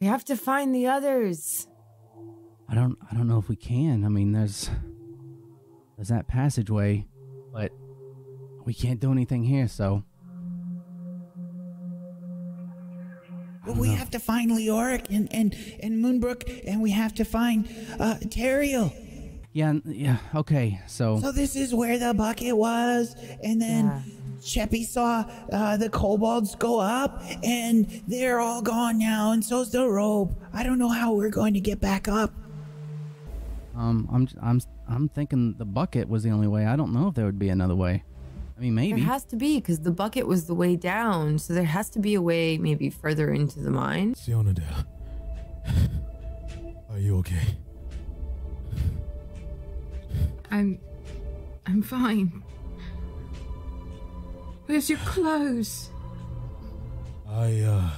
We have to find the others. I don't know if we can. I mean, there's that passageway, but we can't do anything here, so. Well, we have to find Leoric and Moonbrook, and we have to find Teriel. Yeah, okay, so this is where the bucket was, and then Cheppy saw the kobolds go up, and they're all gone now, and so's the rope. I don't know how we're going to get back up. I'm thinking the bucket was the only way. I don't know if there would be another way. I mean, maybe. There has to be, because the bucket was the way down, so there has to be a way maybe further into the mine. Icewind Dale, are you okay? I'm fine. Where's your clothes? I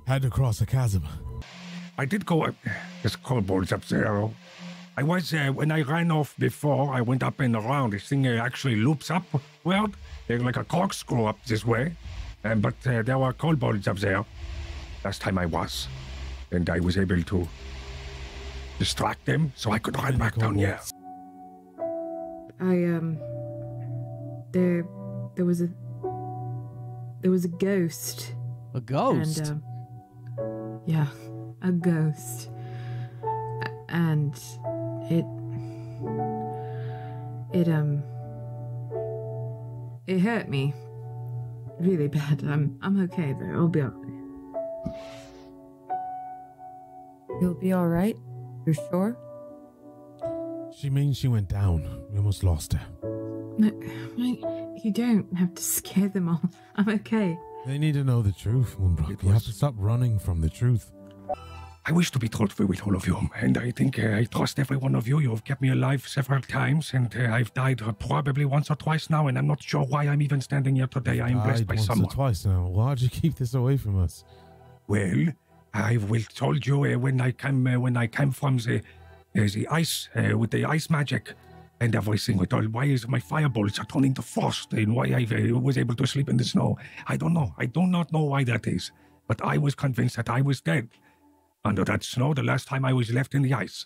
had to cross a chasm. I did go. There's kobolds up there. I was when I ran off before. I went up and around. This thing actually loops upward, like a corkscrew up this way. But there were kobolds up there. Last time I was, and I was able to distract them, so I could run back down here. There was a ghost. A ghost? And, yeah, a ghost. And it hurt me really bad. I'm okay though. I'll be alright. You'll be all right? You're sure? She means she went down. We almost lost her. No, you don't have to scare them all. I'm okay. They need to know the truth, Moonbrook. You have to stop running from the truth. I wish to be truthful with all of you, and I think I trust every one of you. You have kept me alive several times, and I've died probably once or twice now, and I'm not sure why I'm even standing here today. I am blessed by someone. Once or twice now. Why'd you keep this away from us? Well, I will told you when I came from the ice with the ice magic and everything. With all, why is my fireballs are turning to frost, and why I was able to sleep in the snow? I don't know. I do not know why that is, but I was convinced that I was dead under that snow the last time I was left in the ice.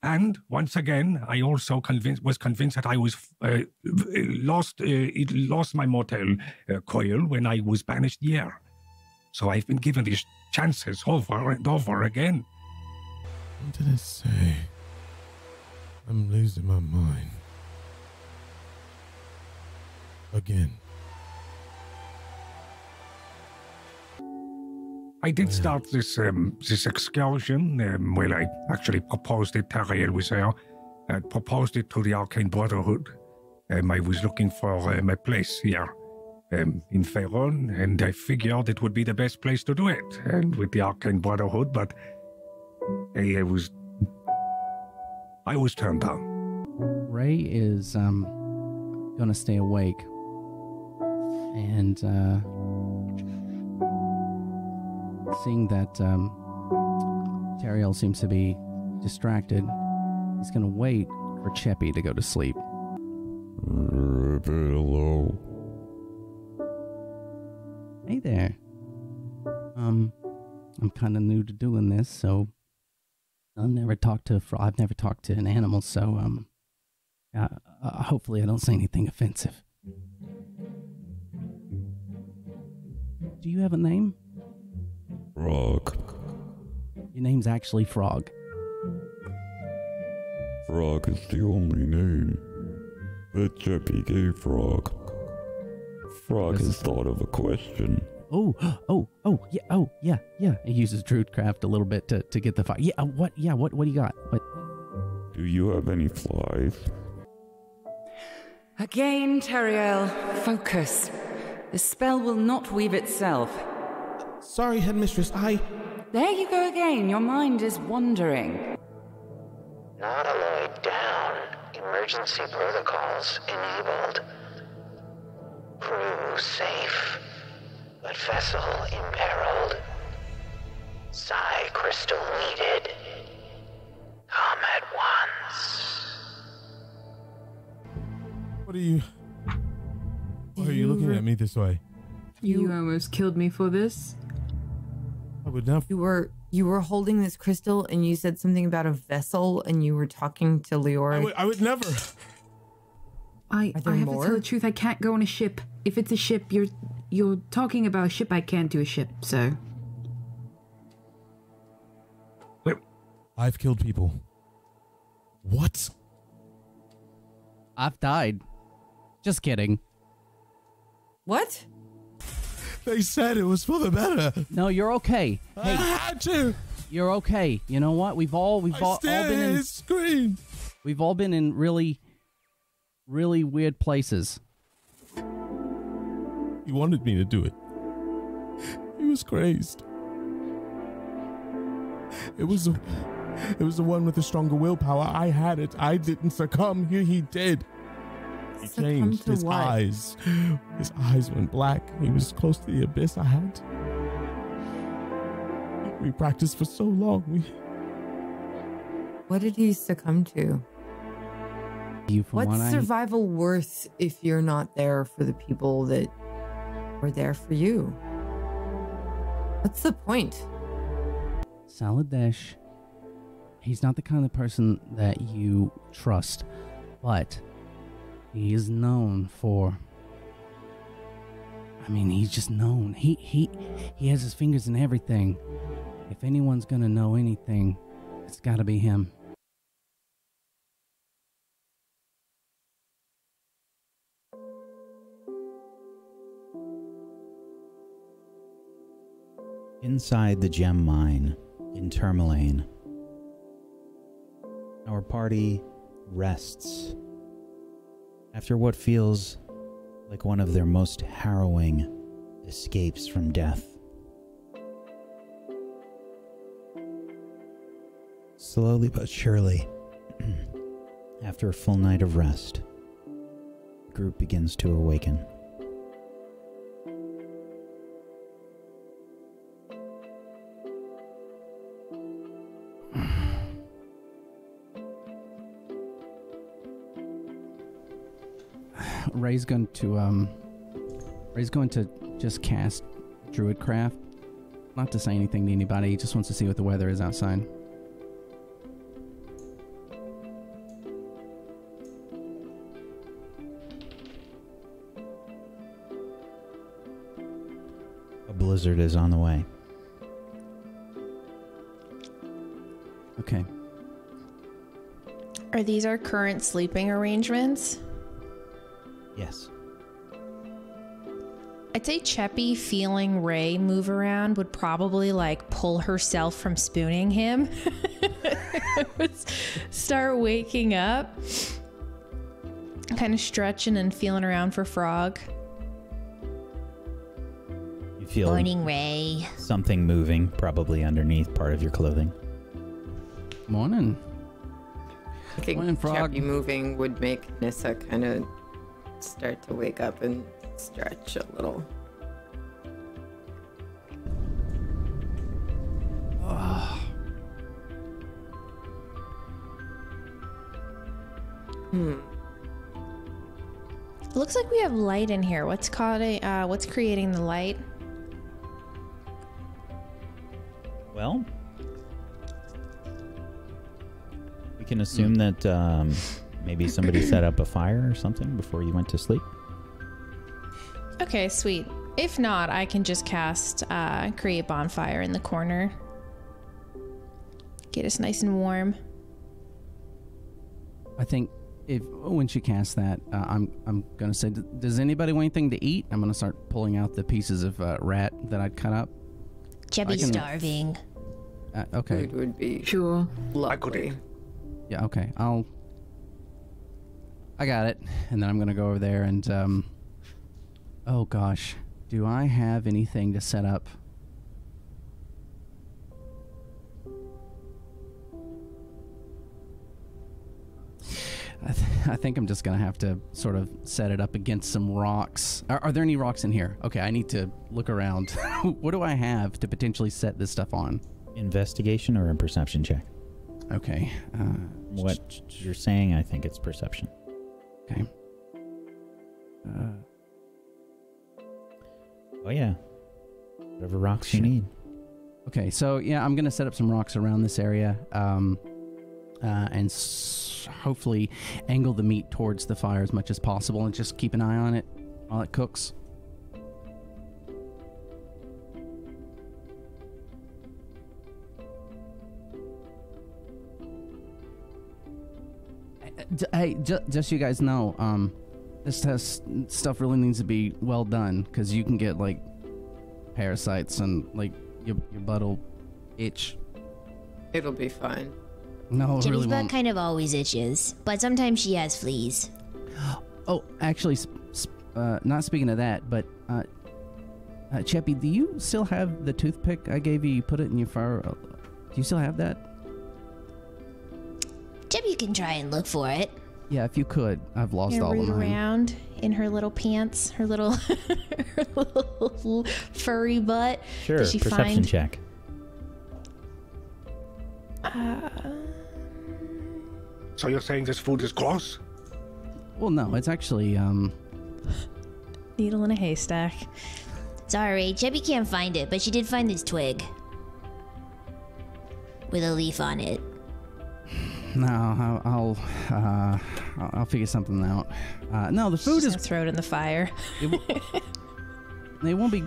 And once again, I also was convinced that I was lost my mortal coil when I was banished here. So I've been given these chances over and over again. What did it say? I'm losing my mind. Again. I did start this excursion. Well, I actually proposed it. Teriel was there. I proposed it to the Arcane Brotherhood. I was looking for my place here in Faerun, and I figured it would be the best place to do it, and with the Arcane Brotherhood. But I was turned down. Ray is gonna stay awake, and seeing that Teriel seems to be distracted, he's gonna wait for Cheppy to go to sleep. Hello. Hey there. I'm kind of new to doing this, so I've never talked to an animal, so hopefully I don't say anything offensive. Do you have a name? Frog. Your name's actually Frog. Frog is the only name that Cheppy gave Frog. Frog has thought of a question. Yeah. He uses Druidcraft a little bit to get the fire. What do you got? What? Do you have any flies? Again, Teriel, focus. The spell will not weave itself. Sorry, Headmistress, There you go again. Your mind is wandering. Not alloyed down. Emergency protocols enabled. Crew safe, but vessel imperiled. Psi crystal needed. Come at once. Why are you looking at me this way? You almost killed me for this. I would never. You were holding this crystal, and you said something about a vessel, and you were talking to Leora. I would never. I have to tell the truth. I can't go on a ship. If it's a ship, you're talking about a ship. I can't do a ship. So. I've killed people. What? I've died. Just kidding. What? They said it was for the better. No, you're okay. Hey, I had to. You're okay. You know what? We've all been in scream. We've all been in really, really weird places. He wanted me to do it. He was crazed. It was the one with the stronger willpower. I had it. I didn't succumb. He did. He changed his eyes. His eyes went black. He was close to the abyss. We practiced for so long. What did he succumb to? What's survival worth if you're not there for the people that were there for you? What's the point? Saladesh, he's not the kind of person that you trust, but he is known for... I mean, he's just known. He has his fingers in everything. If anyone's gonna know anything, it's gotta be him. Inside the gem mine in Tourmaline, our party rests after what feels like one of their most harrowing escapes from death. Slowly but surely, after a full night of rest, the group begins to awaken. Ray's going to just cast Druidcraft. Not to say anything to anybody, he just wants to see what the weather is outside. A blizzard is on the way. Okay. Are these our current sleeping arrangements? Yes. I'd say Cheppy feeling Ray move around would probably like pull herself from spooning him. Start waking up. Kind of stretching and feeling around for Frog. You feel Morning, Ray. Something moving, probably underneath part of your clothing. Morning. I think Morning, Frog. Chappie moving would make Nissa kind of start to wake up and stretch a little. It looks like we have light in here. What's creating the light? Well, we can assume that maybe somebody set up a fire or something before you went to sleep. Okay, sweet. If not, I can just cast create bonfire in the corner. Get us nice and warm. I think when she casts that, I'm gonna say, does anybody want anything to eat? I'm gonna start pulling out the pieces of rat that I'd cut up. Chubby's starving. Okay. Food would be sure. Lovely. Yeah. Okay. I got it, and then I'm gonna go over there and oh gosh, do I have anything to set up? I think I'm just gonna have to sort of set it up against some rocks. Are there any rocks in here? Okay, I need to look around. What do I have to potentially set this stuff on? Investigation or a perception check? Okay. What you're saying, I think it's perception. Okay. Oh yeah. Whatever rocks you need. Okay, so yeah, I'm gonna set up some rocks around this area, and hopefully angle the meat towards the fire as much as possible, and just keep an eye on it while it cooks. Hey, just so you guys know, this stuff really needs to be well done, because you can get like parasites and like your butt'll itch. It'll be fine. No, it Jenny's really butt won't. kind of always itches, but sometimes she has fleas. Oh, actually, not speaking of that, but Cheppy, do you still have the toothpick I gave you? You put it in your fur. Do you still have that? Jenny can try and look for it. Yeah, if you could. I've lost all of root mine. around in her little pants, her little, her little furry butt. Sure, Does she perception find... check. So you're saying this food is gross? Well, no, it's actually Needle in a haystack. Sorry, Chebby can't find it, but she did find this twig. With a leaf on it. No, I'll figure something out. No, the food is. Throw it in the fire. It won't be.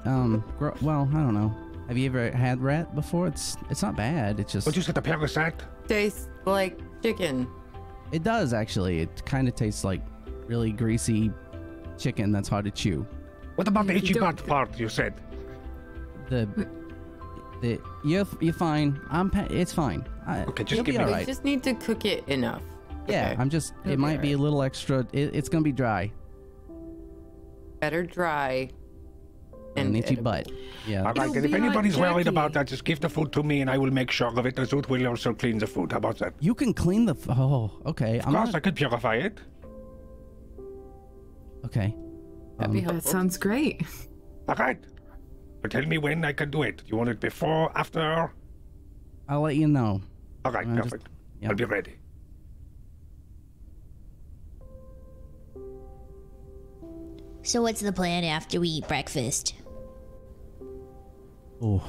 Well, I don't know. Have you ever had rat before? It's not bad. It's just. What you said, the parasite? Tastes like chicken. It does actually. It kind of tastes like really greasy chicken that's hard to chew. What about the itchy butt part you said? You're fine. It's fine. Okay, just you'll give be me. all You right. just need to cook it enough. Yeah, Okay. I'm just. It'll It be might be a alright. little extra. It's gonna be dry. Better dry. And itchy edible. butt. Yeah. All right, and if anybody's worried about that, just give the food to me and I will make sure of it. The Zoot will also clean the food. How about that? You can clean the. Oh, okay. Of course, I could purify it. Okay. That'd be That helpful. sounds great. All right. But tell me when I can do it. You want it before, after? I'll let you know. All right, Just- perfect. yeah. I'll be ready. So what's the plan after we eat breakfast? Oh.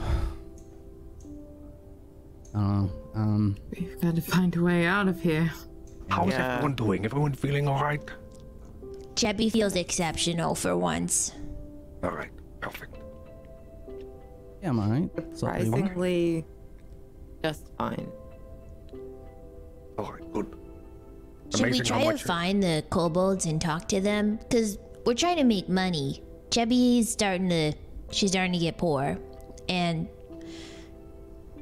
I don't know. We've got to find a way out of here. How is everyone doing? Everyone feeling all right? Chebby feels exceptional for once. All right, perfect. Yeah, I'm alright. Surprisingly, just fine. All right, good. Should we Amazing how try to much- find the kobolds and talk to them? Because we're trying to make money. Chebby's starting to get poor. And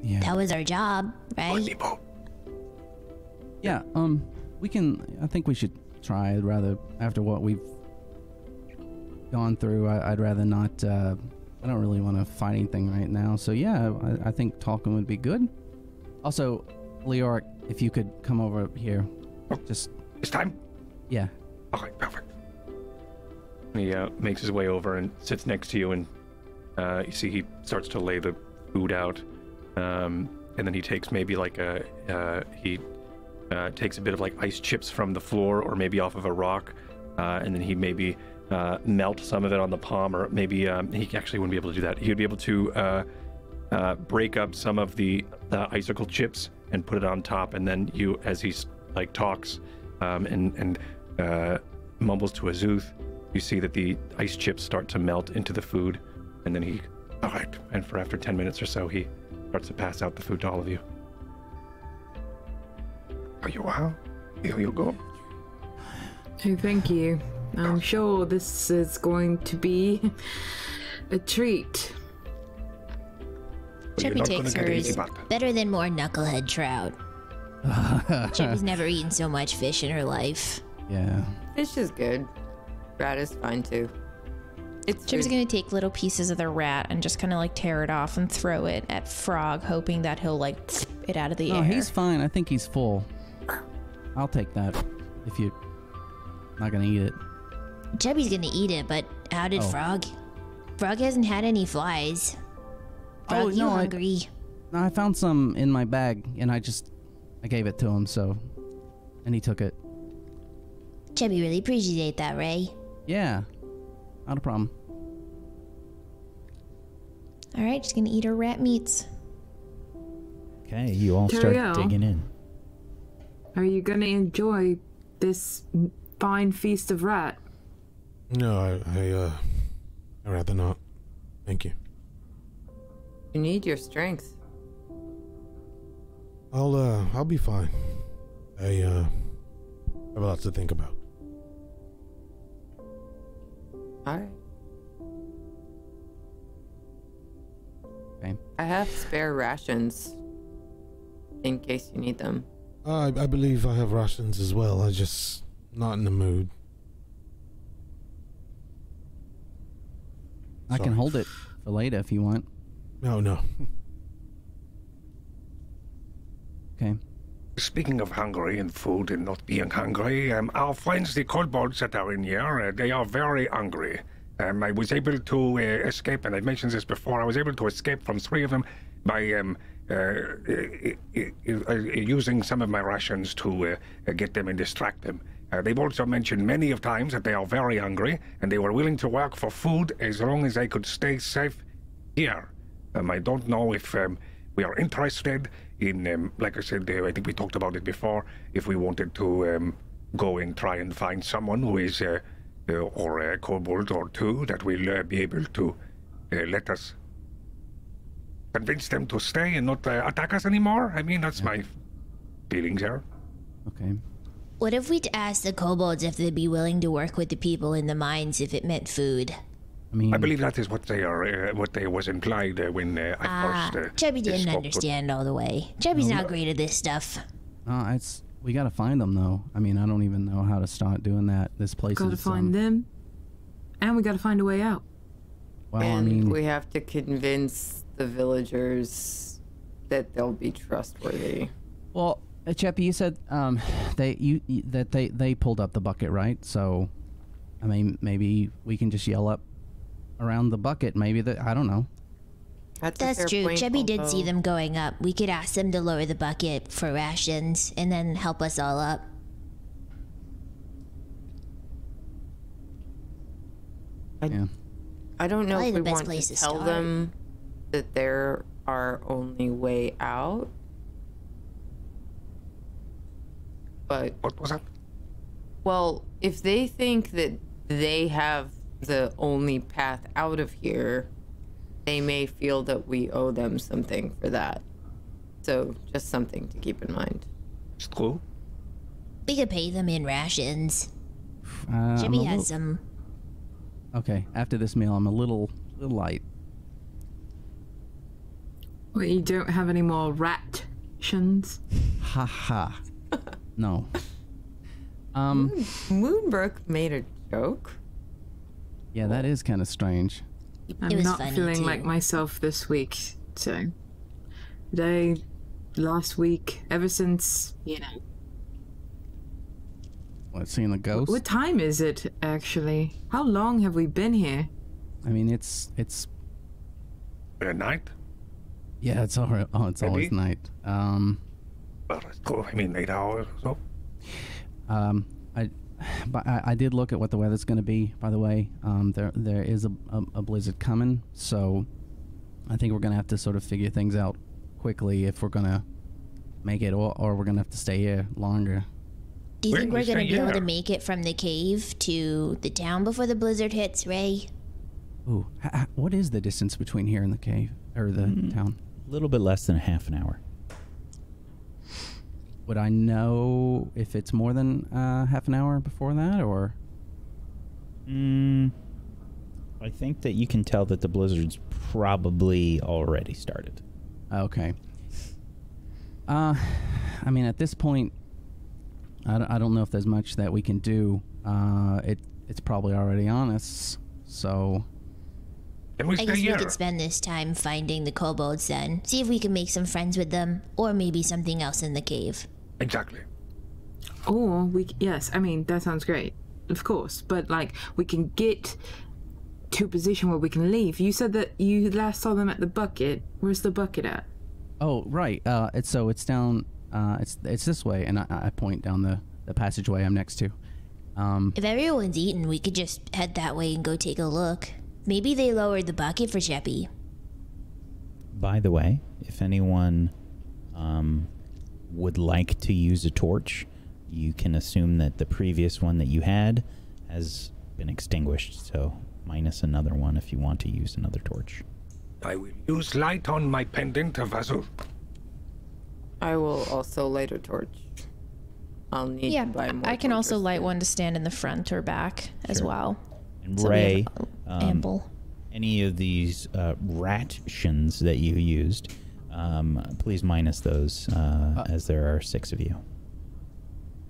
Yeah. that was our job, right? Yeah, we can. I think we should try. I'd rather, after what we've gone through, I'd rather not. I don't really want to fight anything right now. So yeah, I think talking would be good. Also, Leoric, if you could come over here, just this time. Yeah. Okay, perfect. He makes his way over and sits next to you, and you see he starts to lay the food out, and then he takes maybe like he takes a bit of like ice chips from the floor or maybe off of a rock, and then he maybe melt some of it on the palm, or maybe he actually wouldn't be able to do that. He would be able to break up some of the icicle chips and put it on top, and then you, as he like talks and mumbles to Azuth, you see that the ice chips start to melt into the food, and then he, all right, and for after 10 minutes or so, he starts to pass out the food to all of you. Are you well? Here you go. Oh, thank you. I'm sure this is going to be a treat. Chebby takes hers better than more knucklehead trout. Chebby's never eaten so much fish in her life. Yeah. Fish is good. Rat is fine too. Chip's gonna take little pieces of the rat and just kind of like tear it off and throw it at Frog, hoping that he'll like it out of the No, air. he's fine. I think he's full. I'll take that if you're not gonna eat it. Chebby's gonna eat it, but how did Oh. Frog? Frog hasn't had any flies. Frog, you hungry? No, I found some in my bag, and I gave it to him, so, and he took it. Chebby really appreciate that, Ray. Yeah, not a problem. All right, just gonna eat our rat meats. Okay, you all start digging in. Are you gonna enjoy this fine feast of rat? No, I'd rather not. Thank you. You need your strength. I'll be fine. I have a lot to think about. All right. Okay. I have spare rations in case you need them. I believe I have rations as well. I'm just not in the mood. I can hold it for later if you want. No. Okay. Speaking of hungry and food and not being hungry, our friends, the Kobolds that are in here, they are very hungry. I was able to escape, and I've mentioned this before, I was able to escape from 3 of them by using some of my rations to get them and distract them. They've also mentioned many of times that they are very hungry, and they were willing to work for food as long as they could stay safe here. I don't know if we are interested in, like I said, I think we talked about it before, if we wanted to go and try and find someone who is, or a kobold or 2 that will be able to let us convince them to stay and not attack us anymore. I mean, that's my feelings here. Okay. What if we'd ask the kobolds if they'd be willing to work with the people in the mines if it meant food? I believe that is what they are. What they was implied when I first. Chubby didn't understand all the way. Chubby's not great at this stuff. We gotta find them though. I mean, I don't even know how to start doing that. This place Gotta is. find them, and we gotta find a way out. Well, and I mean, we have to convince the villagers that they'll be trustworthy. Well, Cheppy, you said they pulled up the bucket, right? So, I mean, maybe we can just yell up around the bucket. Maybe I don't know. That's true. Chubby did see them going up. We could ask them to lower the bucket for rations and then help us all up. I don't know Probably if the we best want place to to tell start. them that they're our only way out. But what was that? Well, if they think that they have the only path out of here, they may feel that we owe them something for that. So just something to keep in mind. It's cool. We could pay them in rations. I'm Chubby a has little- some. Okay, after this meal, I'm a little light. Well, you don't have any more rations? Ha ha. No. Moonbrook made a joke. Yeah, that is kind of strange. I'm not feeling like myself this week, so today, last week, ever since, What, seeing the ghost? What time is it, actually? How long have we been here? I mean, it's night. Yeah, it's always Maybe. night. Well, it's cool. I mean, 8 hours or so. I did look at what the weather's going to be. By the way, there is a blizzard coming, so I think we're going to have to sort of figure things out quickly if we're going to make it, or we're going to have to stay here longer. Do you think we're going to be able to make it from the cave to the town before the blizzard hits, Ray? Ooh, what is the distance between here and the cave or the town? A little bit less than half an hour. Would I know if it's more than half an hour before that, or? I think that you can tell that the blizzard's probably already started. Okay. I mean, at this point, I don't know if there's much that we can do. It's probably already on us, so. I guess we could spend this time finding the kobolds then. See if we can make some friends with them, or maybe something else in the cave. Exactly. Or yes, I mean, that sounds great, of course, but like, we can get to a position where we can leave. You said that you last saw them at the bucket. Where's the bucket at? Oh, right. It's down. It's this way, and I point down the passageway I'm next to. If everyone's eaten, we could just head that way and go take a look. Maybe they lowered the bucket for Sheppy. By the way, if anyone would like to use a torch, you can assume that the previous one that you had has been extinguished, so minus another one if you want to use another torch. I will use light on my pendant, Vassal. I will also light a torch. I'll need to buy more. I can also light one to stand in the front or back as well. And So we Ray, have ample. Any of these rations that you used, please minus those, as there are 6 of you.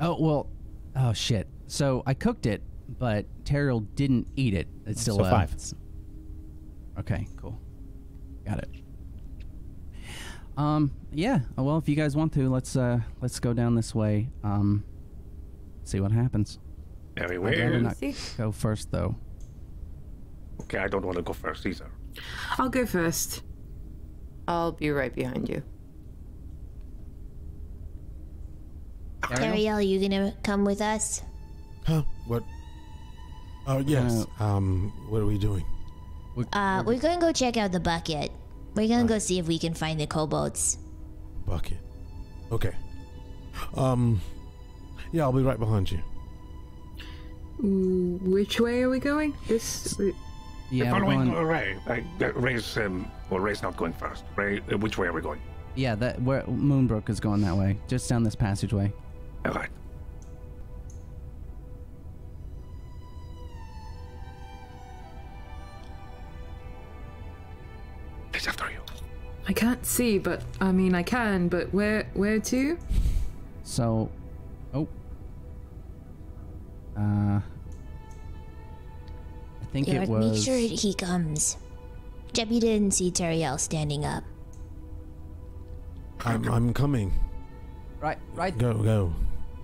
Oh, well, oh shit. So I cooked it, but Terrill didn't eat it. It's still So 5. Okay, cool. Got it. Yeah. Well, if you guys want to, let's go down this way. See what happens. Very I'd rather well. not go first, though. Okay, I don't want to go first either. I'll go first. I'll be right behind you. Ariel, you gonna come with us? Huh? What? Oh, yes. What are we doing? We're gonna go check out the bucket. We're gonna go see if we can find the kobolds. Bucket. Okay. Yeah, I'll be right behind you. Which way are we going? This. Yeah, following Ray. Ray's Ray's not going first. Ray, which way are we going? Yeah, that where Moonbrook is going that way, just down this passageway. All right. It's after you. I can't see, but I mean I can. But where to? So, I think it was. Make sure he comes. Jeppy didn't see Teriel standing up. I'm coming. Right. Go.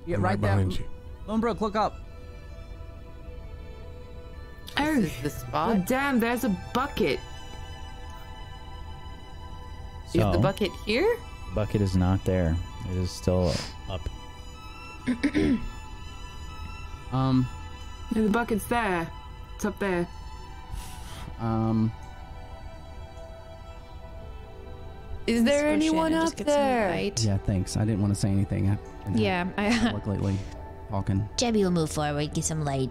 Yeah, I'm right there. behind you. Moonbrook, look up. Oh, This is the spot. oh, damn! There's a bucket. Is So, the bucket here? the bucket is not there. It is still up. No, the bucket's there. It's up there. Is there Let's push in anyone and up just get some there? light. Yeah, thanks. I didn't want to say anything. Yeah, I look lately talking. Jeppy will move forward, get some light.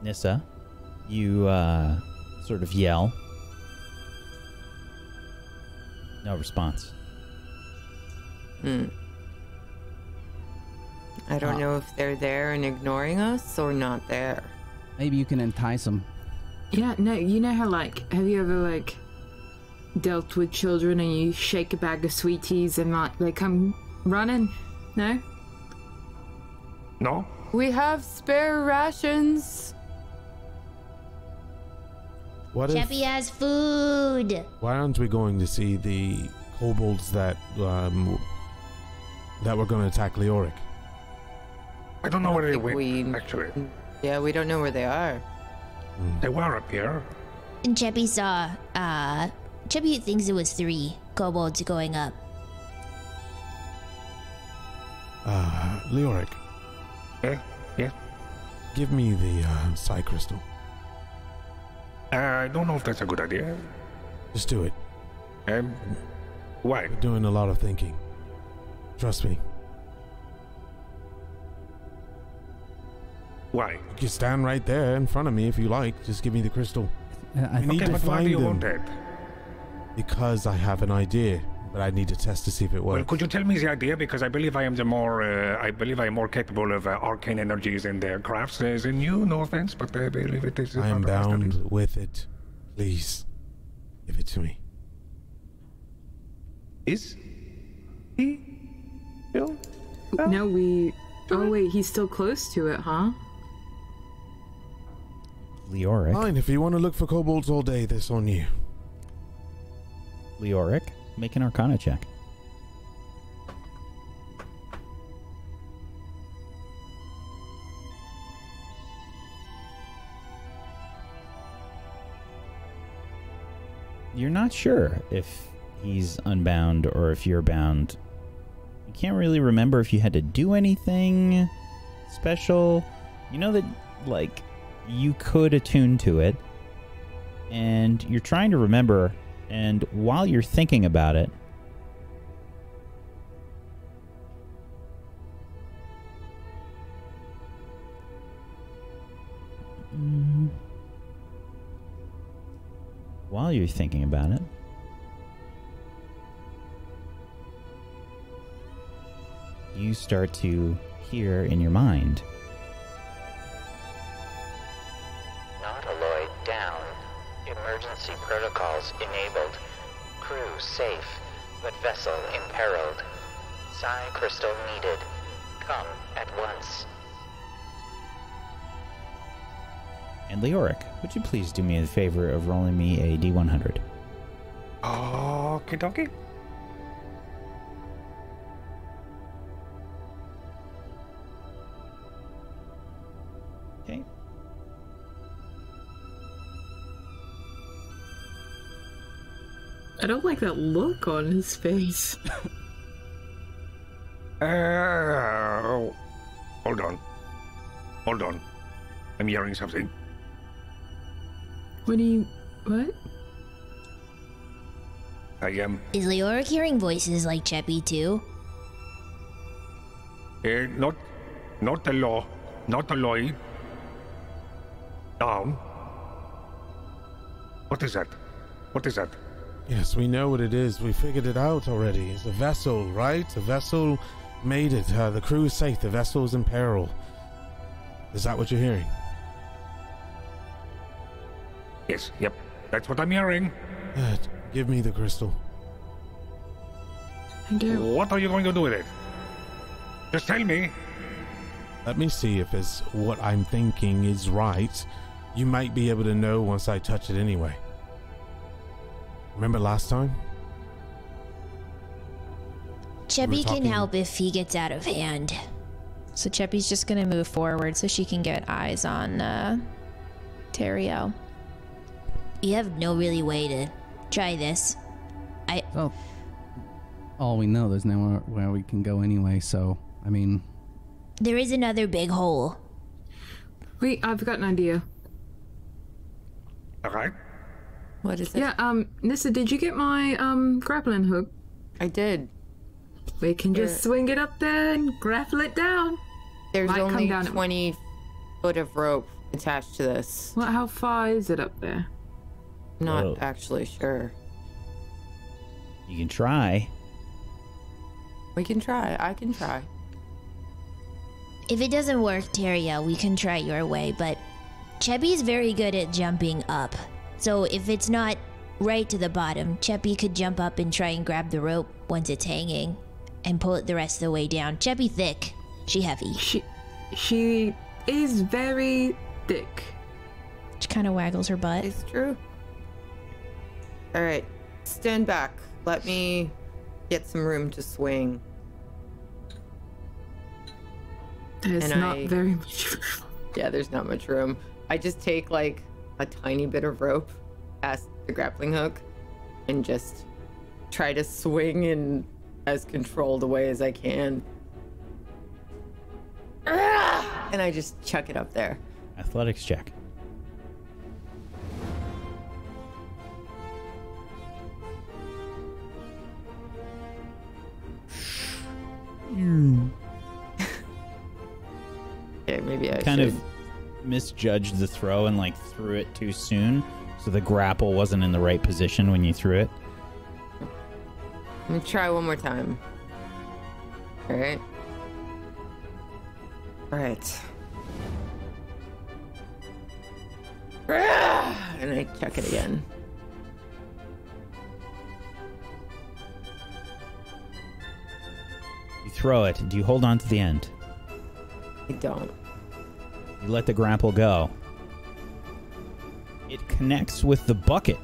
Nissa, you sort of yell. No response. I don't know if they're there and ignoring us or not there. Maybe you can entice them. Yeah, no, you know how, like, have you ever, like, dealt with children and you shake a bag of sweeties and, like, they come running? No? No? We have spare rations. What if? Jeppy has food. Why aren't we going to see the kobolds that were going to attack Leoric? I don't know where they think went, actually. Yeah, we don't know where they are. They were up here. And Jeppy saw, Jeppy thinks it was 3 kobolds going up. Leoric, Yeah? give me the psi crystal. I don't know if that's a good idea. Just do it. Why? You're doing a lot of thinking. Trust me. Why? You can stand right there in front of me if you like. Just give me the crystal. I We need Okay, to but why do find you want them. that? Because I have an idea, but I need to test to see if it Well, works. could you tell me the idea? Because I believe I am more capable of arcane energies and crafts than you. No offense, but I believe it is. I am part of my studies. bound with it. Please, give it to me. Is he? Still? No, we... Oh, wait, he's still close to it, huh? Leoric. Fine, if you want to look for kobolds all day, that's on you. Leoric, make an Arcana check. You're not sure if he's unbound or if you're bound. You can't really remember if you had to do anything special. You know that, like, you could attune to it, and you're trying to remember, and while you're thinking about it, you start to hear in your mind. Nautiloid down. Emergency protocols enabled. Crew safe, but vessel imperiled. Psi crystal needed. Come at once. And Leoric, would you please do me the favor of rolling me a D100? Okie dokie. Okay. I don't like that look on his face. Hold on. I'm hearing something. What? I am. Is Leoric hearing voices like Cheppy too? Not the law. Not the law. Down. What is that? Yes, we know what it is. We figured it out already. It's a vessel, right? The vessel made it. The crew is safe. The vessel is in peril. Is that what you're hearing? Yes, yep. That's what I'm hearing. Give me the crystal. What are you going to do with it? Just tell me. Let me see if it's what I'm thinking is right. You might be able to know once I touch it anyway. Remember last time? Cheppy can help if he gets out of hand. So Cheppy's just gonna move forward so she can get eyes on Teriel. You have no really way to try this. Well, all we know, there's nowhere where we can go anyway, so, I mean... There is another big hole. Wait, I've got an idea. Alright. What is it? Yeah, Nissa, did you get my grappling hook? I did. We can just swing it up there and grapple it down. There's Might only come down 20 foot of rope attached to this. Well, how far is it up there? Not actually sure. You can try. We can try. I can try. If it doesn't work, Teriel, we can try your way, but Cheppy's very good at jumping up. So if it's not right to the bottom, Cheppy could jump up and try and grab the rope once it's hanging and pull it the rest of the way down. Cheppy thick. She heavy. She is very thick. She kind of waggles her butt. It's true. All right. Stand back. Let me get some room to swing. There's not very much room. Yeah, there's not much room. I just take like a tiny bit of rope past the grappling hook and just try to swing in as controlled a way as I can. And I just chuck it up there. Athletics check. Okay, maybe I kind should. of misjudged the throw and like threw it too soon, so the grapple wasn't in the right position when you threw it. Let me try one more time. All right. All right. And I chuck it again. You throw it. Do you hold on to the end? I don't. You let the grapple go. It connects with the bucket.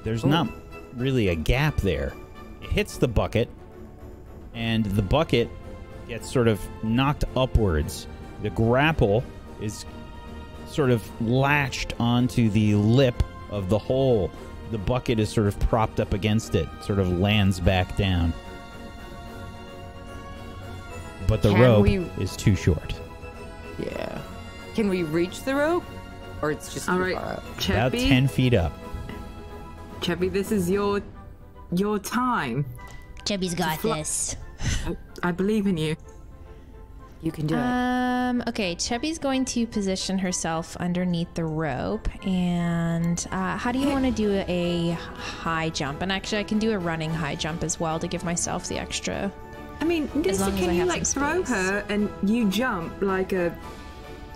There's not really a gap there. It hits the bucket, and the bucket gets sort of knocked upwards. The grapple is sort of latched onto the lip of the hole. The bucket is sort of propped up against it, sort of lands back down. But the rope is too short. Yeah. Can we reach the rope? Or it's just all too right, far up? Cheppy, About 10 feet up. Cheppy, this is your time. Cheppy's got this. I believe in you. You can do it. Okay, Cheppy's going to position herself underneath the rope, and how do you want to do a high jump? And actually, I can do a running high jump as well to give myself the extra. I mean, Nissa, can you like throw her and you jump like a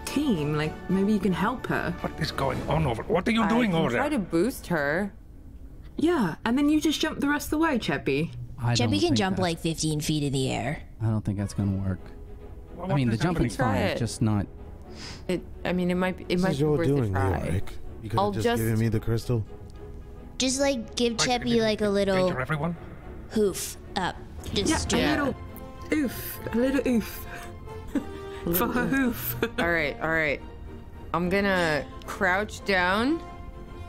team? Like maybe you can help her. What is going on over? What are you doing over there? Try to boost her. Yeah, and then you just jump the rest of the way, Cheppy. Cheppy can jump like 15 feet in the air. I don't think that's gonna work. Well, I mean, the jumping's Try fine, it. just not. I mean, it might be. It This might is be your worth doing, a try. Leoric. You could have just given me the crystal. Just like give Cheppy like a little everyone? hoof up. Just Yeah, a little oof. For her hoof. All right. I'm gonna crouch down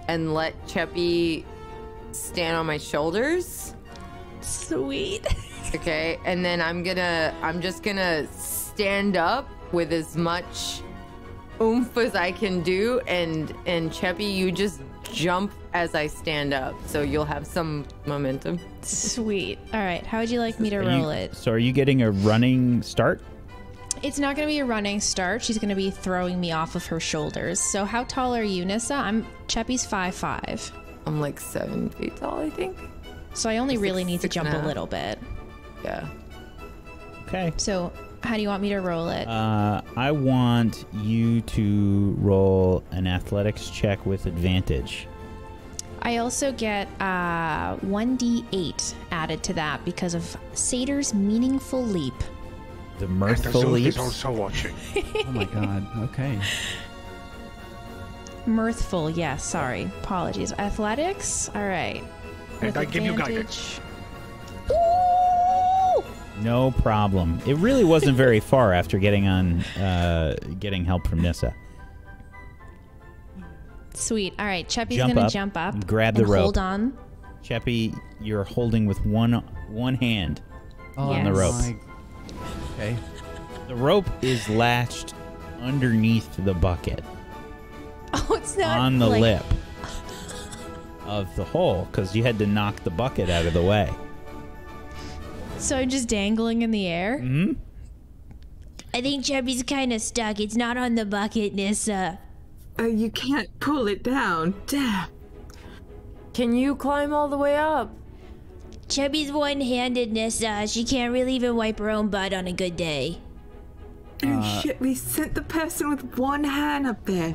and let Cheppy stand on my shoulders. Sweet. Okay, and then I'm just gonna stand up with as much oomph as I can do, and Cheppy, you just jump as I stand up, so you'll have some momentum. Sweet. All right, how would you like me to roll it? So are you getting a running start? It's not going to be a running start. She's going to be throwing me off of her shoulders. So how tall are you, Nissa? Cheppy's 5'5". I'm like 7 feet tall, I think. So I only really need to jump a 6.5. little bit. Yeah. Okay. So how do you want me to roll it? I want you to roll an athletics check with advantage. I also get 1d8 added to that because of Satyr's meaningful leap. The mirthful leap. is also watching. Oh my god. Okay. Mirthful, yes. Sorry. Apologies. Athletics? All right. And I give you advantage. No problem. It really wasn't very far after getting help from Nissa. Sweet. All right. Cheppy's Jump going to up, jump up. grab the and rope. Hold on. Cheppy, you're holding with one hand on the Yes. rope. Okay. The rope is latched underneath the bucket Oh, it's not on the like, lip of the hole because you had to knock the bucket out of the way. So I'm just dangling in the air? Mm-hmm. I think Cheppy's kind of stuck. It's not on the bucket, Nissa. You can't pull it down. Damn. Can you climb all the way up? Cheppy's one-handed, Nissa. She can't really even wipe her own butt on a good day. Oh shit, we sent the person with one hand up there.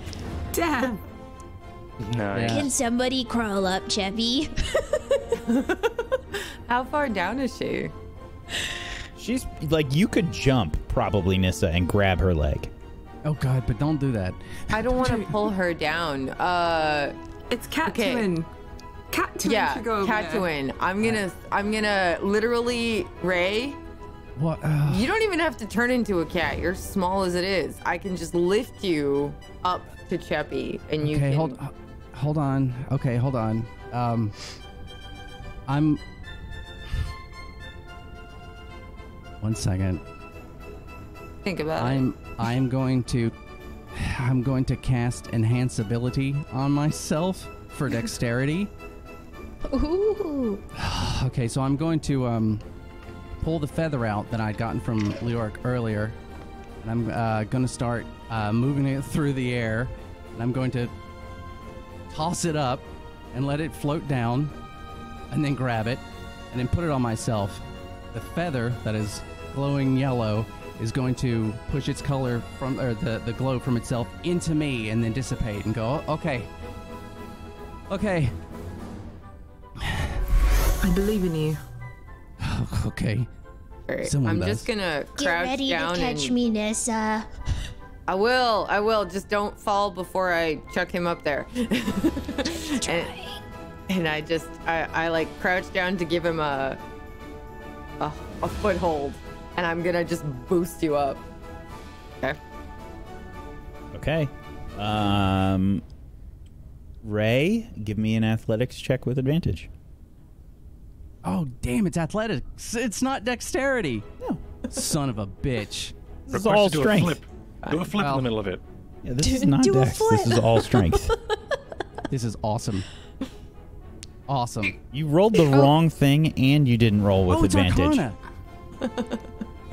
Damn. Nice. Can somebody crawl up, Cheppy? How far down is she? She's like, you could jump probably, Nissa, and grab her leg. Oh god, but don't do that. I don't want to pull her down. It's Catwin. Catwin Yeah, should go over there. Catwin. I'm gonna literally, Ray. What? You don't even have to turn into a cat. You're small as it is. I can just lift you up to Cheppy, and you Okay, can. hold on. Okay, hold on. I'm. One second. Think about it. I'm going to cast enhance ability on myself for dexterity. Ooh. Okay, so I'm going to pull the feather out that I'd gotten from Leoric earlier, and I'm going to start moving it through the air, and I'm going to toss it up and let it float down, and then grab it, and then put it on myself. The feather that is glowing yellow is going to push its color from, or the glow from itself into me, and then dissipate and go, okay. Okay. I believe in you. Okay. All right, Someone I'm does. just gonna Get crouch ready down to catch and me, Nissa. I will. Just don't fall before I chuck him up there. and I like crouch down to give him a foothold, and I'm gonna just boost you up. Okay. Okay. Ray, give me an athletics check with advantage. Oh, damn, it's athletics. It's not dexterity. No. Son of a bitch. This is all Do a strength. flip. Do a flip in the middle of it. Yeah, this is not Dex. This is all strength. This is awesome. Awesome. You rolled the wrong thing, and you didn't roll with advantage.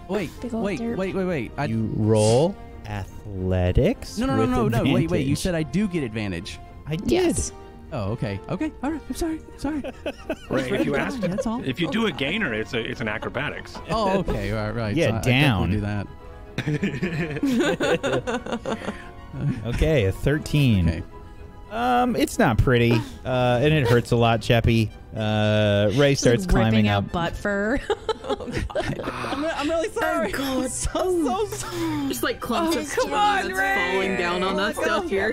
Wait. You roll athletics. No. Wait. You said I do get advantage. I did. Yes. Oh, okay. All right. I'm sorry. Right. If you asked, that's all. If you do a gainer, it's an acrobatics. Oh, okay. Right. Yeah, so down. I do that. Okay, a 13. Okay. It's not pretty, and it hurts a lot, Cheppy. Ray starts climbing up. Butt fur. I'm really sorry. Oh, God. So sorry. Just like clumps of come on, that's Ray. falling down on us stuff here.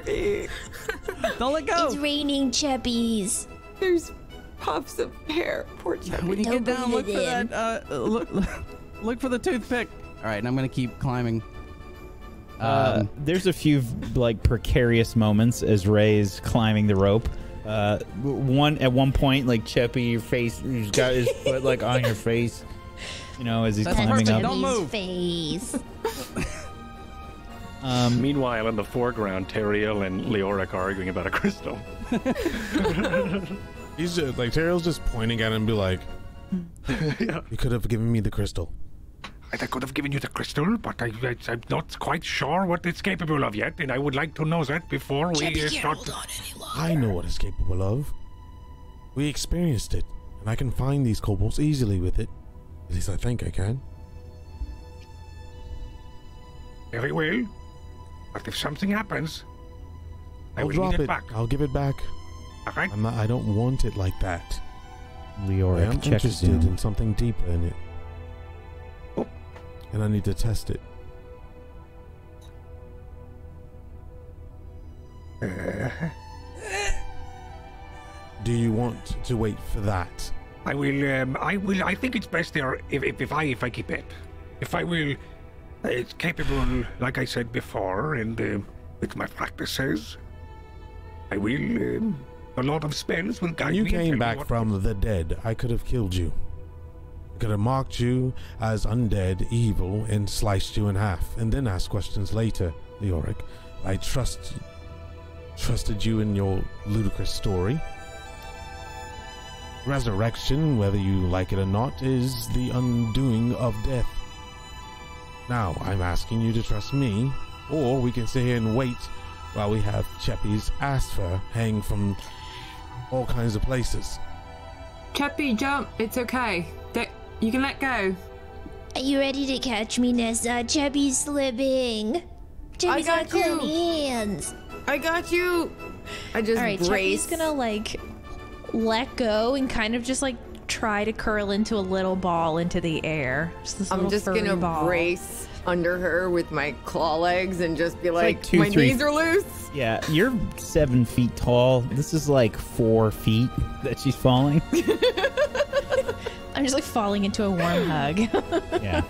Don't let go. It's raining chippies. There's puffs of hair. Poor Chubby. When you get Don't down, look breathe for it in. that. Look for the toothpick. All right, and I'm gonna keep climbing. There's a few like precarious moments as Ray's climbing the rope. At one point, like Cheppy, your face, he's got his foot like on your face, as he's climbing up. Don't move. Face. Meanwhile, in the foreground, Teriel and Leoric are arguing about a crystal. He's just like Teriel's just pointing at him and be like, "You could have given me the crystal." I could have given you the crystal, but I'm not quite sure what it's capable of yet, and I would like to know that before we start. I know what it's capable of. We experienced it, and I can find these kobolds easily with it. At least I think I can. Very well. But if something happens, I I'll will drop need it it. back. I'll give it back. All right? I don't want it like that. I Leoric am checks interested down. in something deeper in it. Oh. And I need to test it. Do you want to wait for that? I will. I think it's best there if I keep it. If I will, it's capable, like I said before, and with my practices, I will. A lot of spells will guide me. You and tell came me back what- from the dead. I could have killed you. I could have marked you as undead, evil, and sliced you in half, and then asked questions later, Leoric. I trusted you in your ludicrous story. Resurrection, whether you like it or not, is the undoing of death. Now, I'm asking you to trust me, or we can sit here and wait while we have Cheppy's ass fur hang from all kinds of places. Cheppy, jump. It's okay. You can let go. Are you ready to catch me, Nessa? Cheppy's slipping. Cheppy's got clammy hands. I got you. I just All right, brace. Cheppy's gonna let go and kind of just try to curl into a little ball into the air. I'm just gonna brace under her with my claw legs and just be like, two, my three- knees are loose. Yeah, you're 7 feet tall. This is like 4 feet that she's falling. I'm just falling into a warm hug. Yeah.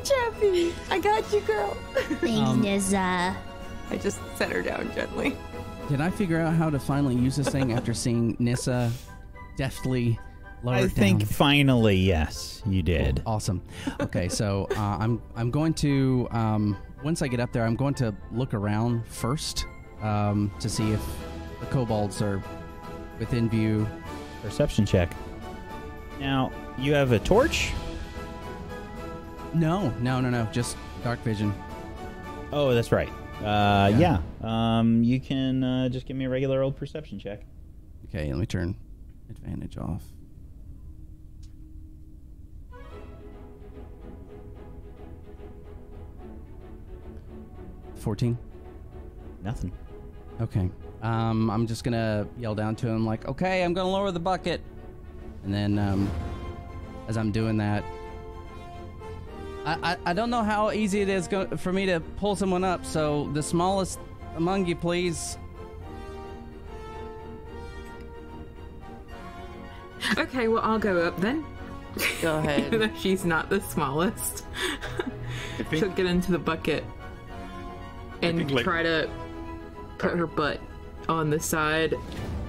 Chappy, I got you, girl. Thanks, Nessa. I just set her down gently. Did I figure out how to finally use this thing after seeing Nissa deftly lower it I think down? finally, yes, you did. Cool. Awesome. Okay, so I'm going to once I get up there, I'm going to look around first to see if the kobolds are within view. Perception check. Now, you have a torch? No, just dark vision. Oh, that's right. Yeah. You can just give me a regular old perception check. Okay, let me turn advantage off. $14. Nothing. Okay. I'm just gonna yell down to him like, okay, I'm gonna lower the bucket. And then as I'm doing that, I don't know how easy it is for me to pull someone up, so the smallest among you, please. Okay, well, I'll go up then. Go ahead. Even though she's not the smallest. She'll get into the bucket and try to put her butt on the side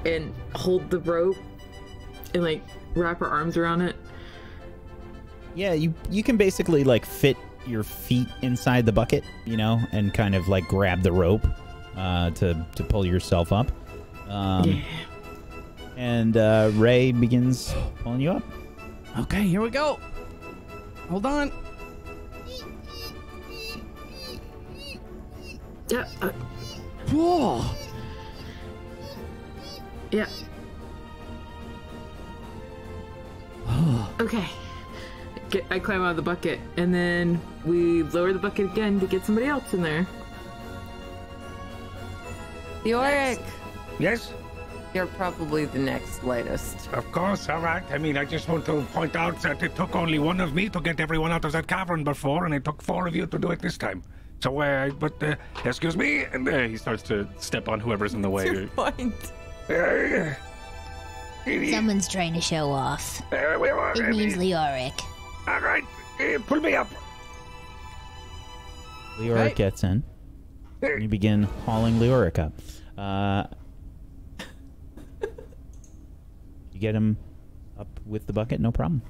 and hold the rope and wrap her arms around it. Yeah, you can basically fit your feet inside the bucket, and kind of grab the rope. to pull yourself up. And Ray begins pulling you up. Okay, here we go. Hold on. Yeah. Whoa. Yeah. Okay. I climb out of the bucket, and then we lower the bucket again to get somebody else in there. Yorick! Yes? You're probably the next lightest. Of course, all right. I mean, I just want to point out that it took only one of me to get everyone out of that cavern before, and it took 4 of you to do it this time. So, excuse me, and he starts to step on whoever's in the way. Your point. Someone's trying to show off. It means Leoric. All right, pull me up. Leoric gets in. And you begin hauling Leoric up. You get him up with the bucket, no problem.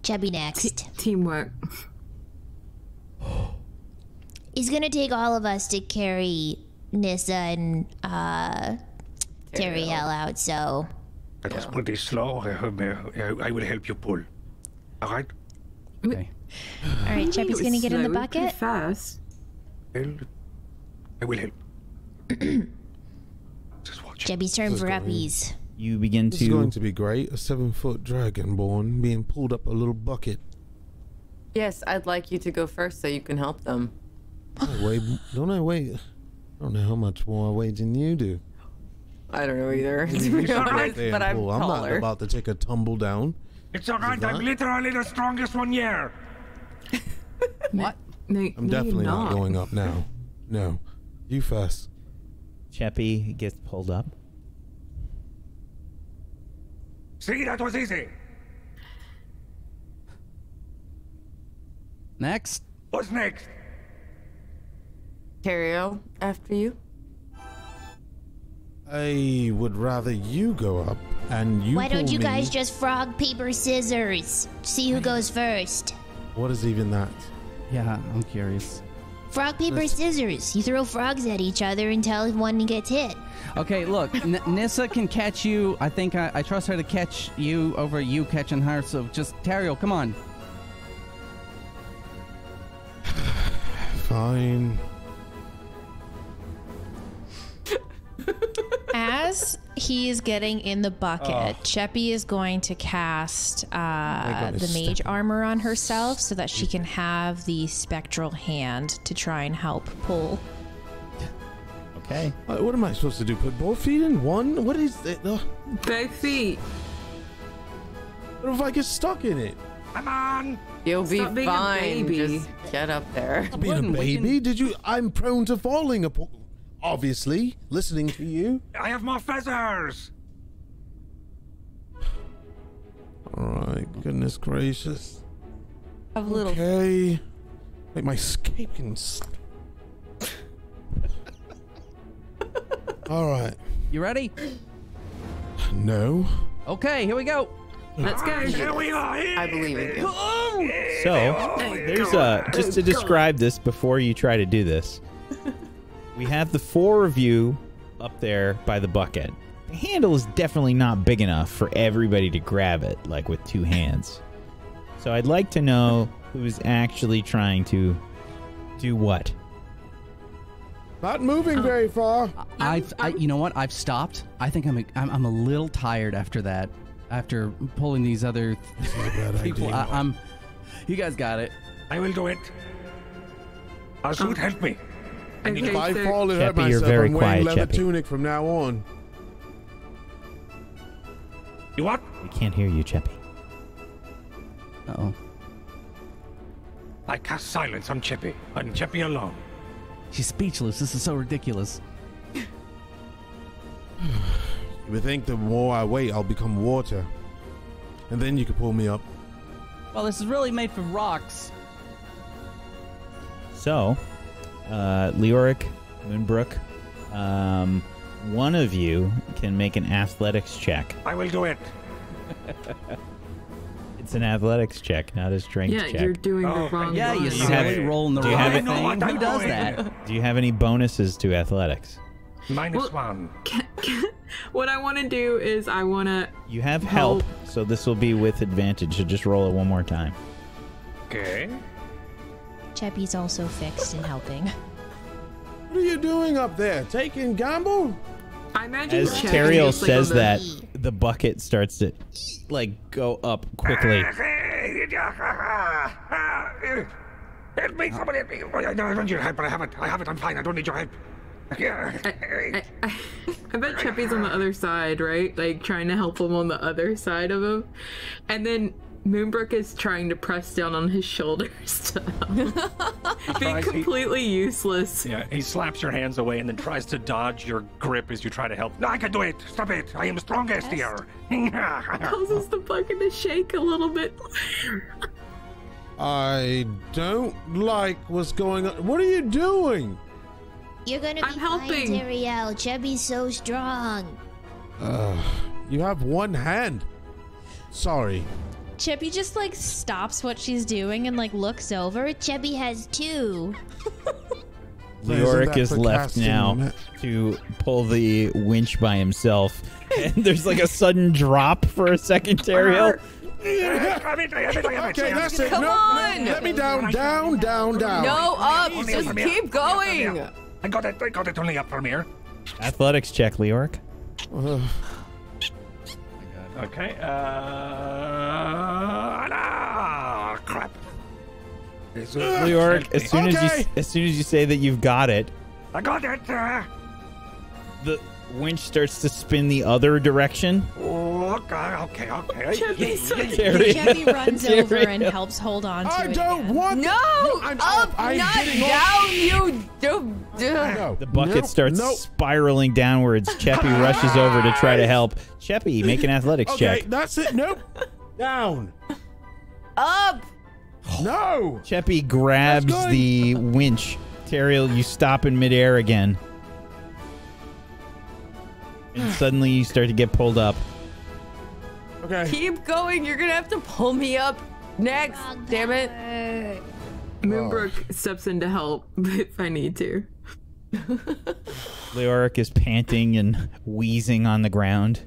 Chubby next. Teamwork. He's gonna take all of us to carry Nissa and Teriel out, so... That was pretty slow. I will help you pull. All right? Okay. All right, Chubby's gonna get in the bucket. Fast. Well, I will help. Chubby's turn for uppies. You begin This is going to be great. A 7-foot dragonborn being pulled up a little bucket. Yes, I'd like you to go first so you can help them. Don't I weigh? I don't know how much more I weigh than you do. I don't know either, to be honest, but I'm I'm not taller. about to take a tumble down. It's all right. I'm literally the strongest one here. What? I'm definitely not going up now. No. You first. Cheppy gets pulled up. See, that was easy. Next. What's next? Terrio, after you. I would rather you go up and you Why don't pull you me. guys just frog, paper, scissors? See who goes first. What is even that? Yeah, I'm curious. Frog, paper, scissors. You throw frogs at each other until one gets hit. Okay, look, Nissa can catch you. I think I trust her to catch you over you catching her. So just Terrio, come on. Fine. As he is getting in the bucket, Cheppy is going to cast the mage armor on herself so that she can have the spectral hand to try and help pull. Okay. What am I supposed to do? Put both feet in one? What is it? Both feet. What if I get stuck in it? Come on. You'll be Stop being a fine. baby. Just get up there. Stop being a baby? Did you? I'm prone to falling apart. Obviously, listening to you. I have more feathers. All right. Goodness gracious. Have a little. Okay. Like my scape can. All right. You ready? No. Okay, here we go. Let's go. Here we are. I believe in you. So, there's just to describe this before you try to do this. We have the 4 of you up there by the bucket. The handle is definitely not big enough for everybody to grab it, like with 2 hands. So I'd like to know who's actually trying to do what. Not moving very far. You know what? I've stopped. I think I'm a little tired after that. After pulling these other people, you guys got it. I will do it. Azut, help me. If I fall and hurt Cheppy, you're myself, very I'm wearing quiet, leather Cheppy. tunic from now on. You what? We can't hear you, Cheppy. Uh-oh. I cast silence on Cheppy, and Cheppy alone. She's speechless. This is so ridiculous. You would think the more I wait, I'll become water. And then you could pull me up. Well, this is really made for rocks. So, Leoric, Moonbrook, one of you can make an athletics check. I will do it. It's an athletics check, not a strength check. Yeah, you're doing the wrong Yeah, you one. silly rolling the do you have wrong it- thing. Who does that? Do you have any bonuses to athletics? -1. What I want to do is I want to... You have help, so this will be with advantage, so just roll it one more time. Okay. Cheppy's also fixed in helping. What are you doing up there? Taking gamble? I imagine As Cheppy Teriel is, like, on says the- that, the bucket starts to go up quickly. Help me, somebody help me. I don't need your help, but I have it, I'm fine, I don't need your help. I bet Cheppy's on the other side, right? Like, trying to help him on the other side of him. And then Moonbrook is trying to press down on his shoulders to help. Being completely useless. Yeah, he slaps your hands away and then tries to dodge your grip as you try to help. No, I can do it. Stop it. I am strongest here. Causes the bucket to shake a little bit. I don't like what's going on. What are you doing? You're gonna be I'm helping. fine, Teriel. Chubby's so strong. You have one hand. Sorry. Cheppy just like stops what she's doing and like looks over. Chubby has two. Leoric is left now to pull the winch by himself. And there's like a sudden drop for a second, Teriel. Okay, that's it. Come No, on! let me down. No, up! Just keep going! I got it only up from here. Athletics check, Leoric. Okay, crap. Leoric, as soon as you say that you've got it, I got it. the winch starts to spin the other direction. Okay. Cheppy runs over and helps hold on to it. I don't want No! I'm Up, I'm not getting down, you No. The bucket starts spiraling downwards. Cheppy rushes over to try to help. Cheppy, make an athletics Okay, check. that's it. Nope. Down. Up! No. Cheppy grabs That's going- the winch. Teriel, you stop in midair again. And suddenly you start to get pulled up. Okay. Keep going, you're gonna have to pull me up next, damn it. Moonbrook steps in to help if I need to. Leoric is panting and wheezing on the ground.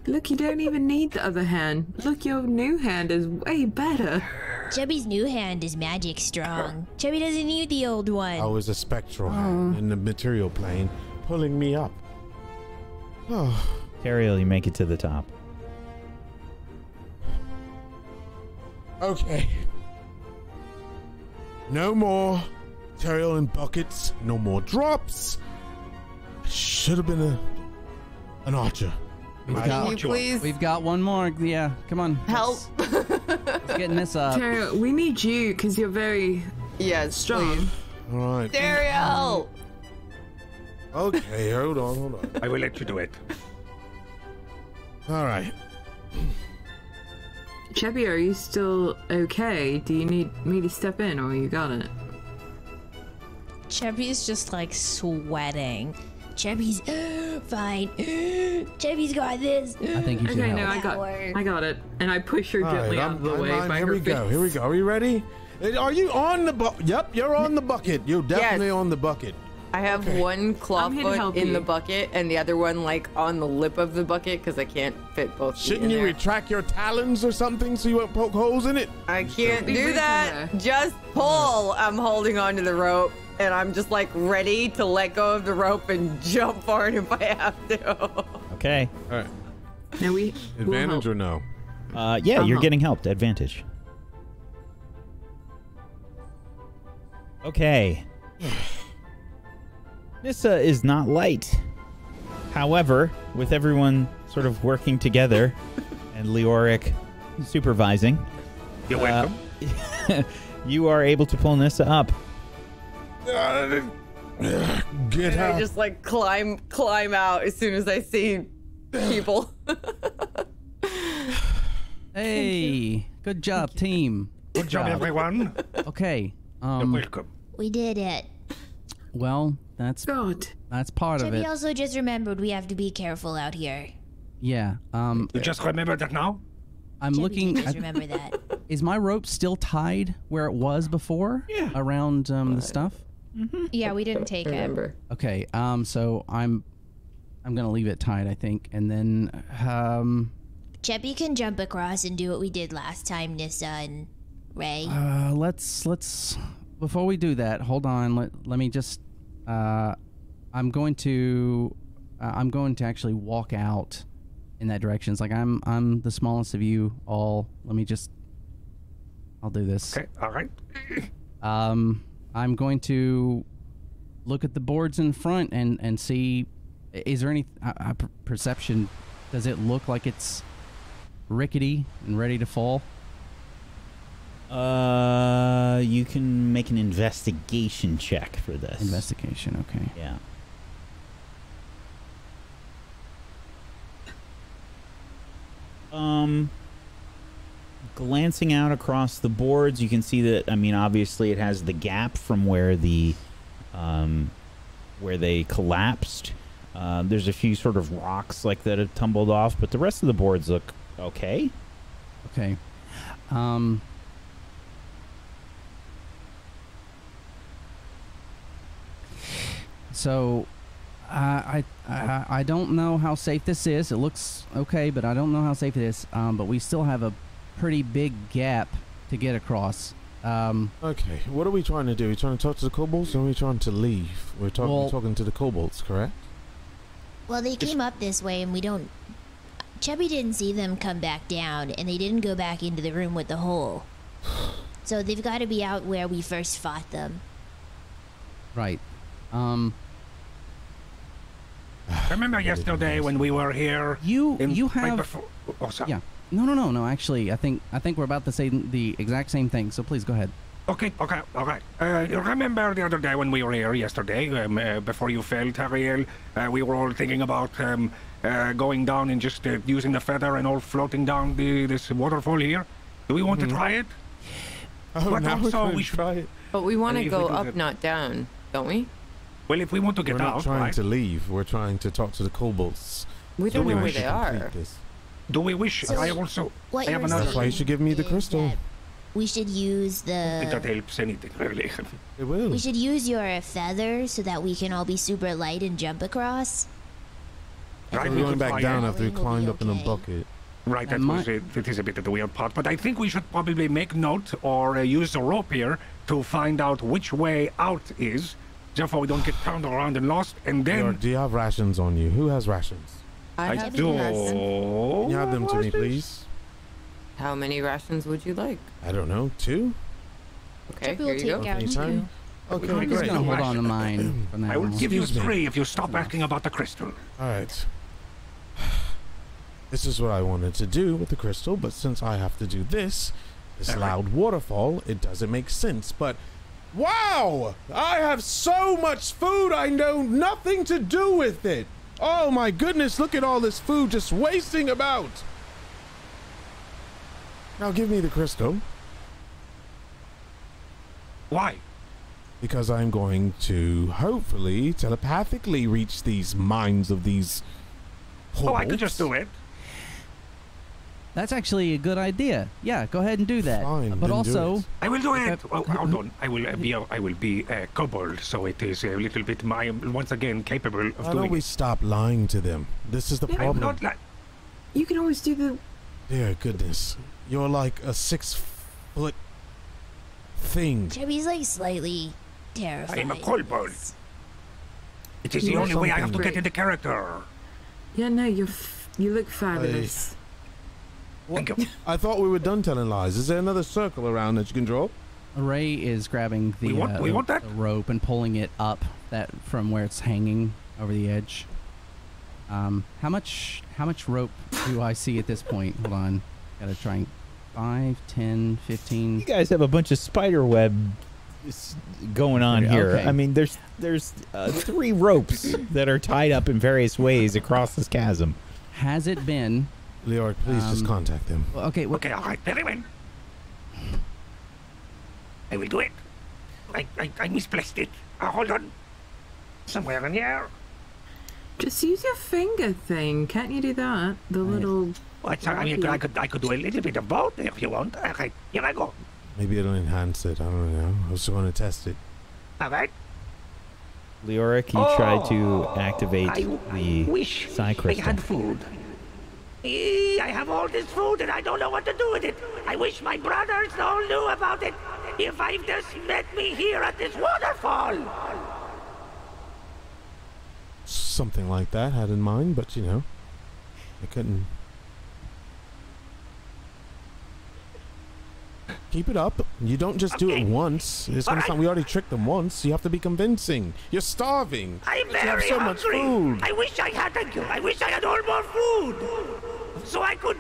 Look, you don't even need the other hand. Look, your new hand is way better. Chubby's new hand is magic strong. Chubby doesn't need the old one. I was a spectral hand in the material plane pulling me up. Oh. Teriel, you make it to the top. Okay. No more Teriel and buckets. No more drops. Should have been an archer. We've got one more. Yeah, come on. Help. Let's getting this up. Teriel, we need you because you're very strong. All right. Teriel! Okay, hold on. I will let you do it. All right. Cheppy, are you still okay? Do you need me to step in or you got it? Cheppy's just like sweating. Chubby's fine. Chubby's got this. I think you should Okay, help. no, I got it. And I push her gently out of the way by Here her we go. Here we go. Are you ready? Are you on the bucket? Yep, you're on the bucket. You're definitely on the bucket. I have one claw foot in the bucket and the other one like on the lip of the bucket because I can't fit both. Shouldn't you retract your talons or something so you won't poke holes in it? I can't do that. Just pull. I'm holding onto the rope and I'm just like ready to let go of the rope and jump for it if I have to. Okay. All right. Now we Advantage or no? Yeah, you're getting helped. Advantage. Okay. Nissa is not light. However, with everyone sort of working together and Leoric supervising, you're welcome. You are able to pull Nissa up. Get and I just like climb out as soon as I see people. Hey, good job, team. Good job, everyone. Okay. You're welcome. We did it. Well, that's part of Chubby it. also just remembered we have to be careful out here. Yeah. You just remember that now? I'm looking. Just remember that. Is my rope still tied where it was before? Yeah. Around the stuff. Yeah, we didn't take it. Okay. So I'm gonna leave it tied, I think, and then Cheppy can jump across and do what we did last time, Nissa and Ray. Let's before we do that, hold on. Let me just. I'm going to actually walk out in that direction. It's like I'm the smallest of you all. Let me just. I'll do this. Okay. All right. I'm going to look at the boards in front and see. Is there any perception? Does it look like it's rickety and ready to fall? You can make an investigation check for this. Investigation, okay. Yeah. Glancing out across the boards, you can see that, I mean, obviously it has the gap from where the, where they collapsed. There's a few sort of rocks like that have tumbled off, but the rest of the boards look okay. Okay. So, I don't know how safe this is. It looks okay, but I don't know how safe it is. But we still have a pretty big gap to get across. Okay, what are we trying to do? Are we trying to talk to the kobolds, or are we trying to leave? We're talking to the kobolds, correct? Well, they came up this way, and we don't... Chubby didn't see them come back down, and they didn't go back into the room with the hole. So they've got to be out where we first fought them. Right. Remember yesterday when we were here? You have. Right before, oh, sorry. Yeah. No. Actually, I think we're about to say the exact same thing. So please go ahead. Okay. All right. Remember the other day when we were here yesterday, before you fell, Tariel? We were all thinking about going down and just using the feather and all floating down this waterfall here. Do we want to try it? Oh, but now also we should try it. But we want to go up, not down, don't we? Well, if we want to get We're not out, trying right? to leave. We're trying to talk to the kobolds. We don't Do we know where wish they to are. Do we wish? So I also. What I have you're another. That's why you should give me the is crystal. that we should use If that the... helps anything, really. It will. We should use your feather so that we can all be super light and jump across. Right, We're we going could back try down it. after we We'll be climbed up in a okay. bucket. Right, that And was it. That is a bit of the weird part. But I think we should probably make note or use the rope here to find out which way out is. Therefore, we don't get turned around and lost. And then Do you have rations on you? Who has rations? I I have do. Can you have them to me, please? How many rations would you like? I don't know. 2? Okay, Chubby here will you go. take out Anytime? Okay, I'm I'm just great. gonna hold on to mine for now. I will give you Excuse me. 3 if you stop asking about the crystal. All right. This is what I wanted to do with the crystal, but since I have to do this loud waterfall, it doesn't make sense. But wow! I have so much food, I know nothing to do with it. Oh my goodness, look at all this food just wasting about. Now give me the crystal. Why? Because I'm going to hopefully telepathically reach these minds of these Oh, I could holes. just do it. That's actually a good idea. Yeah, go ahead and do that. Fine, but then do also, it. I will do it. Okay. Oh, hold on. I will be a kobold, so it is a little bit. I am once again capable of Why doing don't we it. stop lying to them? This is the I'm problem. not like. You can always do the... Dear goodness, you're like a 6-foot thing. Chubby's like slightly terrified. I am a kobold. It is the You're only way I have to something. get into character. Yeah, no, you look fabulous. Thank you. I thought we were done telling lies. Is there another circle around that you can draw? Ray is grabbing the, We want that? the rope and pulling it up that from where it's hanging over the edge. How much rope do I see at this point? Hold on. Gotta try and 5, 10, 15. You guys have a bunch of spider web going on Okay, here. okay. I mean, there's 3 ropes that are tied up in various ways across this chasm. Has it been? Leord, please just contact them. Well, okay. Well, Okay, all right, very well. I will do it. I misplaced it. Hold on. Somewhere in here. Just use your finger thing. Can't you do that? The little. I mean, I could do a little bit of both if you want. Okay, here I go. Maybe it'll enhance it. I don't know. I was just going to test it. All right. Leoric, you tried to activate the Psi Crystal. I had food. I have all this food and I don't know what to do with it. I wish my brothers all knew about it. If I just met me here at this waterfall. Something like that had in mind, but you know, I couldn't. Keep it up. You don't just do it once. It's gonna sound. We already tricked them once. You have to be convincing. You're starving. I'm very you have so much hungry. food. I wish I had. Thank you. I wish I had all more food, so I could.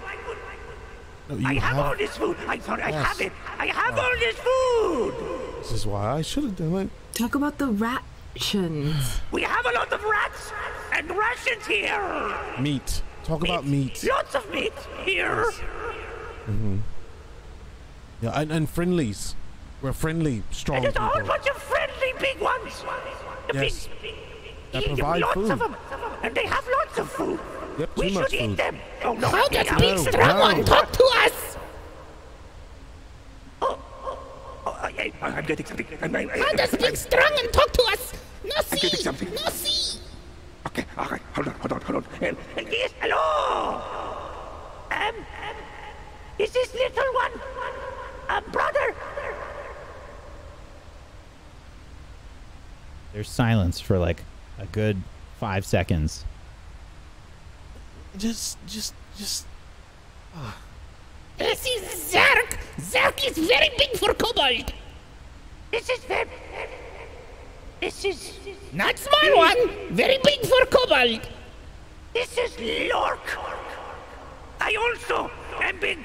No, I have all this food. I thought I have it. I have all this food. This is why I should have done it. Talk about the rations. We have a lot of rats and rations here. Meat. Talk about meat. Lots of meat here. Mm-hmm. Yeah, and friendlies. We're friendly, strong There's a people. whole bunch of friendly big ones. The Yes. That big, provide lots food. of them, and they have lots of food. Yep, We too should much eat food. them. Oh no! How does no, Big no. Strong talk to us? I'm getting something. How does Big Strong talk to us? No I'm getting see. something. No see. Okay, hold on. Yes, hello. Is this little one a brother? There's silence for like a good 5 seconds. Just. This is Zark. Zark is very big for Kobold. This is Not small one. Very big for Kobold. This is Lork. I also am big.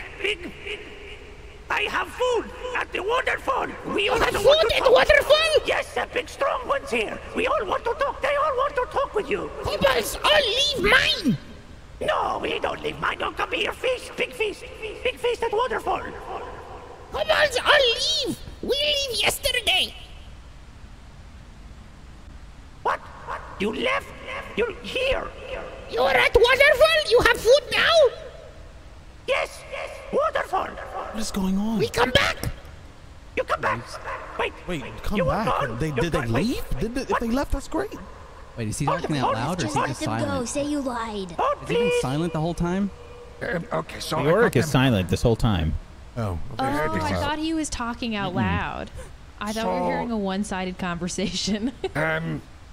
I have food at the waterfall. We all have want food to at talk. the waterfall? Yes, the big strong ones here. We all want to talk. They all want to talk with you. Kobolds all leave mine. No, we don't leave mine. Don't come here. Feast. Big feast. Big feast at waterfall. Kobolds all leave. We leave yesterday. What? You left? You're here. You are at waterfall? You have food now? Yes. Waterfall. What is going on? We come back. You come back. Wait, come you were back. gone. Did You're they gone. leave? If they left, that's great. Wait, is he talking out loud or is he Let just them go. silent? Say you lied. Is he been silent the whole time? Okay, so Leoric is silent this whole time. Oh. Oh, I thought he was talking out loud. I thought we were hearing a one-sided conversation.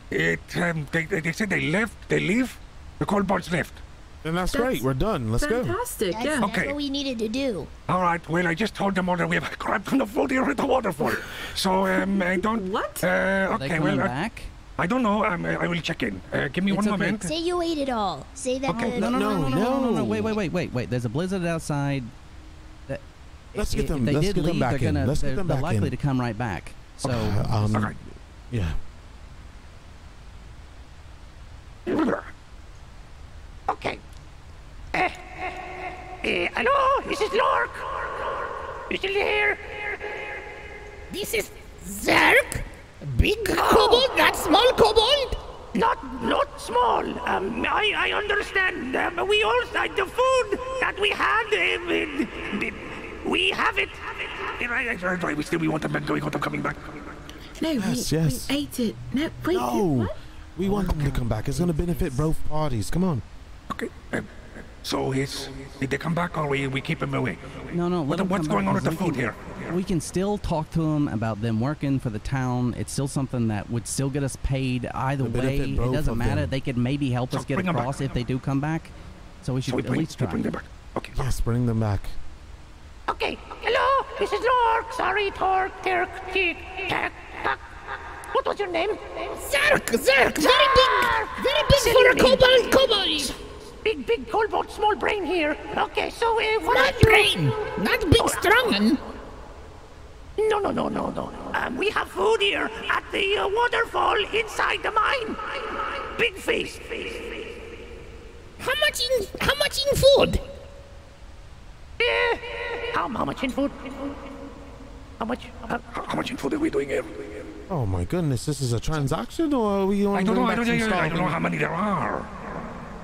They said they left. They leave. The Kobolds left. Then that's great. We're done. Let's go. Fantastic, That's what we needed to do. All right. Well, I just told them all that we have grabbed from the food here at the waterfall. So I don't. What? Are they Okay. coming Well, back? I don't know. I will check in. Give me It's one okay. moment. Say you ate it all. Say that. Okay. No. Wait. There's a blizzard outside. Let's get them. If they Let's did get them leave, back they're in. gonna. Let's get They're them back likely in. to come right back. So. Yeah. Okay. Hello. This is Lork. You still here? This is Zark. Big kobold, not small kobold. Not small. I understand. We all like the food that we had. We have it. Right. We want them back. We want them coming back. No, Yes, we yes. ate it. No, wait. No. What? We want them to come back. It's going to benefit both parties. Come on. Okay. So did they come back or we keep them away? No. What's going on with the food here? We can still talk to them about them working for the town. It's still something that would still get us paid either It'll benefit way. It both doesn't of matter. them. They could maybe help us get bring 'em back. across if they do come back. So we should at least try. Bring them back. Okay. Yes, bring them back. Okay. Hello. This is Lork. Sorry, Tork, Tirk, Tick, Tack, Tack. What was your name? Zark. Very big for a kobold. Big kobold, small brain here. Okay, so what Not are you? brain. Not big strong one. No. We have food here at the waterfall inside the mine. Big feast. How much in food? How much in food? How much in food are we doing here? Oh my goodness, this is a transaction, or are we going to I don't know how many there are.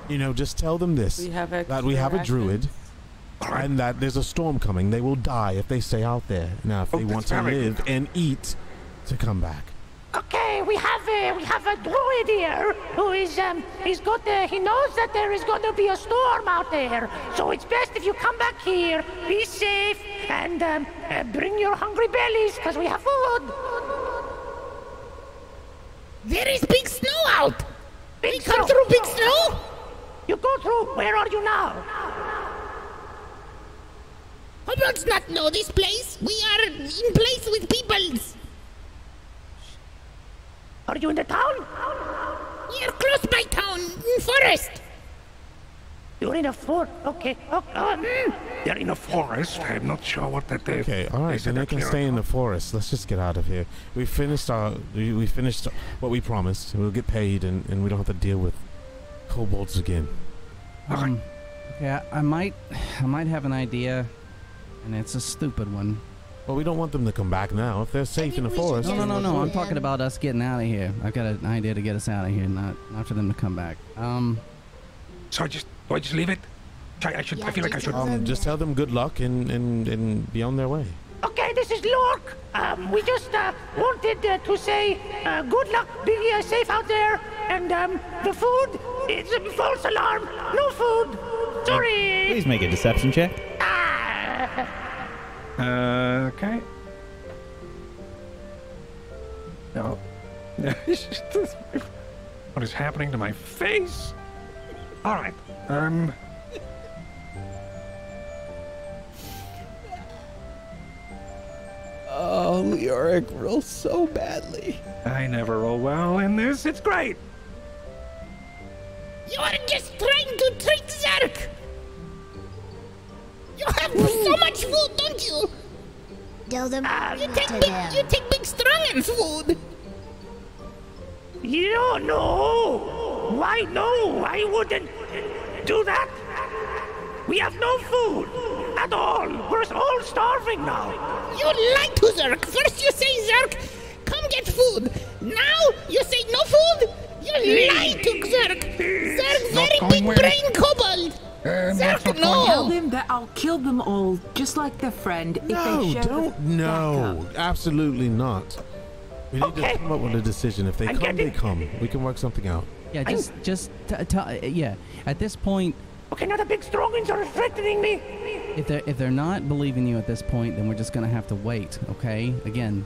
You know, just tell them this: that we have a druid, and that there's a storm coming. They will die if they stay out there. Now, if they want to live and eat, to come back. Okay, we have a druid here who is he knows that there is going to be a storm out there. So it's best if you come back here, be safe, and bring your hungry bellies because we have food. There is big snow out. We come through big snow. You go through. Where are you now? Kobolds not know this place. We are in place with peoples. Are you in the town? We are close by town, in forest. You're in a forest. Okay. They're in a forest. I'm not sure what that is. Okay, all right, then they can stay in the forest. Let's just get out of here. We finished what we promised. We'll get paid, and we don't have to deal with kobolds again. Okay, I might have an idea, and it's a stupid one. Well, we don't want them to come back now. If they're safe in the forest. No. I'm talking about us getting out of here. I've got an idea to get us out of here, not for them to come back. So do I just leave it? I feel like I should. Just tell them good luck and be on their way. Okay, this is Lork. We just wanted to say good luck, be safe out there, and the food, it's a false alarm. No food. Sorry. Please make a deception check. Okay. No. What is happening to my face? All right. Oh, Leoric rolls so badly. I never roll well in this. It's great. You are just trying to trick Zerk. You have so much food, don't you? Tell them you take big strongman's food. You don't know. Why no? I wouldn't do that. We have no food at all. We're all starving now. You lie to Zerk. First you say, Zerk, come get food. Now you say no food. You lie to Zerk. Zerk, very big brain kobold. Zerk, no. Tell them that I'll kill them all, just like their friend, if they show No, absolutely not. We need to come up with a decision. If they come, they come. We can work something out. Yeah, yeah. At this point. Okay, now the big strongins are threatening me. If they're not believing you at this point, then we're just gonna have to wait. Okay. Again,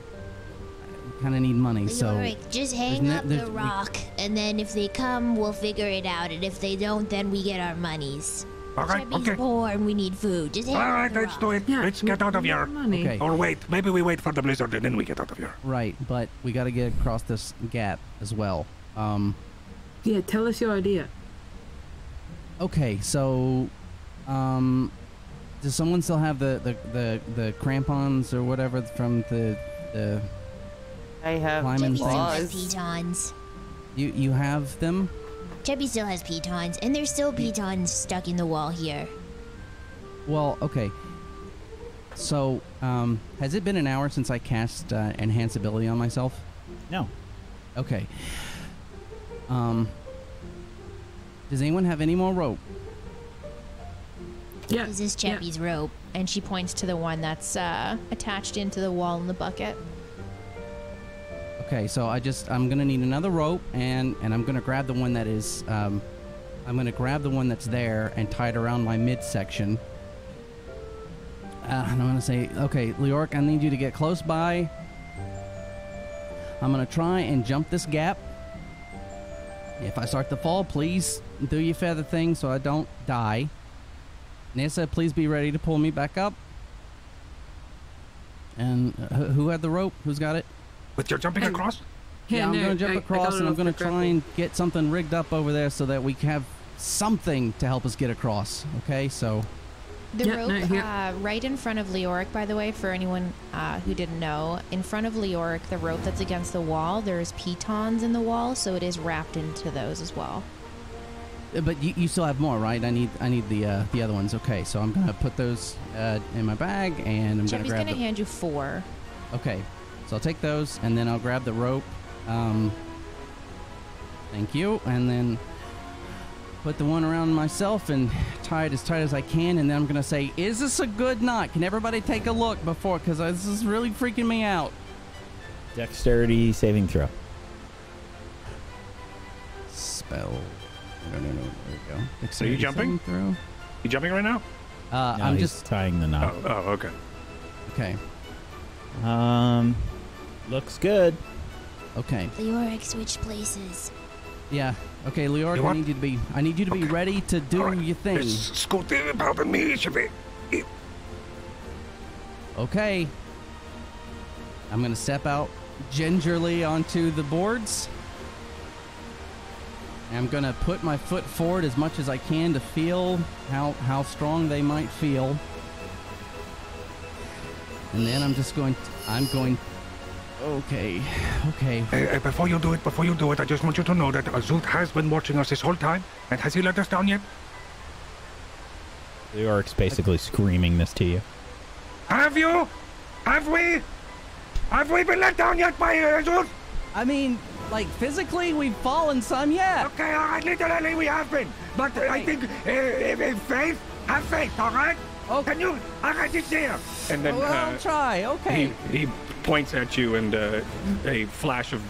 we kind of need money, so. Just hang up the rock, and then if they come, we'll figure it out. And if they don't, then we get our monies. All right. Okay. Poor and we need food. Just hang All up right, the let's rock. do it. Yeah, Let's get out of here. Okay. Or wait, maybe we wait for the blizzard and then we get out of here. Right, but we got to get across this gap as well. Yeah, tell us your idea. Okay, so, does someone still have the crampons or whatever from the I have climbing has things? pitons. You have them? Chubby still has pitons, and there's still pitons stuck in the wall here. Well, okay. So, has it been an hour since I cast enhance ability on myself? No. Okay. Does anyone have any more rope? Yeah. This is Cheppy's rope, and she points to the one that's attached into the wall in the bucket. Okay, so I'm gonna need another rope, and I'm gonna grab the one that is, I'm gonna grab the one that's there and tie it around my midsection. And I'm gonna say, okay, Leoric, I need you to get close by. I'm gonna try and jump this gap. If I start to fall, please do your feather thing so I don't die. Nissa, please be ready to pull me back up. And who had the rope? Who's got it? But you're jumping across? Yeah, I'm going to jump across, and I'm going to try and get something rigged up over there so that we have something to help us get across. Okay, so... The rope right in front of Leoric, by the way, for anyone who didn't know, in front of Leoric, the rope that's against the wall, there's pitons in the wall, so it is wrapped into those as well. But you still have more, right? I need the other ones. Okay, so I'm gonna put those in my bag, and I'm gonna grab. Cheppy's gonna hand you 4. Okay, So I'll take those, and then I'll grab the rope. Thank you. And then put the one around myself and tie it as tight as I can. And then I'm going to say, is this a good knot? Can everybody take a look before? Because this is really freaking me out. Dexterity saving throw. Spell. No. There we go. So you jumping? Throw. You jumping right now? No, I'm he's just tying the knot. Oh, okay. Okay. Looks good. Okay. Leoric, switch places. Yeah. Okay, Leoric, I need you to be ready to do your thing. Pardon me, Okay. I'm gonna step out gingerly onto the boards. I'm gonna put my foot forward as much as I can to feel how strong they might feel. And then I'm going. Okay. Before you do it, I just want you to know that Azut has been watching us this whole time. And has he let us down yet? Leoric's basically screaming this to you. Have you? Have we? Have we been let down yet by Azut? I mean, like, physically, we've fallen some yet. Okay, all right, literally we have been. But I think, faith, have faith, all right? Oh. Can you? All right, it's here. And then I'll try, okay. He points at you, and a flash of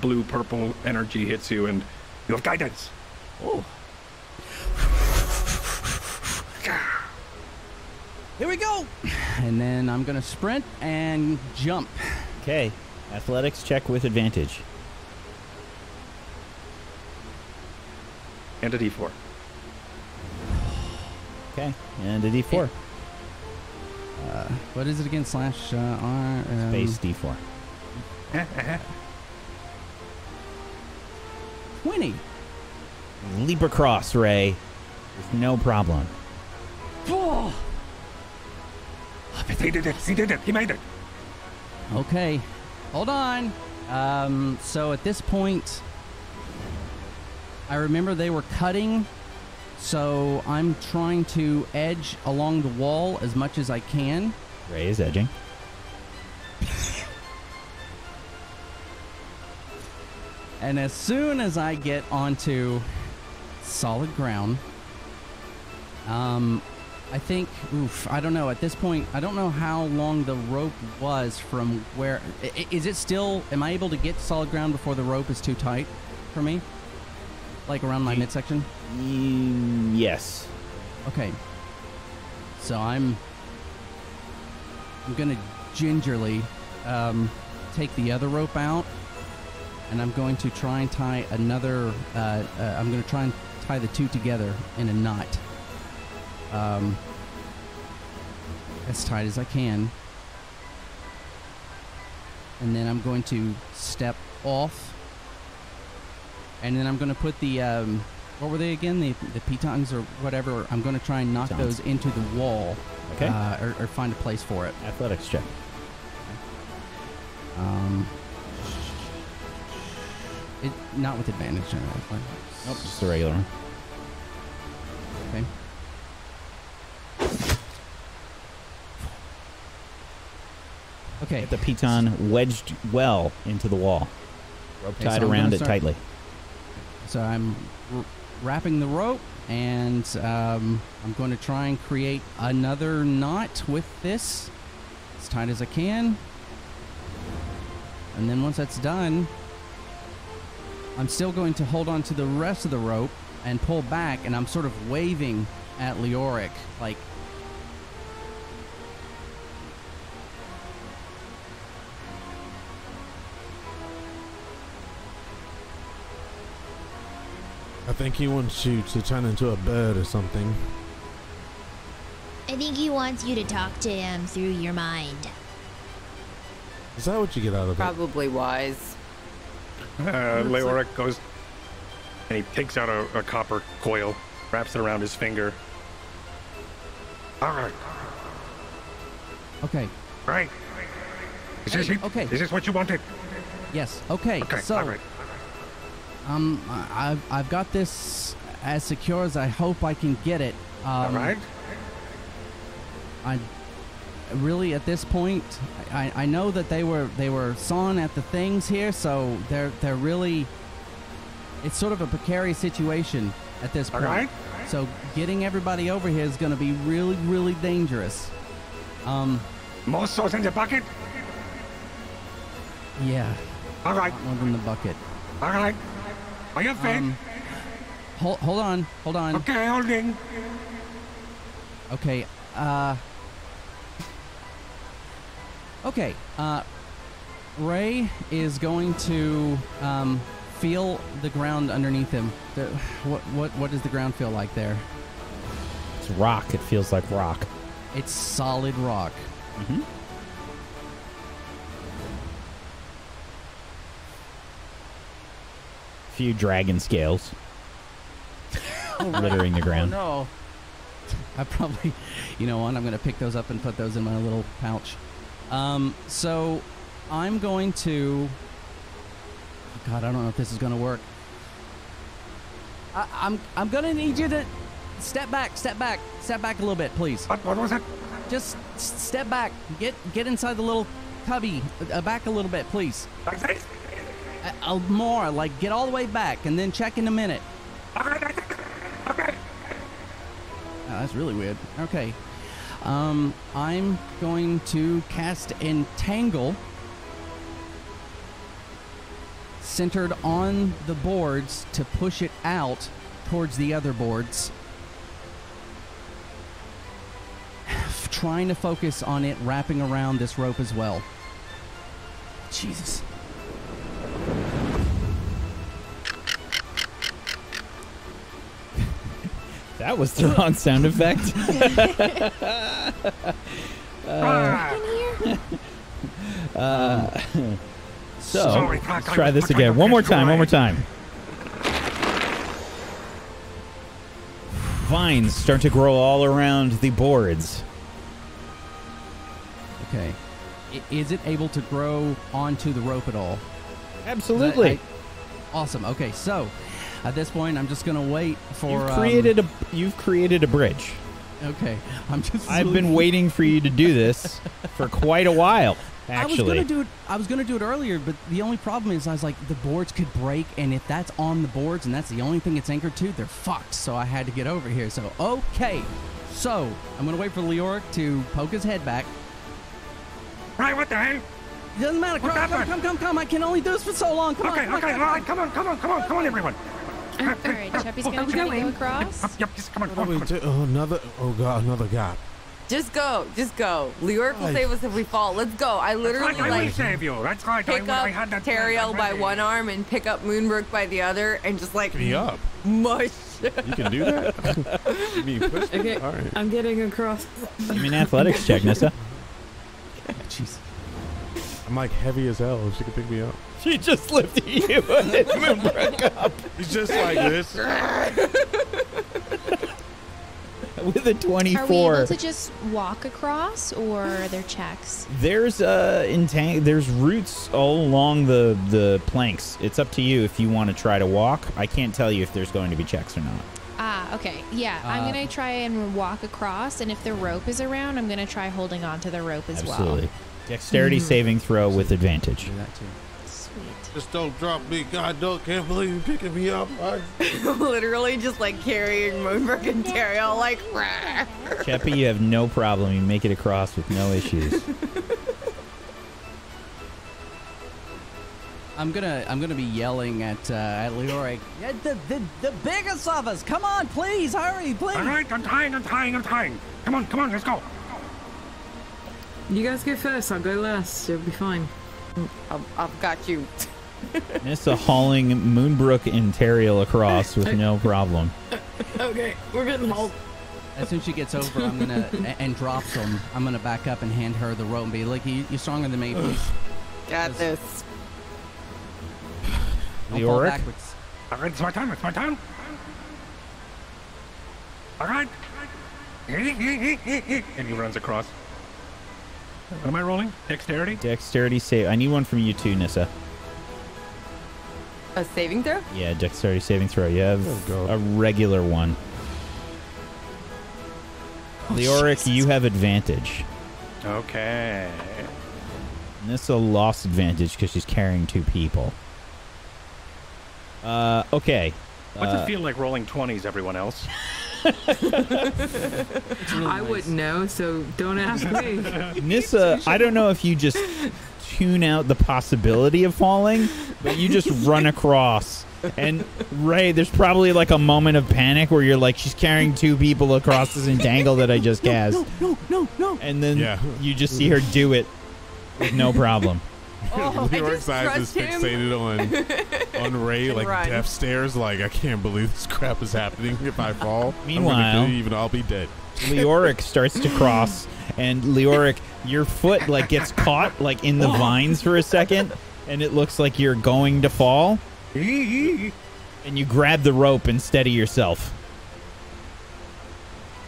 blue-purple energy hits you, and you have guidance. Oh. Here we go. And then I'm going to sprint and jump. Okay. Athletics check with advantage. And a d4. Okay. And a d4. What is it again? Slash R. Space d4. 20. Leap across, Ray. With no problem. Oh. He did it. He made it. Okay. Hold on. So at this point, I remember they were cutting, so I'm trying to edge along the wall as much as I can. Ray is edging. And as soon as I get onto solid ground, I think, I don't know. At this point, I don't know how long the rope was from where. Is it still, am I able to get solid ground before the rope is too tight for me? Like around my midsection? Yes. Okay. So I'm going to gingerly take the other rope out, and I'm going to try and tie another, I'm going to try and tie the two together in a knot. As tight as I can. And then I'm going to step off. And then I'm going to put the, what were they again? The pitons or whatever. I'm going to try and knock those into the wall. Okay. Or find a place for it. Athletics check. Not with advantage. Nope, just a regular one. Okay. Okay. Get the piton wedged well into the wall. Rope tied around it tightly. So I'm wrapping the rope, and I'm going to try and create another knot with this as tight as I can. And then once that's done, I'm still going to hold on to the rest of the rope and pull back, and I'm sort of waving at Leoric, like, I think he wants you to turn into a bird or something. I think he wants you to talk to him through your mind. Is that what you get out of it? Probably wise. Leoric goes and he takes out a copper coil, wraps it around his finger. All right. Okay. Right. Is this it? Okay. Is this what you wanted? Yes. Okay. Okay. So, all right. I've got this as secure as I hope I can get it. All right. really at this point, I know that they were sawing at the things here, so they're really, it's sort of a precarious situation at this point. All right. So getting everybody over here is going to be really, really dangerous. More saws in the bucket? Yeah. All right. More than the bucket. All right. Are you fit? Hold on. Okay, holding. Okay. Okay. Ray is going to feel the ground underneath him. What does the ground feel like there? It's rock. It feels like rock. It's solid rock. Mm-hmm. Few dragon scales littering the ground. Oh, no. I probably, you know what? I'm going to pick those up and put those in my little pouch. So I'm going to. God, I don't know if this is going to work. I'm going to need you to step back a little bit, please. What was it? Just step back. Get inside the little cubby. Back a little bit, please. More, like get all the way back and then check in a minute. Okay. Oh, that's really weird. Okay. I'm going to cast Entangle centered on the boards to push it out towards the other boards. Trying to focus on it wrapping around this rope as well. Jesus. That was the wrong sound effect. So, let's try this again. One more time. Vines start to grow all around the boards. Okay. Is it able to grow onto the rope at all? Absolutely. Awesome. Okay, so at this point, I'm just gonna wait for. You've created a bridge. Okay, I've been waiting for you to do this for quite a while. Actually, I was gonna do it earlier, but the only problem is I was like, the boards could break, and if that's on the boards and that's the only thing it's anchored to, they're fucked. So I had to get over here. So okay, so I'm gonna wait for Leoric to poke his head back. Right, what the hell? It doesn't matter. Come! I can only do this for so long. Come on, everyone. All right, Cheppy's gonna try to go across. Yep, just come on. Another gap. Just go. Leoric will save us if we fall. Let's go. I literally I will save you. That's right. Pick up Teriel by one arm and pick up Moonbrook by the other, and just like me up. Mush. You can do that. Me push. Okay, all right. I'm getting across. Give me an athletics check, Nissa. Jeez. I'm like heavy as hell. If she can pick me up. She just lifted you and Moonbrook up. He's just like this. With a 24. Are we able to just walk across, or are there checks? There's roots all along the planks. It's up to you if you want to try to walk. I can't tell you if there's going to be checks or not. Okay. Yeah, I'm going to try and walk across, and if the rope is around, I'm going to try holding on to the rope as well. Absolutely. Dexterity saving throw with advantage. Do that too. Sweet. Just don't drop me. God, can't believe you picking me up. Literally just like carrying Moonbrook and Teriel like. Cheppy, you have no problem. You make it across with no issues. I'm gonna be yelling at Leoric. Yeah, the biggest of us. Come on, please, hurry, please. All right, I'm tying. Come on, let's go. You guys go first. I'll go last. It'll be fine. I've got you. Nissa hauling Moonbrook and Teriel across with no problem. Okay, we're getting hauled. As soon as she gets over, I'm gonna and drops them. I'm gonna back up and hand her the rope and be like, "You're stronger than me, please." Got this. Don't fall backwards. All right, it's my turn. All right. And he runs across. What am I rolling? Dexterity? Dexterity save. I need one from you too, Nissa. A saving throw? Yeah, dexterity saving throw. You have a regular one. Leoric, you have advantage. Okay. Nissa lost advantage because she's carrying 2 people. Okay. What's it feel like rolling 20s, everyone else? Really I wouldn't know, so don't ask me. Nissa, I don't know if you just tune out the possibility of falling, but you just run across. And Ray, there's probably like a moment of panic where you're like, she's carrying 2 people across this entangle that I just cast. No. And then you just see her do it with no problem. Leoric's eyes is fixated on Ray, like run. death stares, like I can't believe this crap is happening. If I fall, Meanwhile, I'll be dead. Leoric starts to cross, and Leoric, your foot like gets caught like in the vines for a second, and it looks like you're going to fall. And you grab the rope and steady yourself.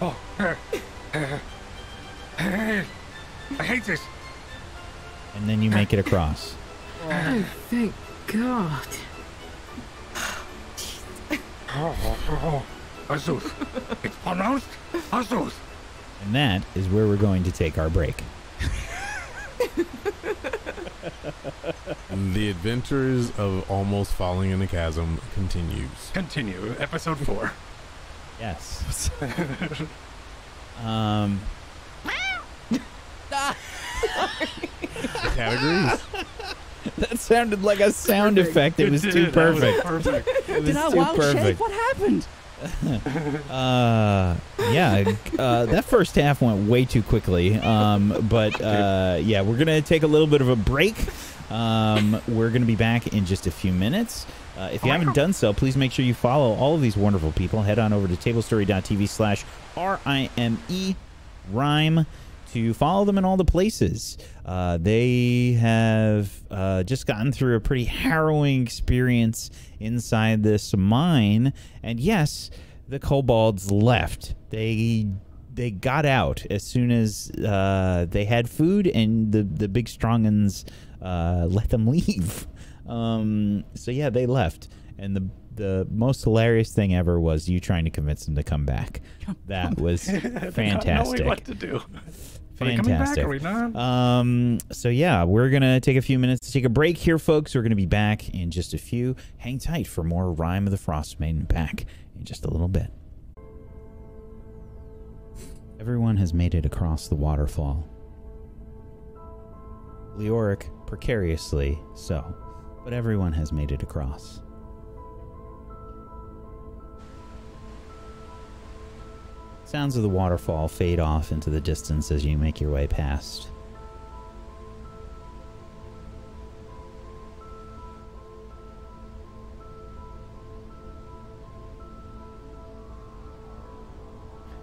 Oh, I hate this. And then you make it across. Oh, thank God. Azuth. It's pronounced Azuth. And that is where we're going to take our break. The adventures of almost falling in a chasm continues. Continue. Episode 4. Yes. Categories. That sounded like a sound effect. It was too perfect. Perfect. It was Did I too wild shape? perfect. What happened? That first half went way too quickly. Yeah, we're gonna take a little bit of a break. We're gonna be back in just a few minutes. If you haven't done so, please make sure you follow all of these wonderful people. Head on over to tablestory.tv/RIME Rime to follow them in all the places. They have just gotten through a pretty harrowing experience inside this mine, and yes, the kobolds left. They got out as soon as they had food, and the big strong'uns let them leave. So yeah, they left, and the most hilarious thing ever was you trying to convince them to come back. That was fantastic. Not knowing what to do. Fantastic. Are we not? So yeah, we're gonna take a few minutes to take a break here, folks. We're gonna be back in just a few. Hang tight for more Rime of the Frostmaiden back in just a little bit. Everyone has made it across the waterfall. Leoric precariously so, but everyone has made it across. Sounds of the waterfall fade off into the distance as you make your way past.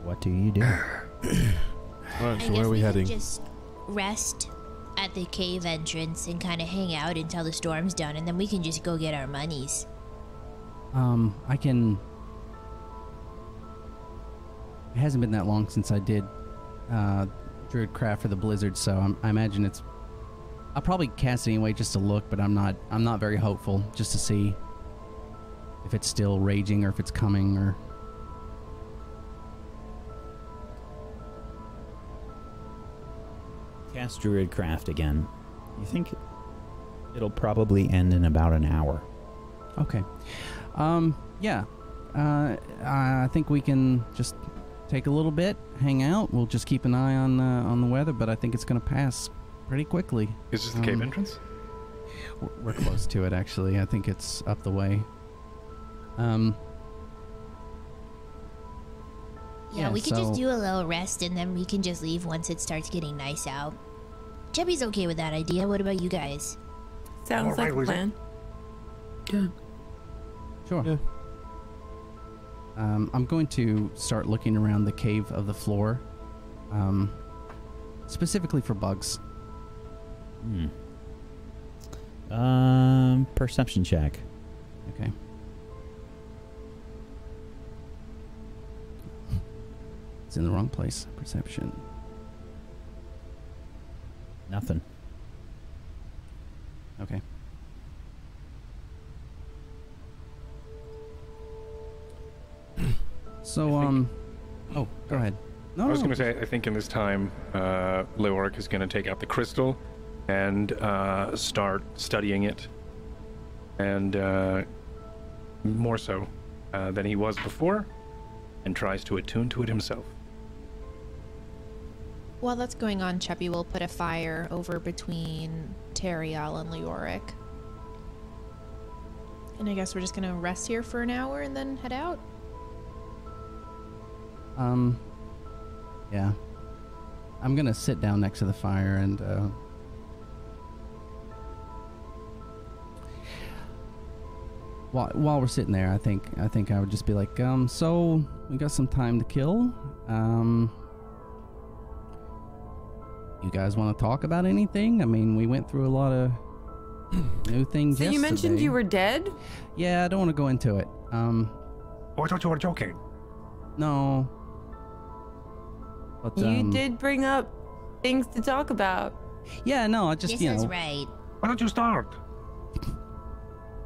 What do you do? Alright, so where are we heading? Just rest at the cave entrance and kind of hang out until the storm's done, and then we can just go get our monies. I can... It hasn't been that long since I did Druidcraft for the Blizzard, so I imagine it's... I'll probably cast it anyway just to look, but I'm not very hopeful, just to see if it's still raging or if it's coming or... Cast Druidcraft again. You think it'll probably end in about an hour. Okay. Yeah. I think we can just take a little bit, hang out. We'll just keep an eye on the weather, but I think it's going to pass pretty quickly. Is this the cave entrance? We're close to it, actually. I think it's up the way. Yeah, we could just do a little rest, and then we can just leave once it starts getting nice out. Chubby's okay with that idea. What about you guys? Sounds like a plan. Yeah. Sure. Yeah. I'm going to start looking around the cave of the floor, specifically for bugs. Perception check. Okay. It's in the wrong place. Perception. Nothing. Okay. So, oh, go ahead. No, I was no. going to say, I think in this time, Leoric is going to take out the crystal and start studying it. And more so than he was before, and tries to attune to it himself. While that's going on, Cheppy will put a fire over between Teriel and Leoric. And I guess we're just gonna rest here for an hour and then head out? Yeah. I'm gonna sit down next to the fire and, while we're sitting there, I think I would just be like, so we got some time to kill. You guys want to talk about anything? I mean, we went through a lot of new things So yesterday. you mentioned you were dead? Yeah, I don't want to go into it. Oh, I thought you were joking. No. But, you did bring up things to talk about. Yeah, no, I just, This is right. Why don't you start?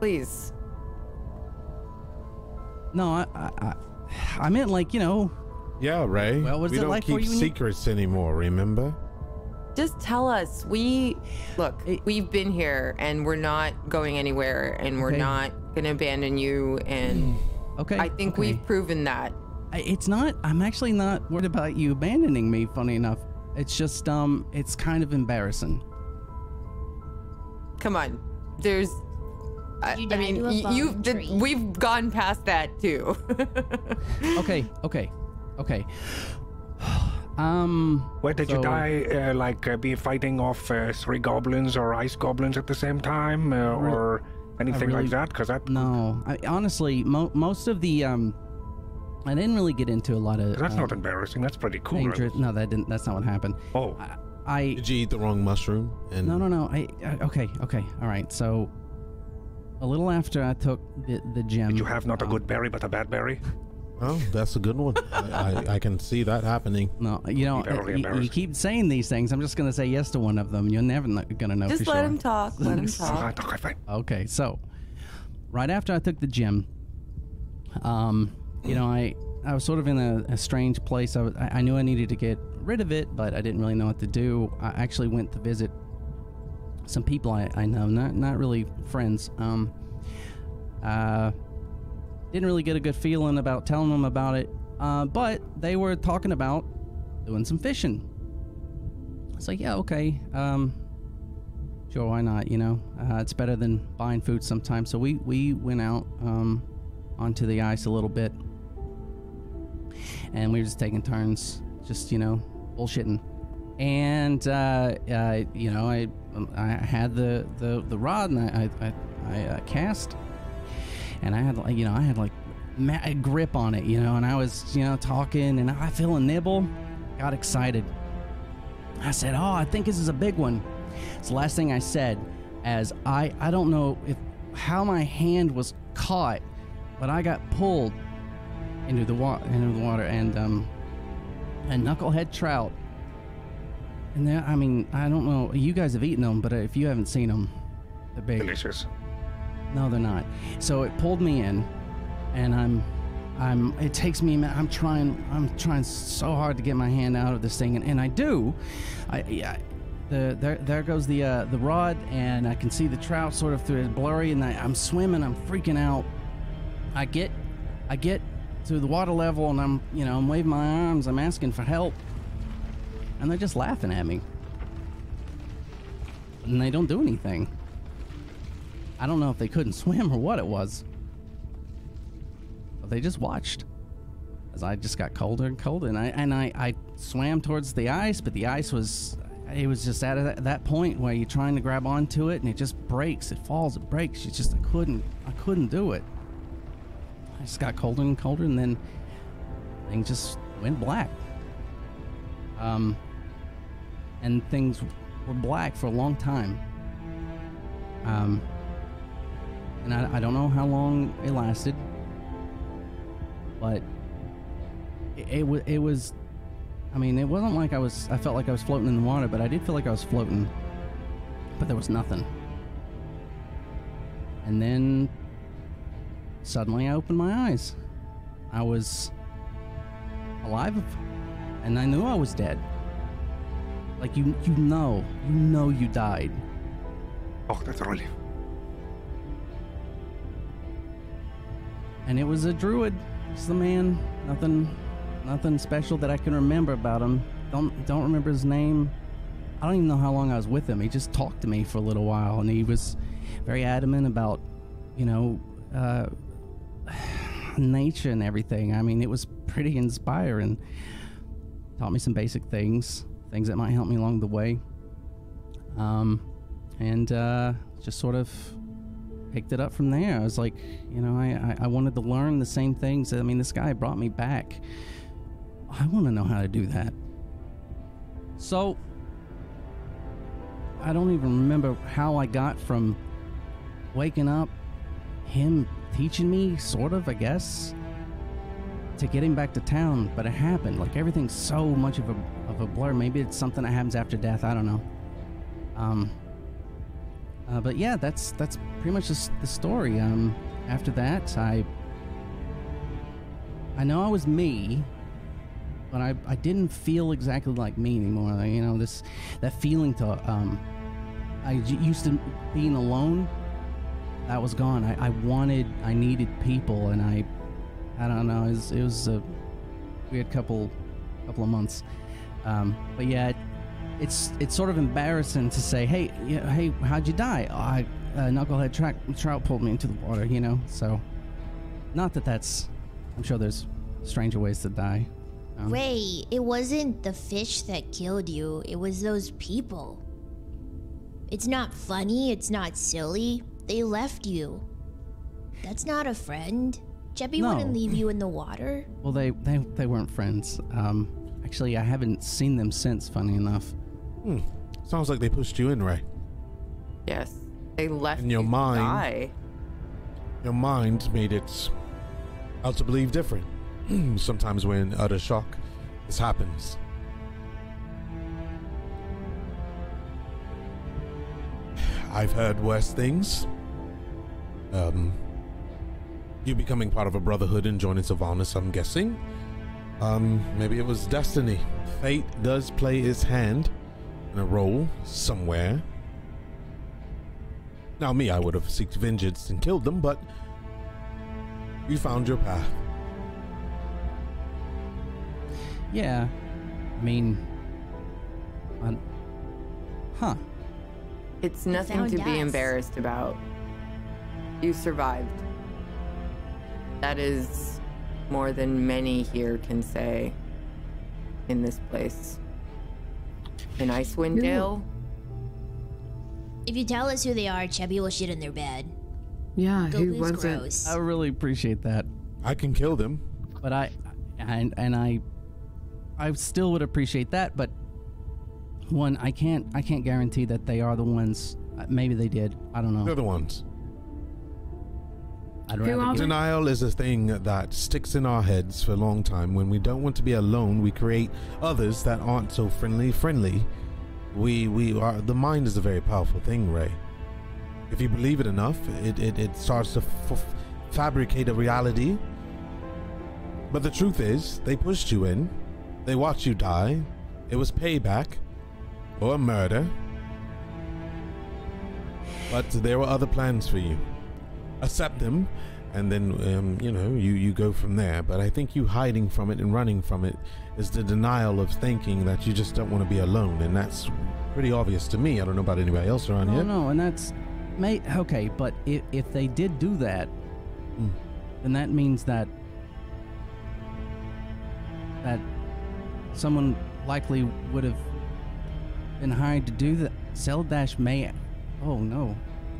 Please. No, I meant like, Yeah, Ray. Well, what is we it don't like for keep you when you- secrets anymore, remember? Just tell us. We've been here and we're not going anywhere and we're Okay. not going to abandon you. And Okay. I think we've proven that. I'm actually not worried about you abandoning me, funny enough. It's just, it's kind of embarrassing. Come on. There's... I mean, we've gone past that too. Okay. Where did you die? Be fighting off 3 goblins or ice goblins at the same time, or anything like that? Because that. No, honestly, most of the I didn't really get into a lot of. That's not embarrassing. That's pretty cool. Dangerous. No, that's not what happened. Oh. Did you eat the wrong mushroom? And No. Okay. All right. So, a little after I took the gem. Did you have not a good berry, but a bad berry? Oh, that's a good one. I can see that happening. No, you keep saying these things. I'm just going to say yes to one of them. You're never going to know Just for let sure. him talk. Let him talk. Okay, so right after I took the gem, I was sort of in a strange place. I knew I needed to get rid of it, but I didn't really know what to do. I actually went to visit some people I know, not really friends. Didn't really get a good feeling about telling them about it, but they were talking about doing some fishing. It's like, yeah, okay, sure, why not? It's better than buying food sometimes. So we went out onto the ice a little bit, and we were just taking turns, just bullshitting. And I had the rod, and I cast. And I had like mad grip on it, and I was, talking, and I feel a nibble, got excited. I said, oh, I think this is a big one. It's the last thing I said, as I don't know how my hand was caught, but I got pulled into the water, and knucklehead trout. And I don't know, you guys have eaten them, but if you haven't seen them, they're big. Delicious. No, they're not. So it pulled me in, and it takes me. I'm trying so hard to get my hand out of this thing, and I do. There goes the rod, and I can see the trout sort of through it blurry, and I'm swimming. I'm freaking out. I get to the water level, and I'm waving my arms. I'm asking for help, and they're just laughing at me, and they don't do anything. I don't know if they couldn't swim or what it was, but they just watched as I just got colder and colder, and I swam towards the ice, but the ice was just at that point where you're trying to grab onto it and it just breaks, it falls, it breaks. I couldn't do it. I just got colder and colder, and then things just went black. And things were black for a long time. And I don't know how long it lasted, but it was, it wasn't like I felt like I was floating in the water, but I did feel like I was floating, but there was nothing. And then suddenly I opened my eyes. I was alive and I knew I was dead. Like, you know you died. Oh, that's a relief. And it was a druid. It's the man. Nothing special that I can remember about him. Don't remember his name. I don't even know how long I was with him. He just talked to me for a little while, and he was very adamant about, nature and everything. I mean, it was pretty inspiring. Taught me some basic things that might help me along the way. And just sort of picked it up from there. I was like, I wanted to learn the same things. I mean, this guy brought me back. I want to know how to do that. So I don't even remember how I got from waking up, him teaching me, sort of, I guess, to getting back to town. But it happened. Like, everything's so much of a blur. Maybe it's something that happens after death. I don't know. But yeah, that's pretty much the story. After that, I know I was me, but I didn't feel exactly like me anymore. That feeling to I used to being alone, that was gone. I needed people, and I don't know. It was a weird couple of months. But yeah. It's sort of embarrassing to say, hey, how'd you die? Knucklehead trout pulled me into the water, So, not that's. I'm sure there's stranger ways to die. Ray, it wasn't the fish that killed you. It was those people. It's not funny. It's not silly. They left you. That's not a friend. Cheppy wouldn't leave you in the water. Well, they weren't friends. Actually, I haven't seen them since. Funny enough. Sounds like they pushed you in, Ray. Yes, they left in your you mind. To die. Your mind made it out to believe different. Sometimes we're in utter shock. This happens. I've heard worse things. You becoming part of a brotherhood and joining Sylvanas, I'm guessing. Maybe it was destiny. Fate does play its hand in a role somewhere. Now me, I would have seeked vengeance and killed them, but you found your path. Yeah, I mean, It's nothing to be embarrassed about. You survived. That is more than many here can say in this place. In Icewind Dale. If you tell us who they are, Cheppy will shit in their bed. Yeah, who was it? I really appreciate that. I can kill them, but I still would appreciate that. But one, I can't guarantee that they are the ones. Maybe they did. I don't know. They're the ones. Denial is a thing that sticks in our heads for a long time. When we don't want to be alone, we create others that aren't so friendly. We are. The mind is a very powerful thing, Ray. If you believe it enough, it starts to fabricate a reality. But the truth is, they pushed you in. They watched you die. It was payback or murder. But there were other plans for you. Accept them, and then you go from there. But I think you hiding from it and running from it is the denial of thinking that you just don't want to be alone, and that's pretty obvious to me. I don't know about anybody else around here. No, and that's okay. But if they did do that, then that means that someone likely would have been hired to do that. Zeldash may. Oh no.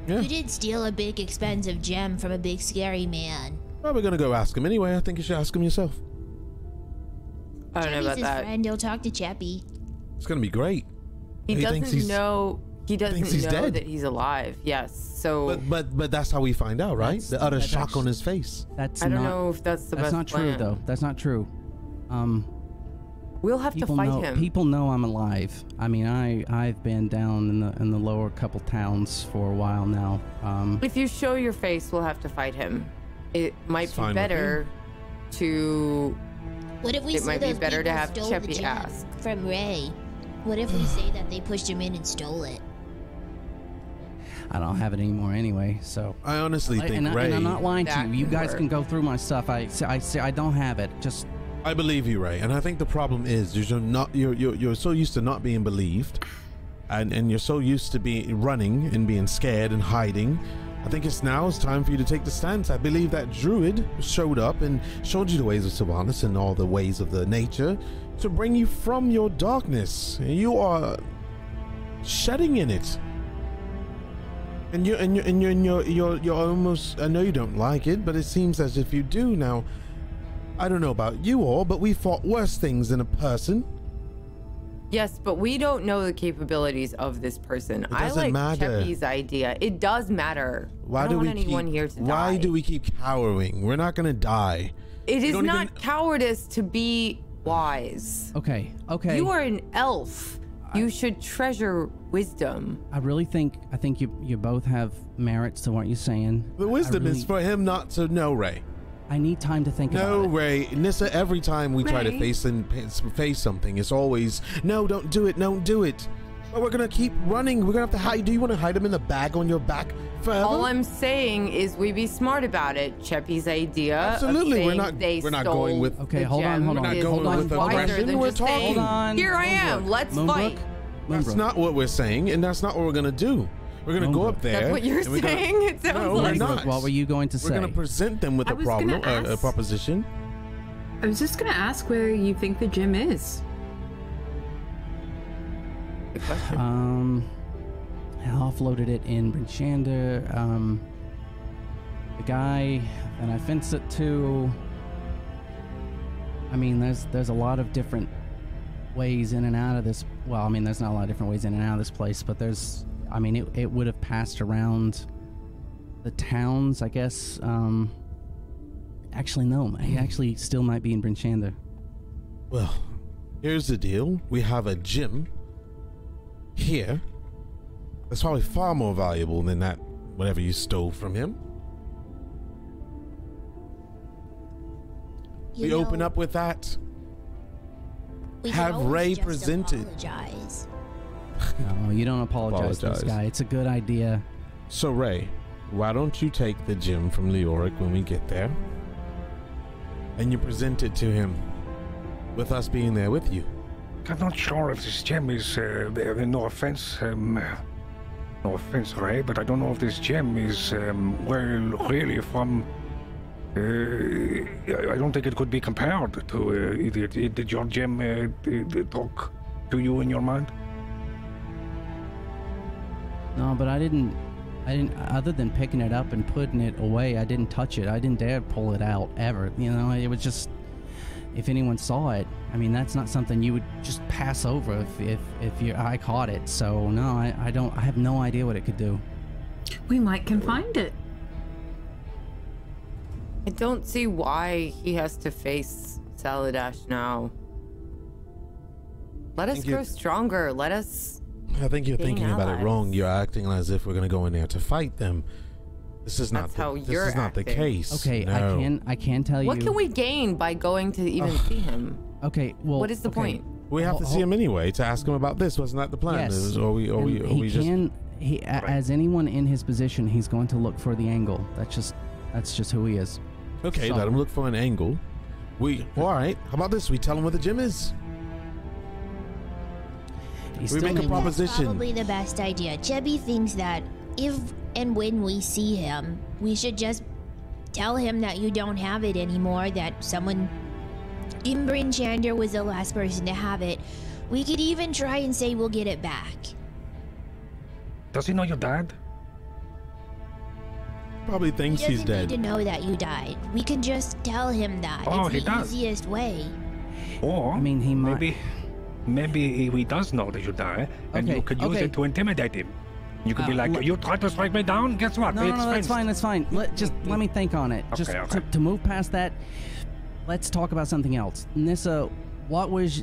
Yeah. You did steal a big expensive gem from a big scary man. Well, we're gonna go ask him anyway. I think you should ask him yourself. I don't know about his that. friend. He'll talk to Cheppy. It's gonna be great. He doesn't know. He doesn't know that he's alive. Yes. So. But that's how we find out, right? The utter shock on his face. I don't know if that's the best That's not plan. true, though. That's not true. We'll have to fight him. People know I'm alive. I mean, I've been down in the lower couple towns for a while now. If you show your face, we'll have to fight him. It might be better to What if we It say might be those better to people have stole the Cheppy gem ask. from Ray? What if we say that they pushed him in and stole it? I don't have it anymore anyway, so. I honestly think and Ray. And I'm not lying to That you. You could guys work. can go through my stuff. I don't have it. Just. I believe you, Ray, and I think the problem is you're so used to not being believed, and you're so used to being running and being scared and hiding. I think it's time for you to take the stance. I believe that druid showed up and showed you the ways of Sylvanas and all the ways of the nature to bring you from your darkness. You are shedding in it, and you're almost. I know you don't like it, but it seems as if you do now. I don't know about you all, but we fought worse things than a person. Yes, but we don't know the capabilities of this person. I doesn't like matter. Cheppy's idea. It does matter. I don't want anyone here to die. Why do we keep cowering? We're not gonna die. It is not cowardice to be wise. Okay. You are an elf. You should treasure wisdom. I think you both have merits to what you're saying. The wisdom is for him not to know, Ray. I need time to think about it. No, Ray. Nissa, every time we try to Ray. face something, it's always, no, don't do it, don't do it. But we're going to keep running. We're going to have to hide. Do you want to hide him in the bag on your back forever? All I'm saying is we be smart about it. Cheppy's idea. Absolutely. Of we're not going with. Okay, hold on. We're not going with aggression. We're talking. Hold on. Here I am. Let's fight. That's not what we're saying, and that's not what we're going to do. We're going to go up there. That's what you're saying? It sounds no, like. we're not. What were you going to say? We're going to present them with a proposition. I was just going to ask where you think the gym is. Good question. I offloaded it in Brinchander. The guy that I fenced it to. I mean, there's a lot of different ways in and out of this. Well, I mean, there's not a lot of different ways in and out of this place, but there's. I mean, it would have passed around the towns, I guess. Actually, no. It actually still might be in Brinchander. Well, here's the deal. We have a gym here. That's probably far more valuable than that whatever you stole from him. We open up with that. We have Ray presented. Apologize. No, you don't apologize to this guy. It's a good idea. So, Ray, why don't you take the gem from Leoric when we get there, and you present it to him, with us being there with you? I'm not sure if this gem is, no offense, Ray, but I don't know if this gem is, really from, I don't think it could be compared to, did your gem talk to you in your mind? No, but I didn't, other than picking it up and putting it away, I didn't touch it. I didn't dare pull it out, ever. You know, it was just, if anyone saw it, I mean, that's not something you would just pass over if your eye caught it. So, no, I have no idea what it could do. We might can find it. I don't see why he has to face Saladash now. Let us grow stronger. Let us... I think you're thinking about it wrong. You're acting as if we're going to go in there to fight them. This is not. This is not the case. Okay, no. I can tell you. What can we gain by going to even see him? Okay, well. What is the point? We have to see him anyway to ask him about this. Wasn't that the plan? Yes. As anyone in his position, he's going to look for the angle. That's just who he is. Okay, So- let him look for an angle. All right. How about this? We tell him where the gym is. We make a proposition. That's probably the best idea. Chebby thinks that if and when we see him, we should just tell him that you don't have it anymore, that someone in Brinchander was the last person to have it. We could even try and say we'll get it back. Does he know your dad? Probably thinks He he's doesn't dead. need to know that you died. We can just tell him that. Oh, it's he the does. easiest way. Or I mean, he might. Maybe he does know that you die, and you could use it to intimidate him. You could be like, you tried to strike me down? Guess what? No, that's fine. That's fine. Let me think on it. Okay. To move past that, let's talk about something else. Nissa, what was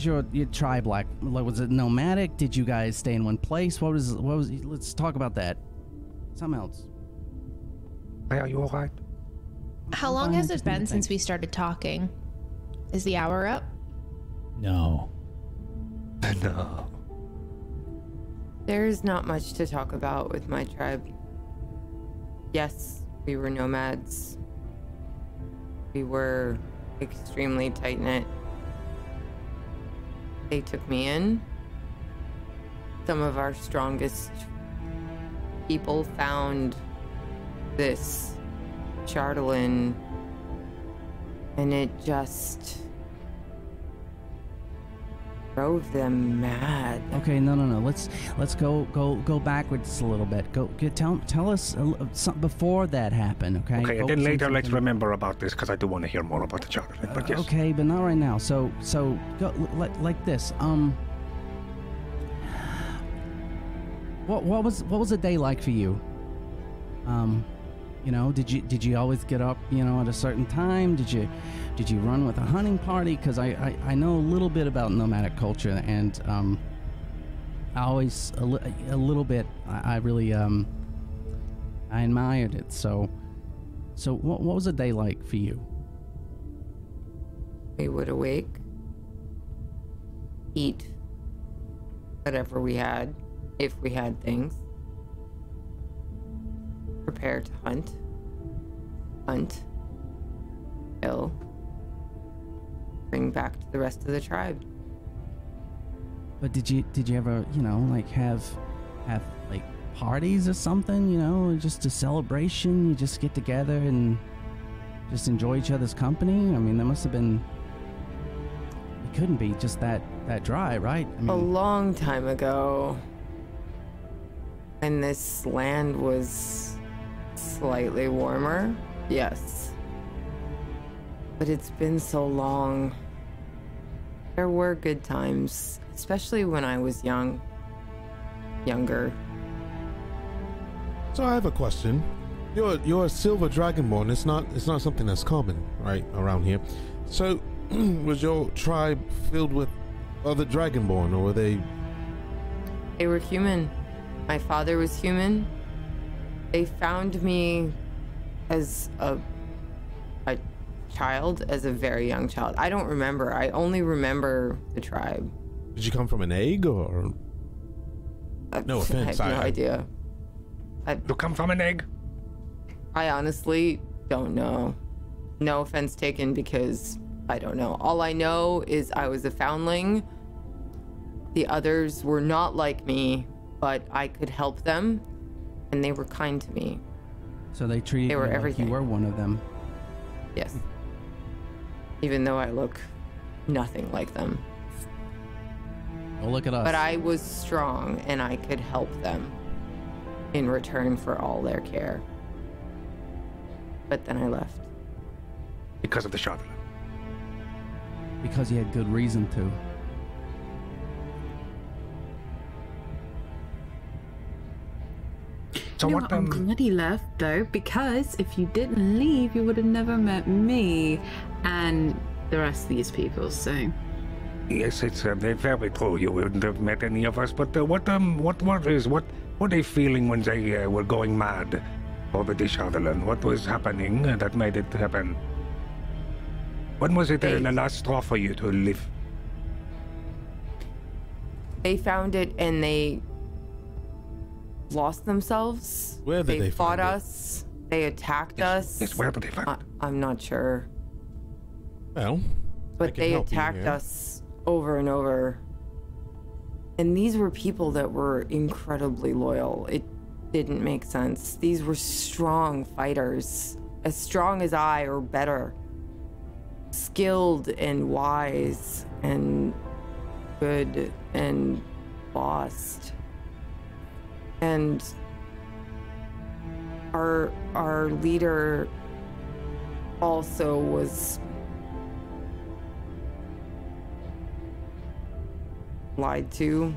your tribe like? Was it nomadic? Did you guys stay in one place? What was? Let's talk about that. Something else. Hey, are you all right? How long has it been since we started talking? Is the hour up? No. No. There's not much to talk about with my tribe. Yes, we were nomads. We were extremely tight-knit. They took me in. Some of our strongest people found this Chardalyn, and it just drove them mad. Okay, no. Let's go backwards a little bit. Tell us something before that happened. Okay. Okay, and then later let's remember about this because I do want to hear more about the Chardalyn. But yes. Okay, but not right now. So go like this. What was a day like for you? You know, did you always get up, you know, at a certain time? Did you run with a hunting party? Because I know a little bit about nomadic culture, and I always a little bit. I really I admired it. So what was a day like for you? We would awake, eat whatever we had, if we had things. Prepare to hunt, kill, bring back to the rest of the tribe. But did you ever, you know, like have like parties or something, you know, just a celebration? You just get together and just enjoy each other's company? I mean, there must have been, it couldn't be just that dry, right? I mean, a long time ago, when this land was slightly warmer, yes. But it's been so long. There were good times, especially when I was younger. So I have a question. You're a silver dragonborn. It's not something that's common, right, around here. So was your tribe filled with other dragonborn, or were they? They were human. My father was human. They found me as a child, as a very young child. I don't remember. I only remember the tribe. Did you come from an egg, or? No offense. I have no idea. You come from an egg? I honestly don't know. No offense taken, because I don't know. All I know is I was a foundling. The others were not like me, but I could help them, and they were kind to me. So they treated you like you were one of them. Yes. Even though I look nothing like them. Oh, look at us. But I was strong, and I could help them in return for all their care. But then I left. Because of the Chardalyn. Because you had good reason to. So what, I'm glad he left, though, because if you didn't leave, you would have never met me and the rest of these people, so... Yes, it's very true. You wouldn't have met any of us, but what were they feeling when they were going mad over the Chardalyn? What was happening that made it happen? When was it the last straw for you to live? They found it and they lost themselves. Where did they fought us? They attacked us. Yes, where did they find? I'm not sure. Well, but they attacked us over and over. And these were people that were incredibly loyal. It didn't make sense. These were strong fighters, as strong as I or better, skilled and wise and good and lost. And our leader also was lied to.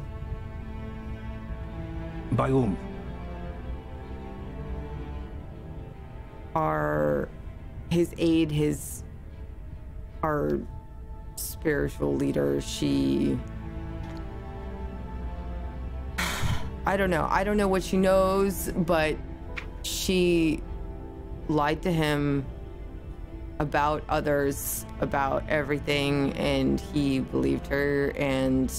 By whom? Our spiritual leader, I don't know what she knows, but she lied to him about others, about everything, and he believed her, and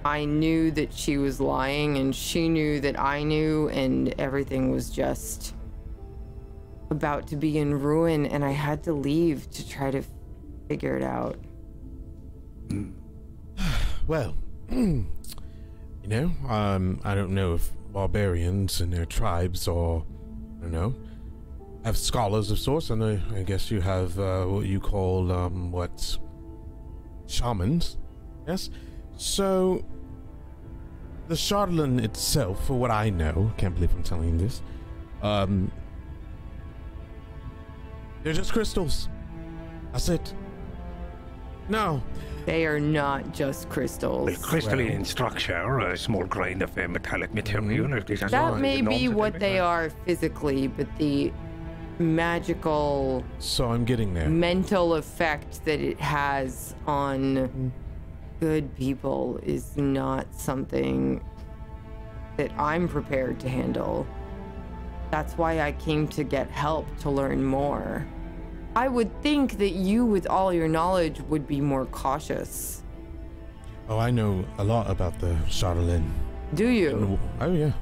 I knew that she was lying, and she knew that I knew, and everything was just about to be in ruin, and I had to leave to try to figure it out. Well, you know, I don't know if barbarians and their tribes or, I don't know, have scholars of sorts, and I guess you have what you call, shamans, yes? So, the Charlatan itself, for what I know, can't believe I'm telling you this, they're just crystals. That's it. No. They are not just crystals. Well, crystalline in structure, a small grain of metallic material. That may be what they are physically, but the magical... So I'm getting there. Mental effect that it has on good people is not something that I'm prepared to handle. That's why I came to get help, to learn more. I would think that you, with all your knowledge, would be more cautious. Oh, I know a lot about the Charlatan. Do you? Oh, yeah.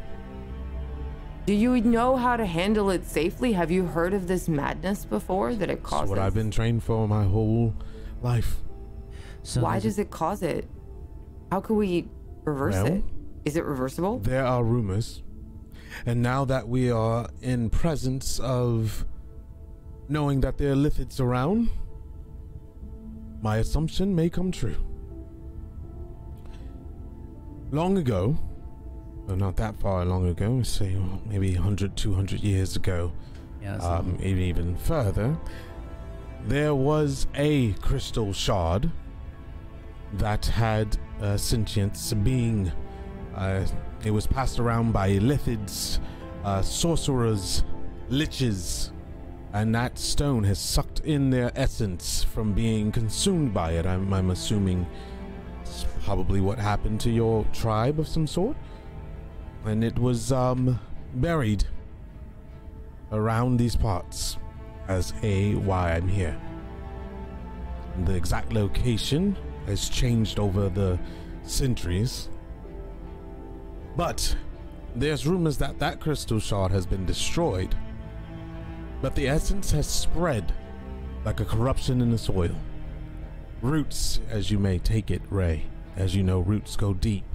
Do you know how to handle it safely? Have you heard of this madness before that it causes? That's what I've been trained for my whole life. So why does it cause it? How can we reverse it? Is it reversible? There are rumors. And now that we are in presence of knowing that there are lithids around, my assumption may come true. Long ago, well, not that far long ago, say maybe 100, 200 years ago, maybe even further, there was a crystal shard that had a sentient being. It was passed around by lithids, sorcerers, liches, and that stone has sucked in their essence from being consumed by it. I'm assuming it's probably what happened to your tribe of some sort. And it was buried around these parts as why I'm here. And the exact location has changed over the centuries. But there's rumors that that crystal shard has been destroyed. But the essence has spread like a corruption in the soil. Roots, as you may take it, Ray. As you know, roots go deep.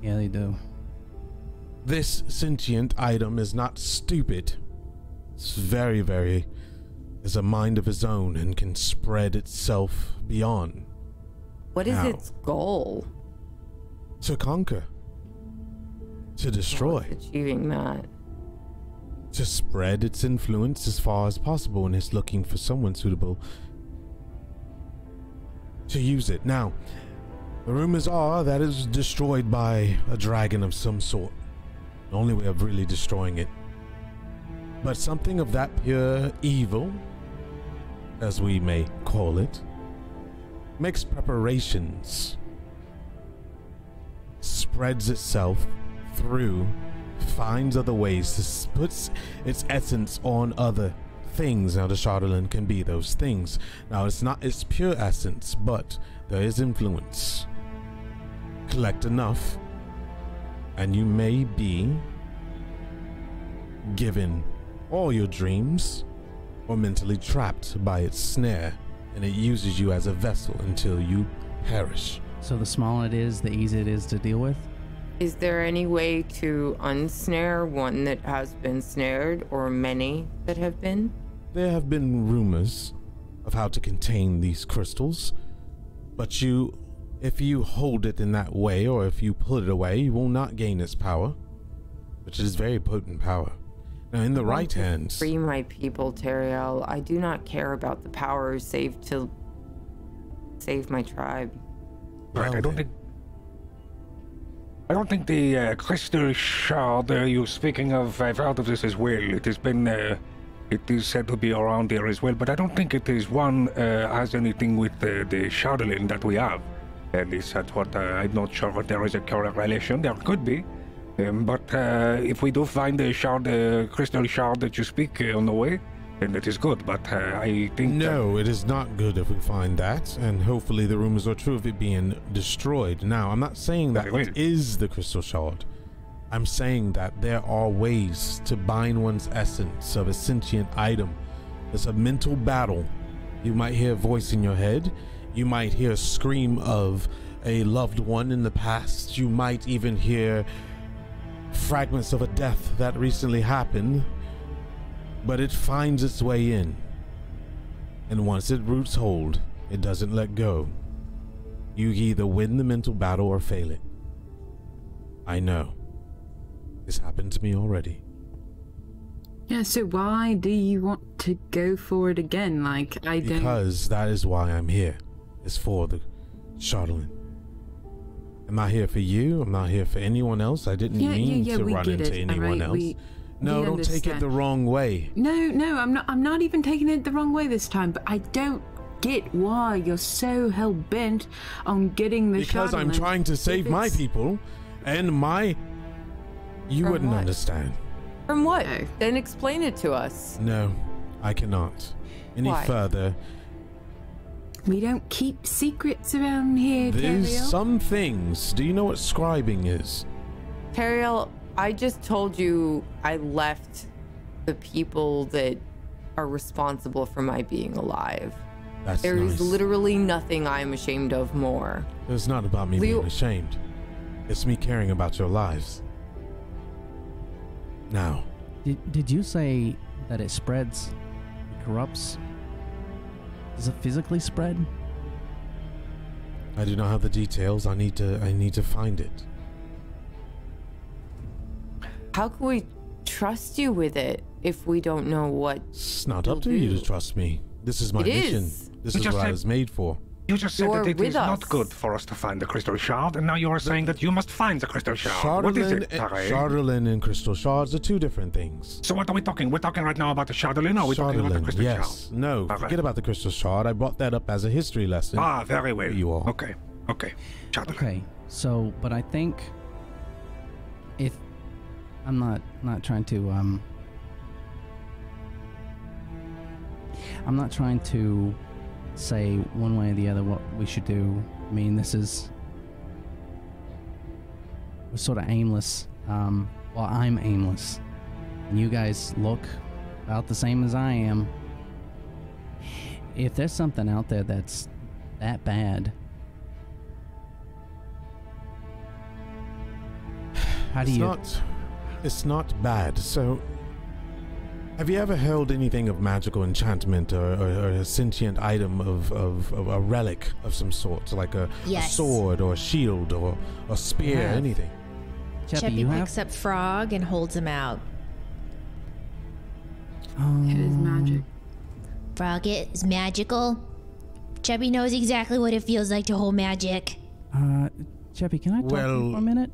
Yeah, they do. This sentient item is not stupid. It's very, very... has a mind of its own and can spread itself beyond. What is its goal? To conquer. To destroy. Achieving that. To spread its influence as far as possible, and it's looking for someone suitable to use it. Now, the rumors are that it was destroyed by a dragon of some sort. The only way of really destroying it. But something of that pure evil, as we may call it, makes preparations, spreads itself through, finds other ways to put its essence on other things. Now the Charlatan can be those things. Now it's not its pure essence, but there is influence. Collect enough and you may be given all your dreams or mentally trapped by its snare, and it uses you as a vessel until you perish. So the smaller it is, the easier it is to deal with? Is there any way to unsnare one that has been snared, or many that have been? There have been rumors of how to contain these crystals, but if you hold it in that way, or if you pull it away, you will not gain its power, which is very potent power. Now, in the right hands... Free my people, Teriel. I do not care about the power save to save my tribe. Right, I don't think the crystal shard you're speaking of, I've heard of this as well. It has been, it is said to be around here as well, but I don't think it is one has anything with the Charlatan that we have. At least that's what, I'm not sure if there is a correlation. There could be. But if we do find the crystal shard that you speak on the way, then it is good. But I think no, it is not good if we find that, and hopefully the rumors are true of it being destroyed. Now, I'm not saying that it is the crystal shard. I'm saying that there are ways to bind one's essence of a sentient item. It's a mental battle. You might hear a voice in your head. You might hear a scream of a loved one in the past. You might even hear fragments of a death that recently happened. But it finds its way in. And once it roots hold, it doesn't let go. You either win the mental battle or fail it. I know. This happened to me already. Yeah, so why do you want to go for it again? Like, I don't... Because that is why I'm here. It's for the Shardolin. I'm not here for you. I'm not here for anyone else. I didn't mean to run into anyone else. No, don't take it the wrong way. No, I'm not even taking it the wrong way this time, but I don't get why you're so hell-bent on getting the Shardolin. Because I'm trying to save my people, and my... You From wouldn't what? understand. From what? Then explain it to us. No, I cannot. Any Why? further. We don't keep secrets around here, There's Teriel. some things. Do you know what scribing is? Teriel, I just told you I left the people that are responsible for my being alive. That's There is nice. literally nothing I'm ashamed of more. It's not about me being ashamed. It's me caring about your lives. Now. Did you say that it spreads, it corrupts? Does it physically spread? I do not have the details. I need to find it. How can we trust you with it if we don't know what? It's not up to you to trust me. This is my mission. This is what I was made for. You just said You're that it with is us. not good for us to find the crystal shard, and now you are saying that you must find the crystal shard. What is it, Tare? Shardolin and crystal shards are two different things. So what are we talking? We're talking right now about the Shardolin, or are we talking about the crystal yes. shard? No, forget about the crystal shard. I brought that up as a history lesson. Ah, very well. You all. Okay. Shardolin. Okay, so, but I think if I'm not trying to I'm not trying to say one way or the other what we should do. I mean, we're sort of aimless. Well, I'm aimless, and you guys look about the same as I am. If there's something out there that's that bad, how do you... It's not bad. So, have you ever held anything of magical enchantment or a sentient item of a relic of some sort, like a sword or a shield or a spear, Yeah. anything? Cheppy picks up Frog and holds him out. It is magic. Frog, it is magical. Chubby knows exactly what it feels like to hold magic. Cheppy, can I talk to you for a minute?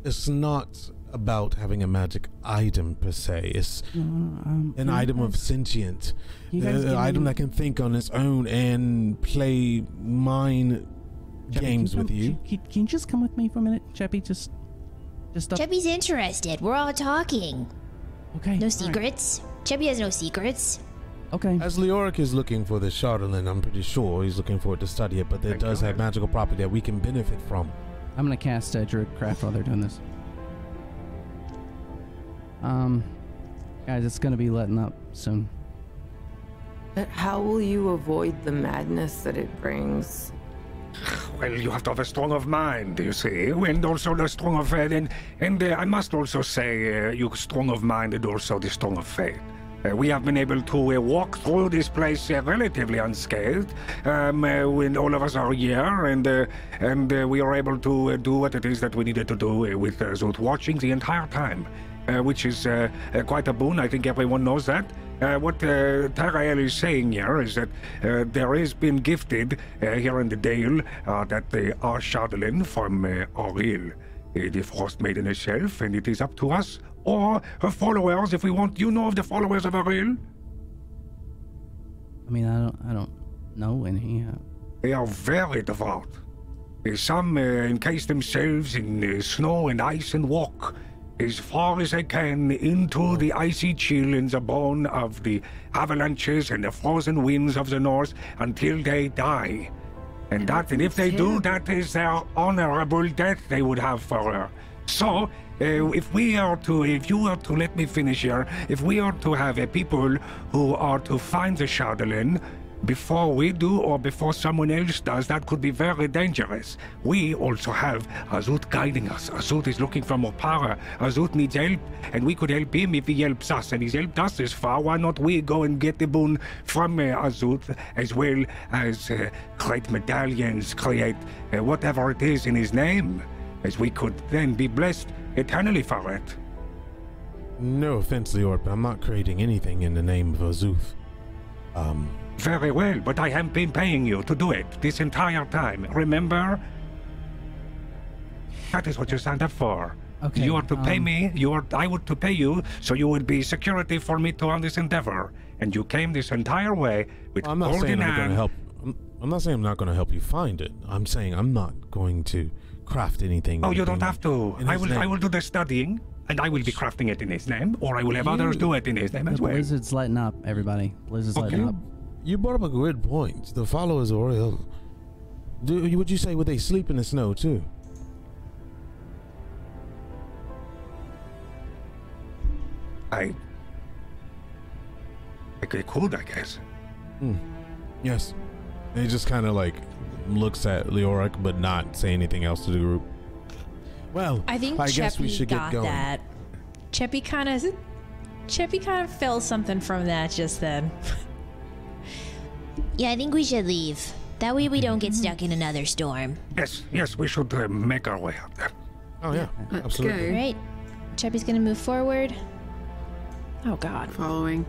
It's not about having a magic item per se. It's an item of sentient, an item that can think on its own and play mind games with you. Can you just come with me for a minute, Cheppy? Just up. Chubby's interested. We're all talking. Okay. No secrets. Chubby has no secrets. Okay. As Leoric is looking for the Shardolin, I'm pretty sure he's looking for it to study it, but it does have magical property that we can benefit from. I'm gonna cast Druidcraft while they're doing this. Guys, it's gonna be letting up soon. But how will you avoid the madness that it brings? Well, you have to have a strong of mind, you see, and also the strong of faith, and I must also say, you strong of mind and also the strong of faith. We have been able to walk through this place relatively unscathed. When all of us are here, and we are able to do what it is that we needed to do with Zoot watching the entire time, which is quite a boon. I think everyone knows that. What Tarael is saying here is that there has been gifted here in the Dale that they are Shardolin from Auril, the Frostmaiden herself, and it is up to us or her followers if we want. You know of the followers of Auril? I mean, I don't know any. They are very devout. Some encase themselves in snow and ice and walk. as far as they can into the icy chill in the bone of the avalanches and the frozen winds of the north until they die. And if they do, that is their honorable death they would have for her. So, if you are to let me finish here, if we are to have a people who are to find the Shardolin before we do or before someone else does, that could be very dangerous. We also have Azut guiding us. Azut is looking for more power. Azut needs help, and we could help him if he helps us, and he's helped us this far. Why not we go and get the boon from Azut, as well as create medallions, create whatever it is in his name, as we could then be blessed eternally for it. No offense, Lior, but I'm not creating anything in the name of Azuth. Very well, but I have been paying you to do it this entire time. Remember? That is what you signed up for. Okay. You are to pay me. I would to pay you, so you would be security for me to on this endeavor. And you came this entire way with I'm not golden saying I'm going hand. to help. I'm not saying I'm not going to help you find it. I'm saying I'm not going to craft anything. Oh, you don't have to. I will do the studying, and I will be crafting it in his name, or I will have others do it in his name as well. Blizzard's lighting up, everybody. Blizzard's lighting up. You brought up a good point. The followers are real. Would you say would they sleep in the snow too? I could, I guess. Yes. And he just kind of like looks at Leoric, but not say anything else to the group. Well, I think guess we should got get going. that. Cheppy kind of felt something from that just then. Yeah, I think we should leave. That way we don't get stuck in another storm. Yes, we should make our way up there. Oh yeah, absolutely. All right. Cheppy's gonna move forward. Oh God. Following.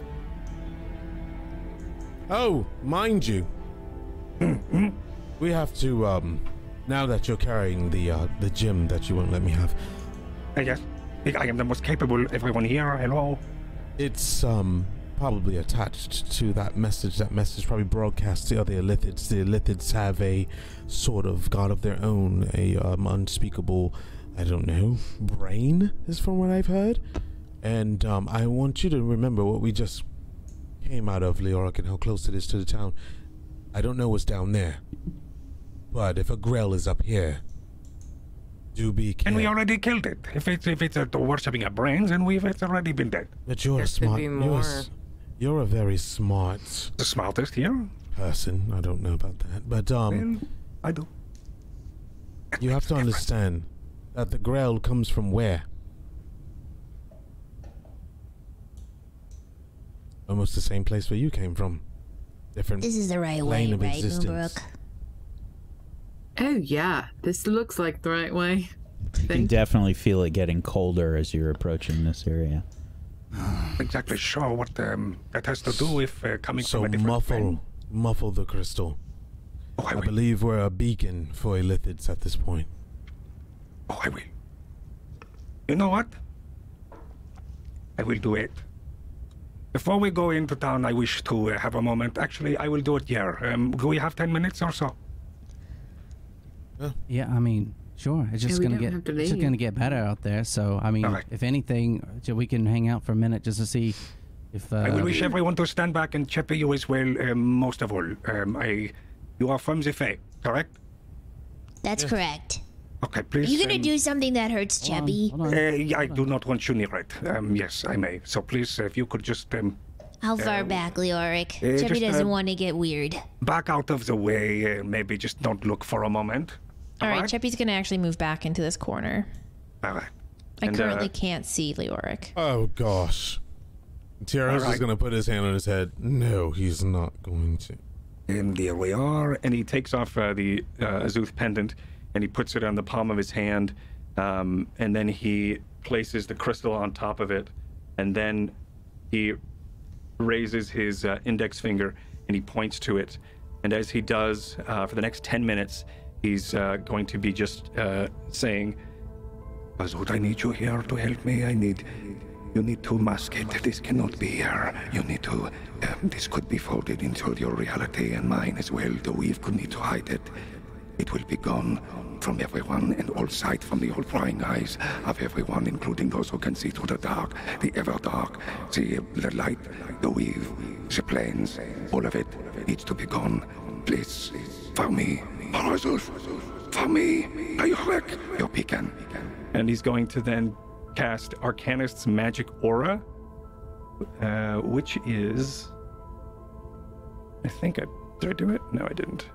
Oh, mind you, we have to. Now that you're carrying the gem that you won't let me have. Yes, I am the most capable. Everyone here, hello. It's probably attached to that message. That message probably broadcast to other Illithids. The Illithids have a sort of god of their own, a unspeakable, I don't know, brain is from what I've heard. And I want you to remember what we just came out of, Leoric, and how close it is to the town. I don't know what's down there, but if a Grell is up here, do be careful. And we already killed it. If it's worshipping our brains, and it's already been dead. But you're a smart. You're a very smart. The smartest here. Person. I don't know about that, but well, I do. You have to understand that the Grell comes from where? Almost the same place where you came from. Different. This is the right way, of right, existence. Moonbrook? Oh yeah, this looks like the right way. You can definitely feel it getting colder as you're approaching this area. Exactly sure what that has to do with coming from a different plane. Muffle the crystal. Oh, I believe we're a beacon for Illithids at this point. Oh, I will. You know what? I will do it. Before we go into town, I wish to have a moment. Actually, I will do it here. Do we have 10 minutes or so? Yeah, I mean, sure. It's just gonna get better out there. So I mean, if anything, we can hang out for a minute just to see if. I will wish everyone to stand back, and Cheppy, you as well. Most of all, you are from the Fae, correct? That's correct. Okay, please. Are you gonna do something that hurts Chubby? I do not want you near it. Yes, I may. So please, if you could just. How far back, Leoric? Chubby doesn't want to get weird. Back out of the way. Maybe just don't look for a moment. All right, Cheppy's gonna actually move back into this corner. All right. I currently can't see Leoric. Oh gosh. Tierra's just gonna put his hand on his head. No, he's not going to. And there we are. And he takes off the Azuth pendant, and he puts it on the palm of his hand, and then he places the crystal on top of it, and then he raises his index finger and he points to it. And as he does, for the next 10 minutes, he's going to be just saying, Azut, I need you here to help me. You need to mask it. This cannot be here. You need to, this could be folded into your reality and mine as well. The weave could need to hide it. It will be gone from everyone and all sight from the old prying eyes of everyone, including those who can see through the dark, the ever dark, the light, the weave, the planes, all of it needs to be gone. Please, for me, for me, your pecan. And he's going to then cast Arcanist's Magic Aura, which is... did I do it? No, I didn't.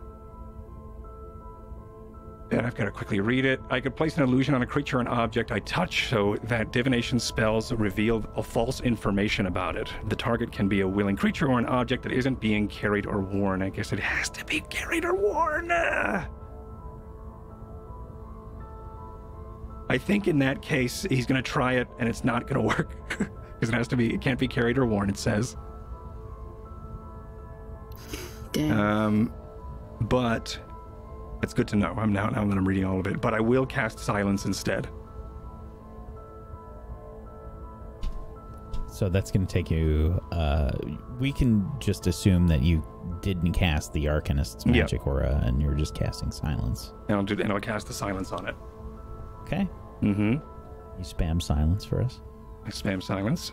And I've got to quickly read it. I could place an illusion on a creature or an object I touch so that divination spells reveal a false information about it. The target can be a willing creature or an object that isn't being carried or worn. I guess it has to be carried or worn. I think in that case, he's going to try it and it's not going to work. Because it can't be carried or worn, it says. Damn. But that's good to know. Now that I'm reading all of it. But I will cast Silence instead. So that's going to take you... we can just assume that you didn't cast the Arcanist's Magic Aura and you're just casting Silence. And I'll cast the Silence on it. Okay. Mm-hmm. You spam Silence for us? I spam Silence.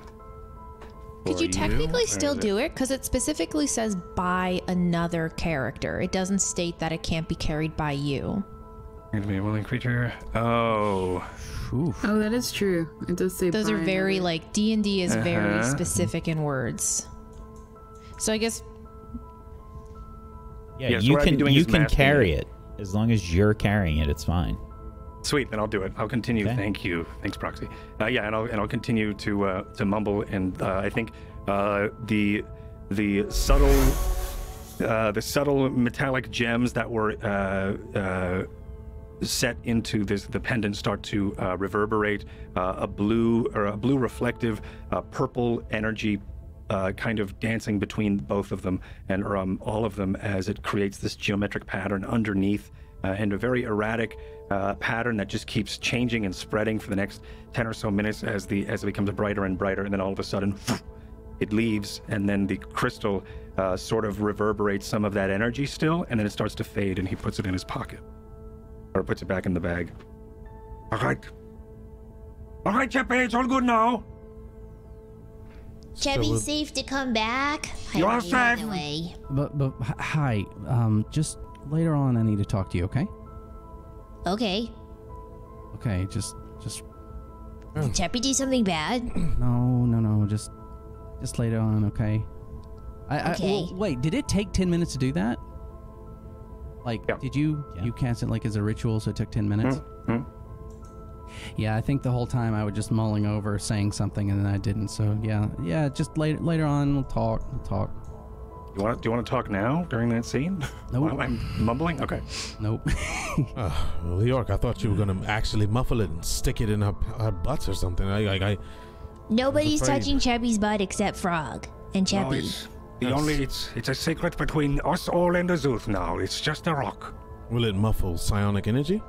Could you technically still do it? Because it specifically says by another character. It doesn't state that it can't be carried by you. Going to be a willing creature. Oh. Oof. Oh, that is true. It does say those are very, like, D&D is very specific in words. So I guess... Yeah, you can carry it. As long as you're carrying it, it's fine. Sweet, then I'll do it. I'll continue. Okay. Thank you. Thanks, Proxy. And I'll continue to mumble, and I think the subtle metallic gems that were set into the pendant start to reverberate. A blue reflective purple energy kind of dancing between both of them and all of them as it creates this geometric pattern underneath. And a very erratic pattern that just keeps changing and spreading for the next 10 or so minutes as it becomes brighter and brighter, and then all of a sudden it leaves, and then the crystal sort of reverberates some of that energy still, and then it starts to fade, and he puts it in his pocket. Or puts it back in the bag. All right, Cheppy, it's all good now. Cheppy's safe to come back. You are safe. But hi, just... Later on, I need to talk to you, okay? Okay. Okay, just... Did Cheppy do something bad? No, just later on, okay? Okay. Wait, did it take 10 minutes to do that? Like, did you cast it like as a ritual, so it took 10 minutes? Yeah, I think the whole time I was just mulling over saying something and then I didn't, so yeah, just later on, we'll talk. Do you want to talk now during that scene? Nope. While I'm mumbling? Okay. Nope. Well, York, I thought you were going to actually muffle it and stick it in her butt or something. Nobody's touching Cheppy's butt except Frog and Cheppy. No, it's a secret between us all and the Zooth now. It's just a rock. Will it muffle psionic energy?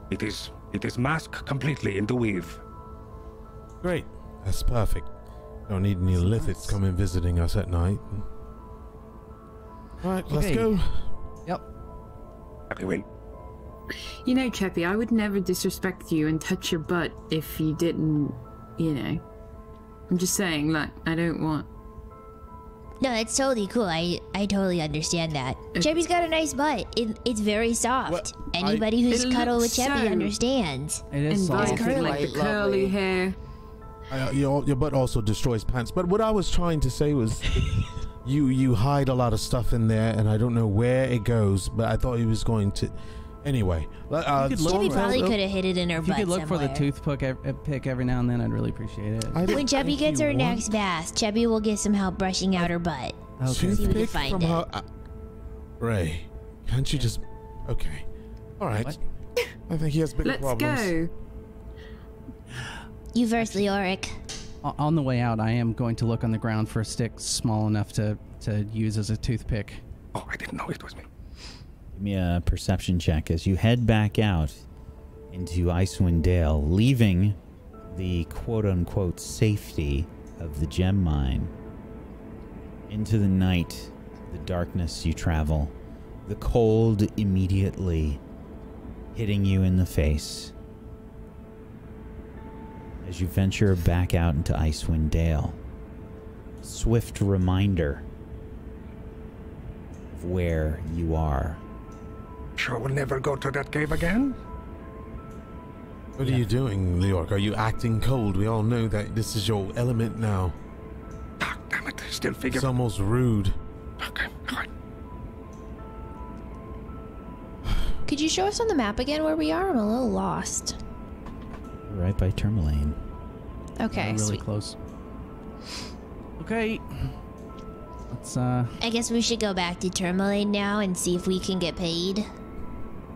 It is masked completely in the weave. Great. That's perfect. Don't need any lithics coming visiting us at night. All right, let's go. Yep. Okay, wait. You know, Cheppy, I would never disrespect you and touch your butt if you didn't, I'm just saying, like, I don't want... No, it's totally cool. I totally understand that. Cheppy's got a nice butt. It's very soft. Anybody who's cuddled with Cheppy understands. It is soft. It's like the curly hair. Your butt also destroys pants. But what I was trying to say was... You hide a lot of stuff in there, and I don't know where it goes, but I thought he was going to... Anyway. Cheppy probably could have hid it in her butt somewhere. If you could look for the toothpick every now and then, I'd really appreciate it. When Cheppy gets her next bath, Cheppy will get some help brushing out her butt. Okay. See if we can find it. Ray, can't you just... Okay. All right. What? I think he has bigger problems. Let's go. You first, Leoric. On the way out, I am going to look on the ground for a stick small enough to use as a toothpick. Oh, I didn't know it was me. Give me a perception check as you head back out into Icewind Dale, leaving the quote-unquote safety of the gem mine. Into the night, the darkness you travel, the cold immediately hitting you in the face as you venture back out into Icewind Dale. Swift reminder of where you are. Sure we'll never go to that cave again? What are you doing, Leork? Are you acting cold? We all know that this is your element now. Ah, damn it. Still figure. It's almost rude. Okay, alright. Could you show us on the map again where we are? I'm a little lost. Right by Tourmaline. Okay, really sweet. close. Okay. Let's I guess we should go back to Tourmaline now and see if we can get paid.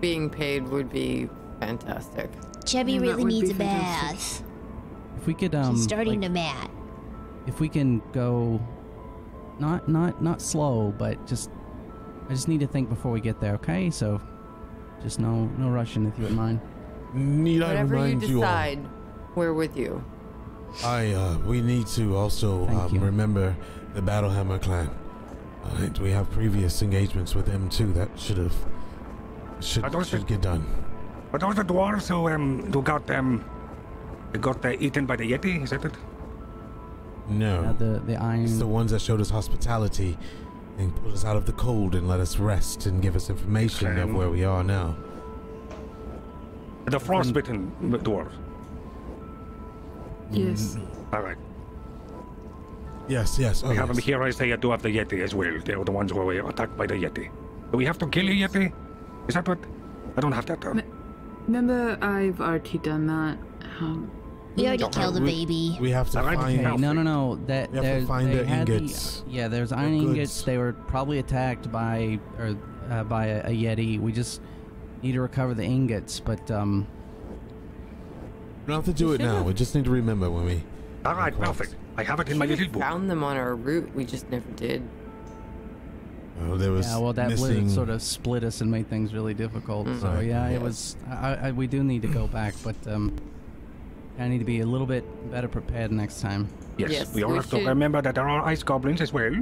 Being paid would be fantastic. Chubby really needs a bath. if we could She's starting to mat. If we can go not slow, but I just need to think before we get there, okay? So just no rushing if you wouldn't mind. Need I Whatever you remind you all? decide, we're with you. We need to also remember the Battlehammer clan. We have previous engagements with them too. That should get done. Are those the dwarves who got eaten by the Yeti? Is that it? No. The iron. It's the ones that showed us hospitality and put us out of the cold and let us rest and give us information of where we are now. The frostbitten dwarves. Yes. All right. Yes. We have them here. I say I do have the Yeti as well. They were the ones who were attacked by the Yeti. Do we have to kill a Yeti? Is that what? I don't have that. Remember, I've already done that. We already killed the baby. We have to find. Okay, no. We have to find the ingots. There's iron ingots. They were probably attacked by a Yeti. We just need to recover the ingots, but We don't have to do it now. We just need to remember when we. All right, perfect. I have it in my little book. Found them on our route. We just never did. Oh, there was that missing... blizzard sort of split us and made things really difficult. So Right. it was. We do need to go back, but I need to be a little bit better prepared next time. Yes, we all have to remember that there are ice goblins as well.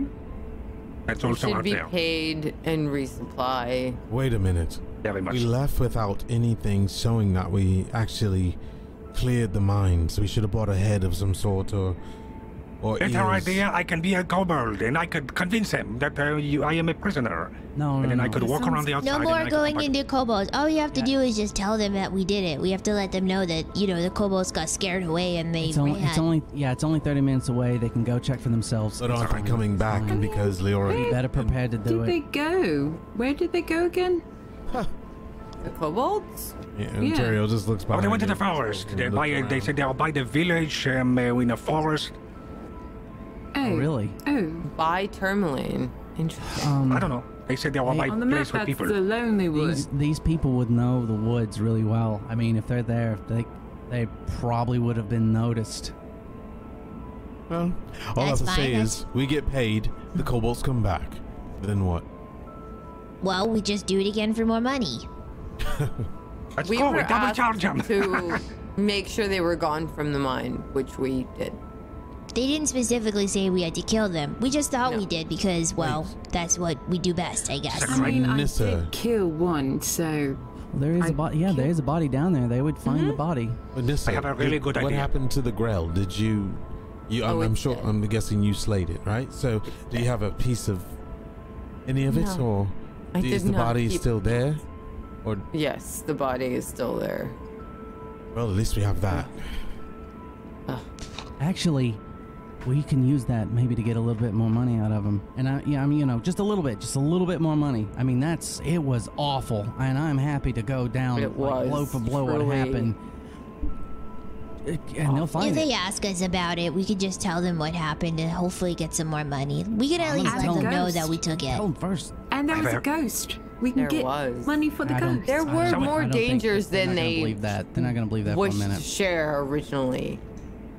That's We also should out be there. paid and resupply. Wait a minute. Very much. We left without anything showing that we actually cleared the mine, so we should have bought a head of some sort or Better ears. idea. I can be a kobold and I could convince him that I am a prisoner. And then I could walk around the outside. No more and I going could... into kobolds. All you have to do is just tell them that we did it. We have to let them know that, the kobolds got scared away and they ran. It's only 30 minutes away. They can go check for themselves. But aren't they coming back because Leora... Be better prepared to do Did it. they go? Where did they go again? The kobolds? Yeah, Ontario just looks behind they went to the him. forest. Look around. They said they were by the village in a forest. Oh, really? Oh. By Tourmaline. Interesting. I don't know. They said they were by On the map, place with that's people. the lonely wood. These people would know the woods really well. I mean, if they're there, they probably would have been noticed. Well, all I have to say is, we get paid, the kobolds come back. Then what? Well, we just do it again for more money. Let's We go. were We double asked charge them. to make sure they were gone from the mine, which we did. They didn't specifically say we had to kill them. We just thought we did because, well, that's what we do best, I guess. I mean, I did kill one, so... There is a body. Yeah, there is a body down there. They would find the body. Vanessa, I have a really good what idea. happened to the Grell? Did you I'm it's sure. dead. I'm guessing you slayed it, right? So, do you have a piece of any of it, No. or I is did the not body keep- still there? Or Yes, the body is still there. well, at least we have that. Actually, we can use that maybe to get a little bit more money out of them. And just a little bit more money. I mean, it was awful, and I'm happy to go down It was, blow for blow what truly. happened. And they'll If find they it. ask us about it, we could just tell them what happened and hopefully get some more money. We could at least let them know that we took it. Tell them first. And there was a ghost. We can There get was. money for the ghost. There were more dangers than They're not gonna they believe that. They're not going to believe that for a wished to minute. share originally.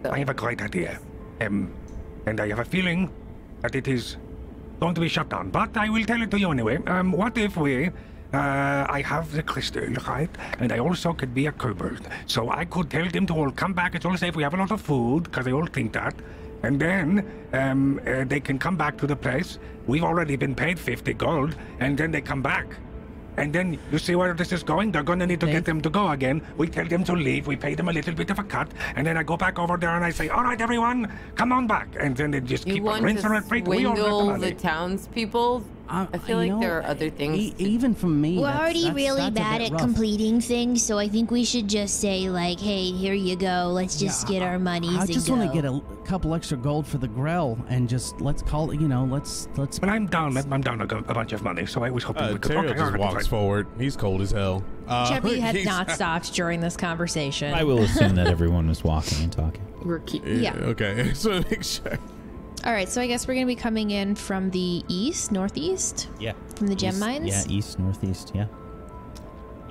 I have a great idea. And I have a feeling that it is going to be shut down. But I will tell it to you anyway. What if I have the crystal, right? And I also could be a kobold. So I could tell them to all come back. It's all safe. We have a lot of food, because they all think that. And then they can come back to the place. We've already been paid 50 gold, and then they come back. And then you see where this is going? They're going to need to get them to go again. We tell them to leave. We pay them a little bit of a cut. And then I go back over there and I say, all right, everyone, come on back. And then they just keep on rinsing and repeat. We all swindle the townspeople? I feel like there are other things. Even from me, We're that's already really a bad bit at rough. completing things, so I think we should just say, like, hey, here you go. Let's just get our monies I and just go. want to get a couple extra gold for the grill and just let's call it, let's. But I'm down a bunch of money, so I was hoping we could. Terrio Okay, just all right, walks fine. forward. He's cold as hell. Chevy had he's- not stopped during this conversation. I will assume that everyone was walking and talking. We're Yeah. Okay, just want to make sure. All right, so I guess we're going to be coming in from the east, northeast? Yeah. From the gem East- mines? Yeah, east, northeast, yeah.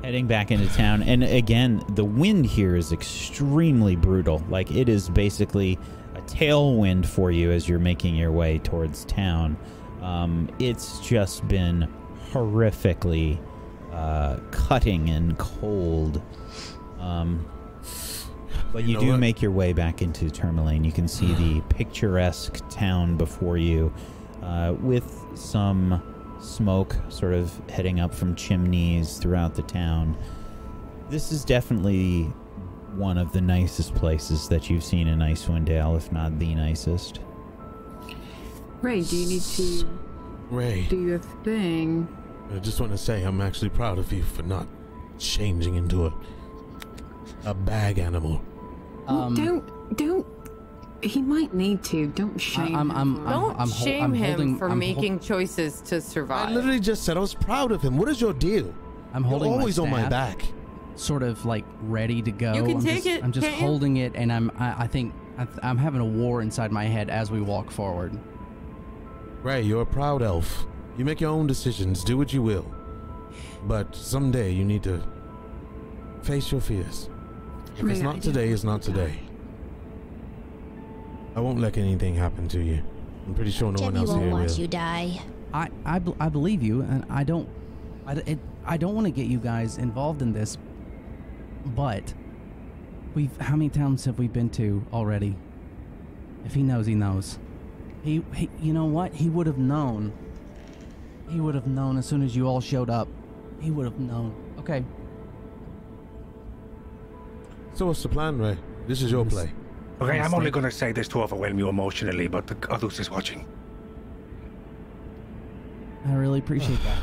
Heading back into town. And again, the wind here is extremely brutal. Like, it is basically a tailwind for you as you're making your way towards town. It's just been horrifically cutting and cold. But you do make your way back into Tourmaline. You can see the picturesque town before you with some smoke sort of heading up from chimneys throughout the town. This is definitely one of the nicest places that you've seen in Icewind Dale, if not the nicest. Ray, do you need to do your thing? I just want to say I'm actually proud of you for not changing into a bag animal. Don't. He might need to. Don't shame him. Don't shame him for making choices to survive. I literally just said I was proud of him. What is your deal? I'm holding You're always my on my staff, back. sort of like ready to go. You can I'm take just, it, I'm just can't you? holding it, and I think I'm having a war inside my head as we walk forward. Ray, you're a proud elf. You make your own decisions. Do what you will. But someday you need to face your fears. If it's not today, it's not today. I won't let anything happen to you. I'm pretty sure no one Jimmy else won't here watch will. you die. I believe you, and I don't want to get you guys involved in this, but how many towns have we been to already? If he knows, he knows. He you know what? He would have known. He would have known as soon as you all showed up. He would have known. Okay. So what's the plan, Ray? This is your play. Okay, I'm only going to say this to overwhelm you emotionally, but the others is watching. I really appreciate that.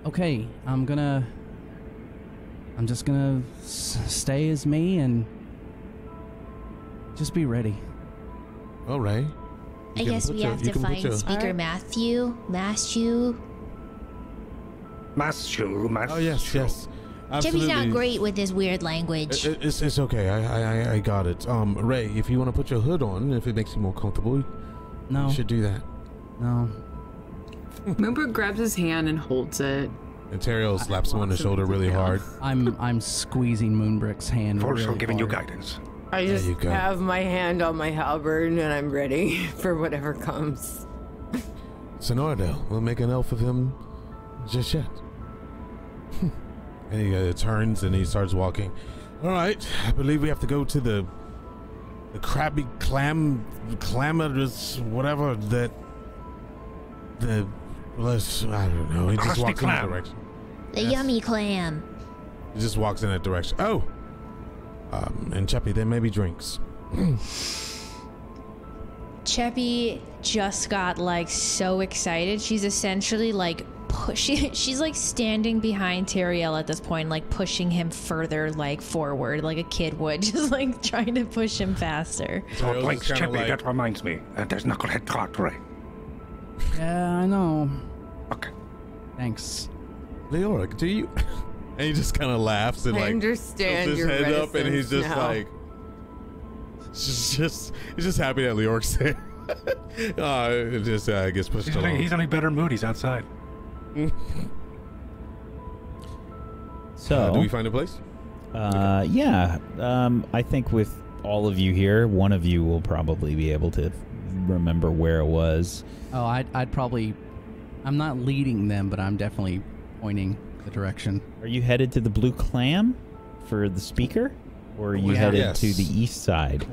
Okay, I'm just gonna stay as me and just be ready. All right. I guess we have to find Speaker Matthew. Matthew. Oh yes, yes. Jimmy's Absolutely. not great with his weird language. It's okay. I got it. Ray, if you want to put your hood on, if it makes you more comfortable, no, you should do that. No. Moonbrook grabs his hand and holds it. And Terrio slaps him on the shoulder really hard. I'm squeezing Moonbrick's hand. Also really giving hard. you guidance. I There just you go. have my hand on my halberd and I'm ready for whatever comes. Sonoradale, we'll make an elf of him just yet. And he turns and he starts walking. All right, I believe we have to go to the crabby clamorous whatever that I don't know. He just Crusty walks in that clam. direction. The yummy clam. He just walks in that direction. Oh, and Cheppy, there may be drinks. Cheppy just got like so excited. She's essentially like she's like standing behind Teriel at this point, like pushing him further like forward like a kid would, just like trying to push him faster. Oh, thanks, Chippy. That reminds me. There's Knucklehead Tart, Ray. Yeah, I know. Okay. Thanks. Leoric, do you? And he just kind of laughs and I like understand tilts his your head up, and he's just reticence now. like, he's just happy that Leoric's there. It just gets pushed along. He's in a better mood. He's outside. So, do we find a place? Yeah. I think with all of you here, one of you will probably be able to remember where it was. Oh, I'd probably. I'm not leading them, but I'm definitely pointing the direction. Are you headed to the Blue Clam for the speaker? Or are you Yeah. headed Yes. to the east side?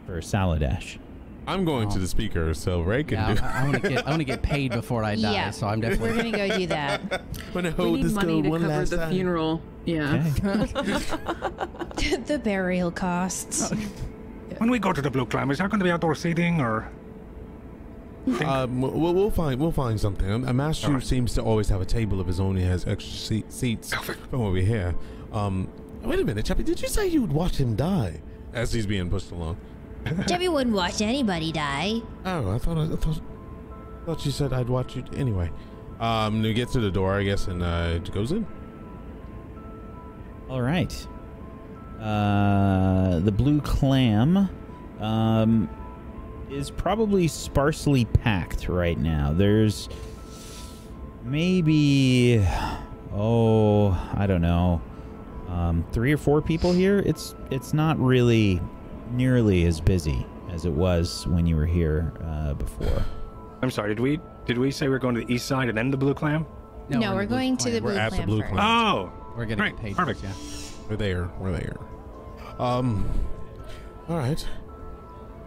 for Saladash. I'm going to the speaker, so Ray can do. I want to get paid before I die. Yeah. So I'm definitely. We're gonna go do that. We need money to cover the funeral. Yeah. The burial costs. When we go to the Blue Clam, is there going to be outdoor seating or? We'll find something. Master seems to always have a table of his own. He has extra seats from over here. Wait a minute, Chappie. Did you say you would watch him die as he's being pushed along? Chappie wouldn't watch anybody die. Oh, I thought you said I'd watch you anyway. We get to the door, I guess, and it goes in. All right. The Blue Clam is probably sparsely packed right now. There's maybe, I don't know, 3 or 4 people here. It's not really nearly as busy as it was when you were here before. I'm sorry, did we say we were going to the east side and then the Blue Clam? No, we're going to the Blue Clam first. Oh, we're getting paid. Perfect. Yeah. We're there. All right.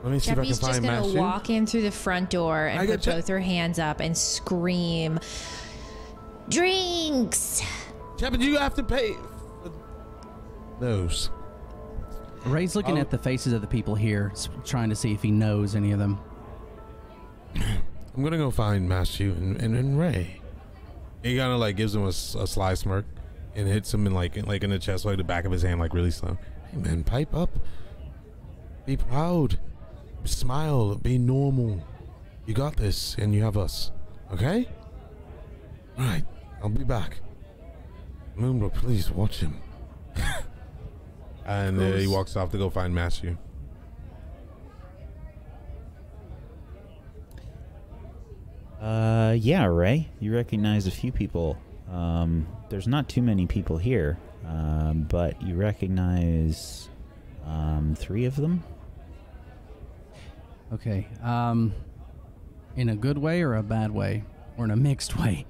Let me see Chappie's if I can just find gonna Master. walk in through the front door and put both her hands up and scream, "Drinks!" Chappie, do you have to pay for those? Ray's looking at the faces of the people here, trying to see if he knows any of them. I'm gonna go find Master and Ray. He kind of like gives him a sly smirk and hits him in like in the chest, like the back of his hand, like really slow. Hey man, pipe up. Be proud. Smile. Be normal. You got this, and you have us. Okay? All right. I'll be back. Moonbrook, please watch him. And he walks off to go find Matthew. Yeah, Ray. You recognize a few people. There's not too many people here, but you recognize 3 of them. Okay. In a good way or a bad way? Or in a mixed way?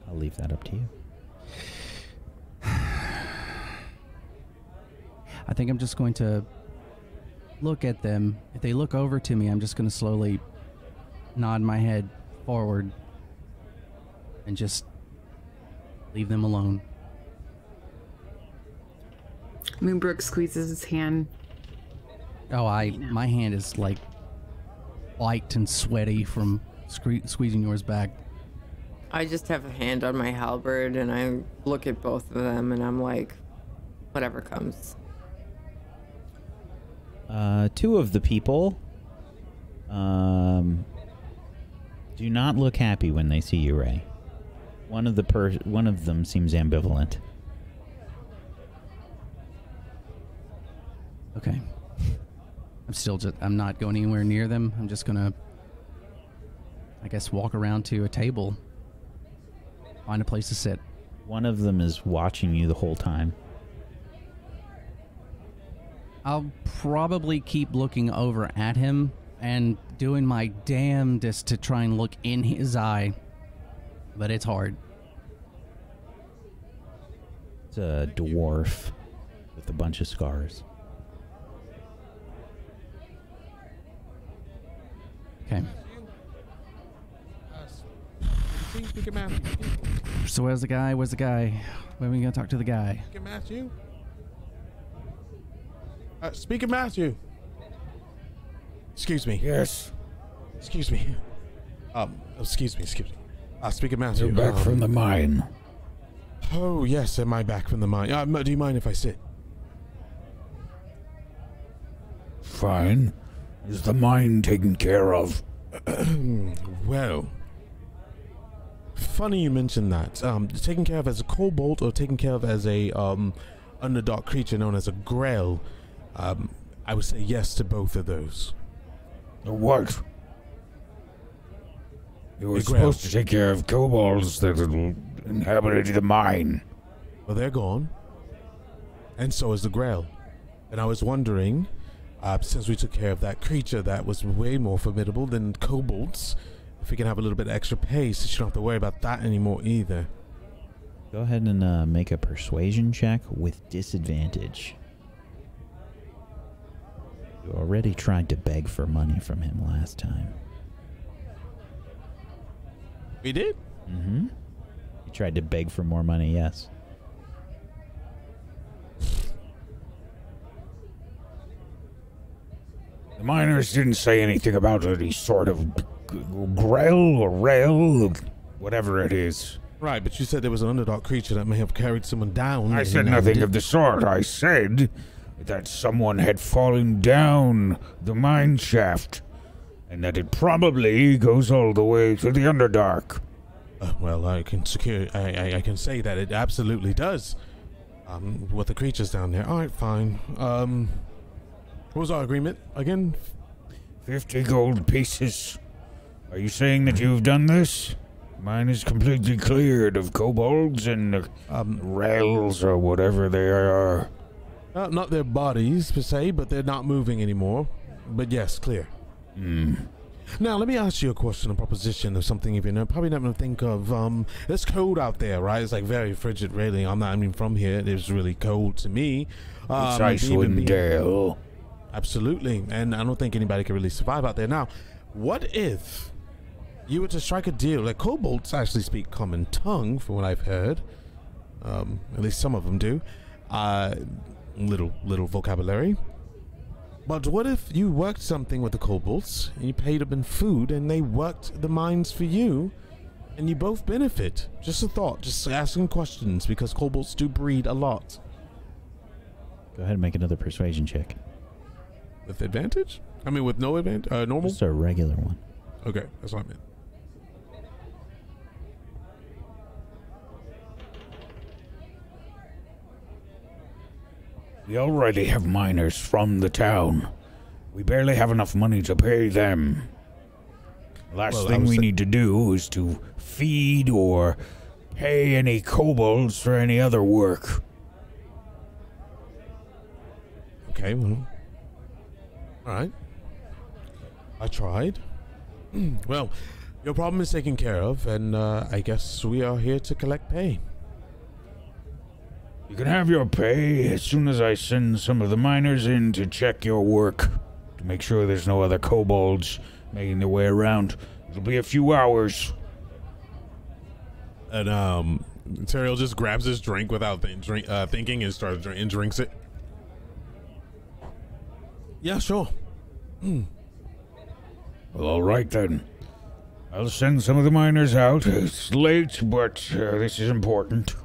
I'll leave that up to you. I think I'm just going to look at them. If they look over to me, I'm just going to slowly nod my head forward and just leave them alone. Moonbrook squeezes his hand. Oh, my hand is like white and sweaty from squeezing yours back. I just have a hand on my halberd and I look at both of them and I'm like, whatever comes. 2 of the people do not look happy when they see you, Ray. One of them seems ambivalent. Okay. I'm not going anywhere near them. I'm just gonna, I guess, walk around to a table, find a place to sit. One of them is watching you the whole time. I'll probably keep looking over at him and doing my damnedest to try and look in his eye, but it's hard. It's a dwarf with a bunch of scars. Okay. So where's the guy? When are we gonna talk to the guy? Matthew? Speaker Matthew. Excuse me. Yes. Excuse me. Excuse me. Speaker Matthew. You're back from the mine. Oh, yes, am I back from the mine? Do you mind if I sit? Fine. Is the mine taken care of? Well, funny you mentioned that. Taken care of as a kobold or taken care of as a underdark creature known as a grail? I would say yes to both of those. A what? You were supposed to take care of kobolds that inhabited the mine. Well, they're gone. And so is the grail. And I was wondering, since we took care of that creature that was way more formidable than kobolds, if we can have a little bit extra pace, so you don't have to worry about that anymore either. Go ahead and make a persuasion check with disadvantage. You already tried to beg for money from him last time. We did? Mm-hmm. You tried to beg for more money, yes. The miners didn't say anything about any sort of grell or rail, whatever it is. Right, but you said there was an underdark creature that may have carried someone down. I said nothing of the sort. I said that someone had fallen down the mine shaft, and that it probably goes all the way to the Underdark. Well, I can I can say that it absolutely does. With the creatures down there. All right, fine. What was our agreement again? 50 gold pieces. Are you saying that you've done this? Mine is completely cleared of kobolds and rails or whatever they are. Not their bodies per se, but they're not moving anymore. But yes, clear. Now, let me ask you a question, a proposition of something if you know. Probably not going to think of, it's cold out there, right? It's like very frigid, really. I'm not even from here. It's really cold to me. It's Icewind Dale. Absolutely. And I don't think anybody can really survive out there. Now, what if you were to strike a deal? Like, kobolds actually speak common tongue, from what I've heard. At least some of them do. Little vocabulary. But what if you worked something with the kobolds, and you paid them in food, and they worked the mines for you, and you both benefit? Just a thought, just asking questions, because kobolds do breed a lot. Go ahead and make another persuasion check. With advantage? I mean, with no advantage? Normal? Just a regular one. Okay, that's what I meant. We already have miners from the town. We barely have enough money to pay them. The last thing we need to do is to feed or pay any kobolds for any other work. Okay, well. Alright. I tried. Well, your problem is taken care of, and I guess we are here to collect pay. You can have your pay as soon as I send some of the miners in to check your work, to make sure there's no other kobolds making their way around. It'll be a few hours. And Teriel just grabs his drink without thinking and starts and drinks it. Yeah, sure. Well, all right then. I'll send some of the miners out. It's late, but this is important.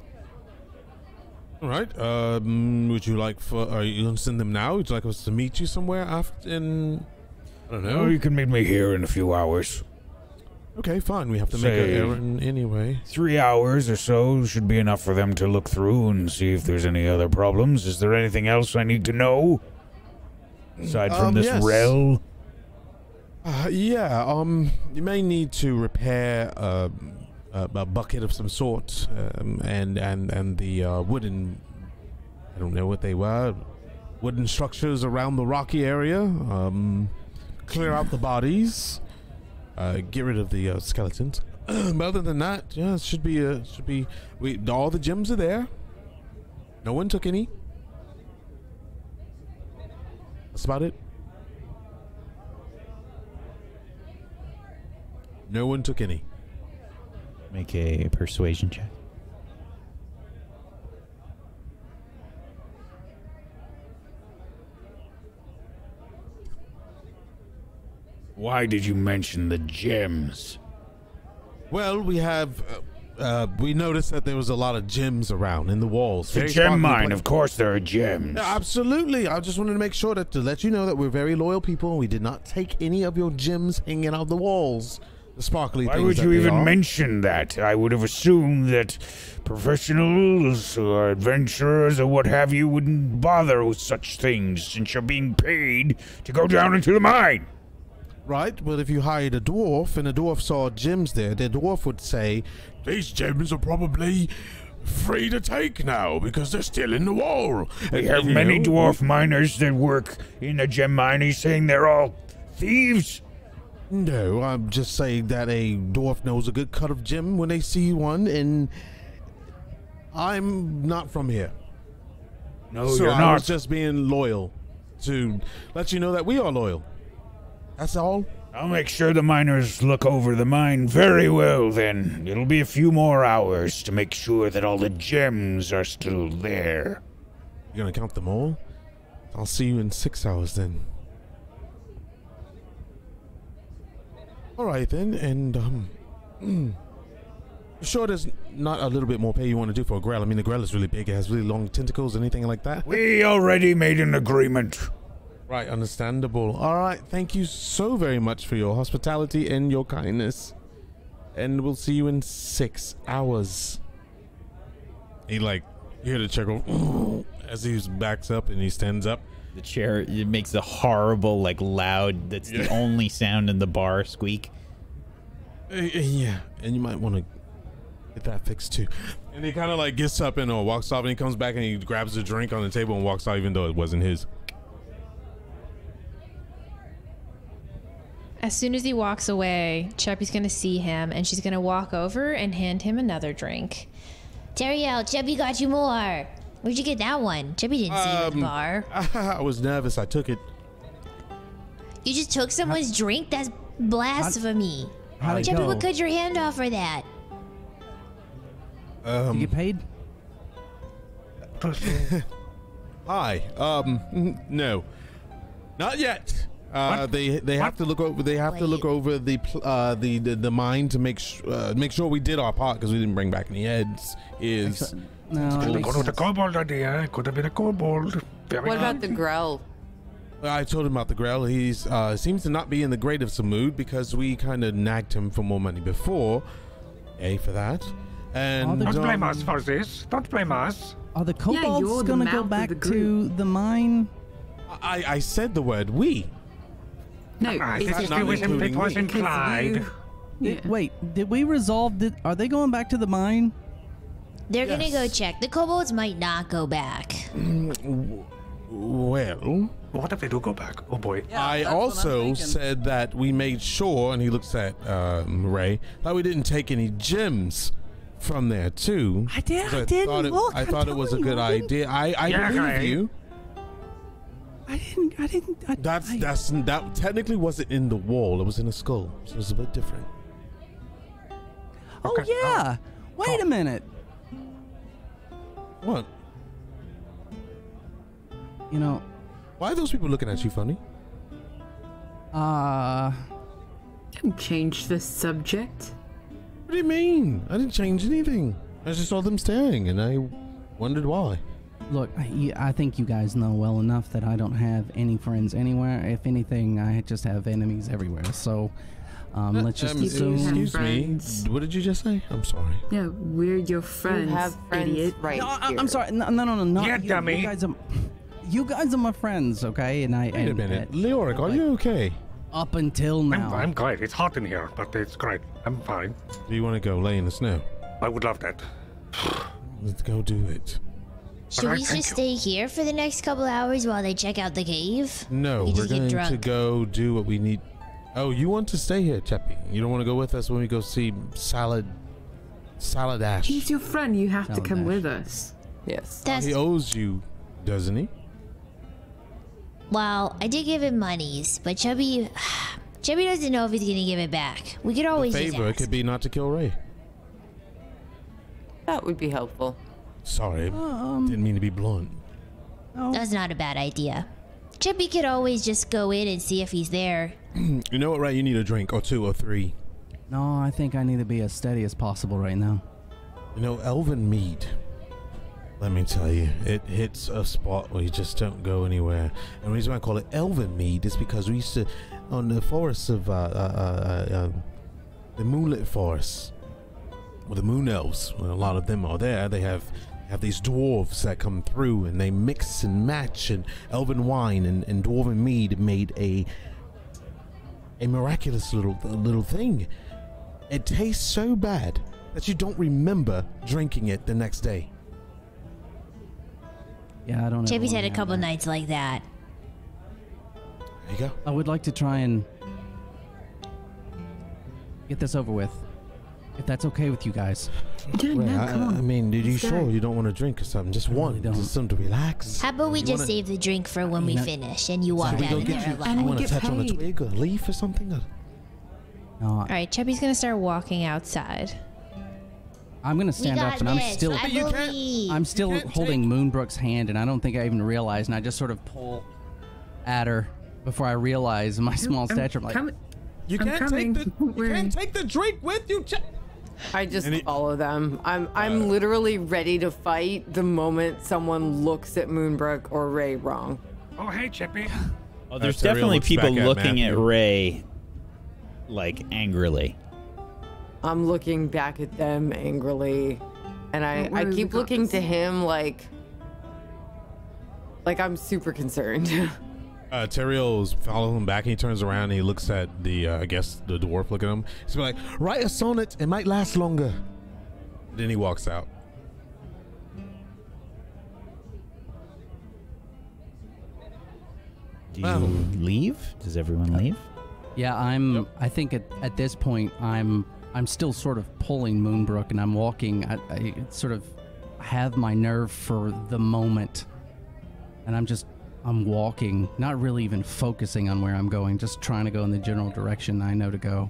All right. Would you like are you going to send them now? Would you like us to meet you somewhere after? I don't know. Oh, you can meet me here in a few hours. Okay, fine. We have to make an errand anyway. 3 hours or so should be enough for them to look through and see if there's any other problems. Is there anything else I need to know? Aside from this rel? Yeah, you may need to repair a bucket of some sort, and the wooden, I don't know what they were, wooden structures around the rocky area. Clear out the bodies, get rid of the skeletons. But other than that, yeah, it should be all the gems are there. No one took any. That's about it. No one took any. Make a persuasion check. Why did you mention the gems? Well, we have we noticed that there was a lot of gems around in the walls. The gem mine, of course there are gems. Absolutely. I just wanted to make sure that to let you know that we're very loyal people and we did not take any of your gems hanging out of the walls. The sparkly things. Why would you even mention that? I would have assumed that professionals or adventurers or what have you wouldn't bother with such things since you're being paid to go down into the mine. Right, but if you hired a dwarf and a dwarf saw gems there, the dwarf would say, "These gems are probably free to take now because they're still in the wall." We have many dwarf miners that work in the gem mine. Are you saying they're all thieves? No, I'm just saying that a dwarf knows a good cut of gem when they see one, and I'm not from here. No, so you're not. I was just being loyal to let you know that we are loyal. That's all. I'll make sure the miners look over the mine very well then. It'll be a few more hours to make sure that all the gems are still there. You're gonna count them all? I'll see you in 6 hours then. Alright then, and sure there's not a little bit more pay you want to do for a Grell? I mean, the Grell is really big. It has really long tentacles, anything like that? We already made an agreement. Right, understandable. Alright, thank you so very much for your hospitality and your kindness. And we'll see you in 6 hours. He you hear the chair go as he backs up and he stands up. The chair, it makes a horrible, loud, that's the only sound in the bar squeak. Yeah, and you might want to get that fixed too. And he kind of gets up and walks off, and he comes back and he grabs a drink on the table and walks out, even though it wasn't his. As soon as he walks away, Cheppy's gonna see him, and she's gonna walk over and hand him another drink. Teriel, Cheppy got you more. Where'd you get that one? Cheppy didn't see you at the bar. I was nervous. I took it. You just took someone's drink? That's blasphemy. How'd it Cheppy go? would cut your hand off for that. You get paid? Hi. No, not yet. They have to look over. They have to look over the mine to make sure we did our part, because we didn't bring back any heads. The kobold idea. Could have been a kobold. What about the Grell? I told him about the Grell. He's seems to not be in the greatest of mood because we kind of nagged him for more money before. Yay for that. And don't blame us for this. Don't blame us. Are the kobolds gonna go back to the mine? I said the word we. No, it was implied. Wait, did we resolve it? Are they going back to the mine? They're gonna go check. The kobolds might not go back. Well, what if they do go back? Oh boy. Yeah, I also said that we made sure, and he looks at Ray, that we didn't take any gems from there too. I didn't look. I thought it was a good idea. I believe you. I didn't. That technically wasn't in the wall. It was in a skull, so it was a bit different. Oh yeah. Wait a minute. What? You know, why are those people looking at you funny? Don't change the subject. What do you mean? I didn't change anything. I just saw them staring, and I wondered why. Look, I think you guys know well enough that I don't have any friends anywhere. If anything, I just have enemies everywhere. So, let's just assume. Excuse me. What did you just say? I'm sorry. Yeah, we're your friends. You have friends, idiot. right? No, I'm sorry. No, not yeah, you. Dummy. You guys are my friends, okay? And Wait a minute, Leoric, are you okay? Up until now. I'm great. It's hot in here, but it's great. I'm fine. Do you want to go lay in the snow? I would love that. Let's go do it. Should we just stay here for the next couple hours while they check out the cave? No, we're going to go do what we need. Oh, you want to stay here, Cheppy? You don't want to go with us when we go see Salad Ash? He's your friend. You have to come with us. Yes. He owes you, doesn't he? Well, I did give him monies, but Chubby doesn't know if he's gonna give it back. We could always The favor could be not to kill Ray. That would be helpful. Sorry, didn't mean to be blunt. That's not a bad idea. Chippy could always just go in and see if he's there. You know what, Ray? You need a drink, or two, or three. No, I think I need to be as steady as possible right now. You know, Elven mead. Let me tell you, it hits a spot where you just don't go anywhere. And the reason why I call it Elven mead is because we used to, on the forests of the moonlit forests, or the moon elves, well, a lot of them are there. They have these dwarves that come through, and they mix and match, and elven wine and dwarven mead made a miraculous little thing. It tastes so bad that you don't remember drinking it the next day. Yeah, I don't know. Chippy's had a couple nights like that. There you go. I would like to try and get this over with. If that's okay with you guys. I mean, did you sure you don't want to drink or something? Just one, just something to relax. How about we just save the drink for when we finish and you walk out of there alive? You want to touch on a twig or a leaf or something? All right, Cheppy's gonna start walking outside. I'm gonna stand up, and I'm still holding Moonbrook's hand, and I don't think I even realize, and I just sort of pull at her before I realize my small stature. I'm like, you can't take the drink with you. I just follow them. I'm literally ready to fight the moment someone looks at Moonbrook or Ray wrong. Oh, hey, Chippy. Oh, there's definitely people looking at Ray, like, angrily. I'm looking back at them angrily, and I keep looking to him like I'm super concerned. Teriel's following him back, and he turns around and he looks at the, I guess, the dwarf looking at him. He's like, write a sonnet, it might last longer. Then he walks out. Do you leave? Does everyone leave? Yeah, I think at this point, I'm still sort of pulling Moonbrook, and I'm walking. I sort of have my nerve for the moment, and I'm walking, not really even focusing on where I'm going, just trying to go in the general direction I know to go.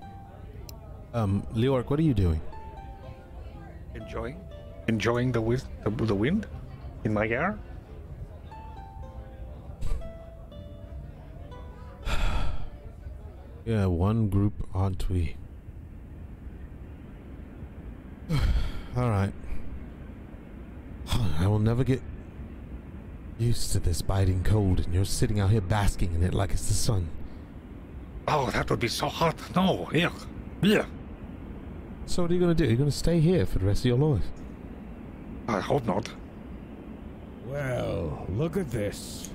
Leoric, what are you doing? Enjoying the wind in my hair. Yeah, one group, aren't we? All right. I will never get used to this biting cold, and you're sitting out here basking in it like it's the sun. Oh, that would be so hot. No, here. Yeah. So what are you going to do? You're going to stay here for the rest of your life? I hope not. Well, look at this.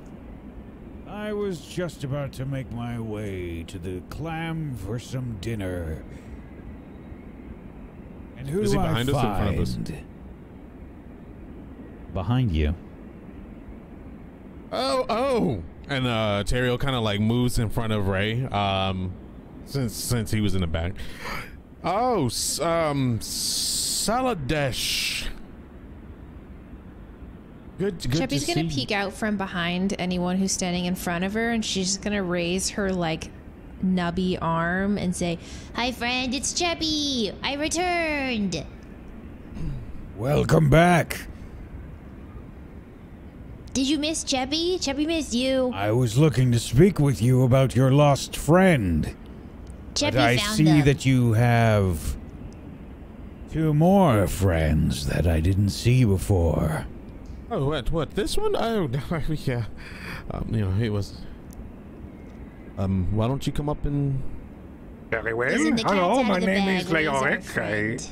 I was just about to make my way to the clam for some dinner. And who Is do he behind I us or in find? front of us? Behind you. Oh! And Teriel kind of like moves in front of Ray, since he was in the back. Oh, Saladesh. Good Cheppy's to gonna see peek out from behind anyone who's standing in front of her, and she's just gonna raise her like nubby arm and say, "Hi, friend, it's Cheppy. I returned." Welcome back. Did you miss Cheppy? Cheppy missed you. I was looking to speak with you about your lost friend. Cheppy but I found see them. that you have 2 more friends that I didn't see before. Oh, what? This one? Oh, yeah. It was. Why don't you come up and? Very well. Isn't the cat's Hello, out my of the name bag is when he's our Leoric. I friend?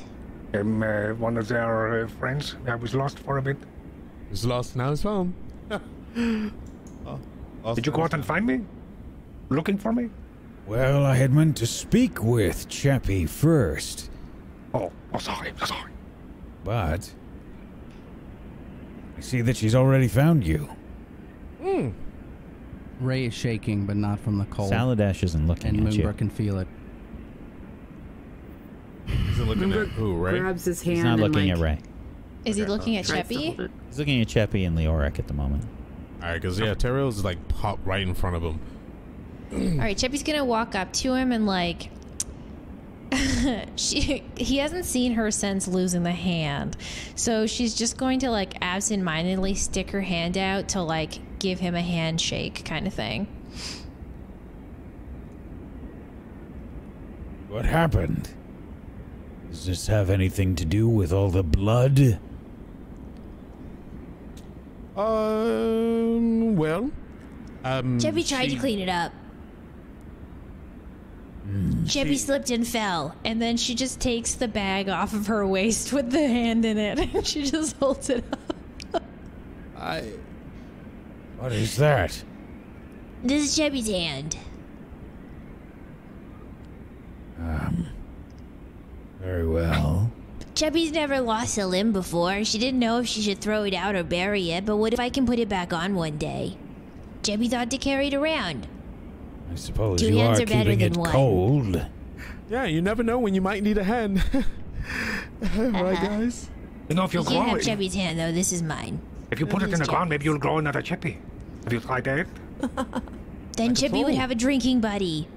am one of their friends. I was lost for a bit. He's lost, now he's found. Did you go out and find me? Looking for me? Well, I had meant to speak with Cheppy first. Oh, sorry. But I see that she's already found you. Ray is shaking, but not from the cold. Saladesh isn't looking and at you. Moonbrook can feel it. He's looking at who, Ray? Grabs his hand. He's not and, looking like, at Ray. Is he looking at tries to Cheppy? hold it. He's looking at Cheppy and Leoric at the moment. All right, because Teriel's like popped right in front of him. All right, Cheppy's gonna walk up to him and like, he hasn't seen her since losing the hand, so she's just going to like absentmindedly stick her hand out to like give him a handshake kind of thing. What happened? Does this have anything to do with all the blood? Well, Cheppy tried to clean it up. Cheppy slipped and fell, and then she just takes the bag off of her waist with the hand in it, and she just holds it up. What is that? This is Cheppy's hand. Very well. Cheppy's never lost a limb before. She didn't know if she should throw it out or bury it, but what if I can put it back on one day? Cheppy thought to carry it around. I suppose 2 you hands are are better keeping than it one. cold. Yeah, you never know when you might need a hand. Right, guys? You know, if you You can't grow have it, Cheppy's hand, though. This is mine. if you put it in the ground, maybe you'll grow another Cheppy. Have you tried that? Then Cheppy would have a drinking buddy.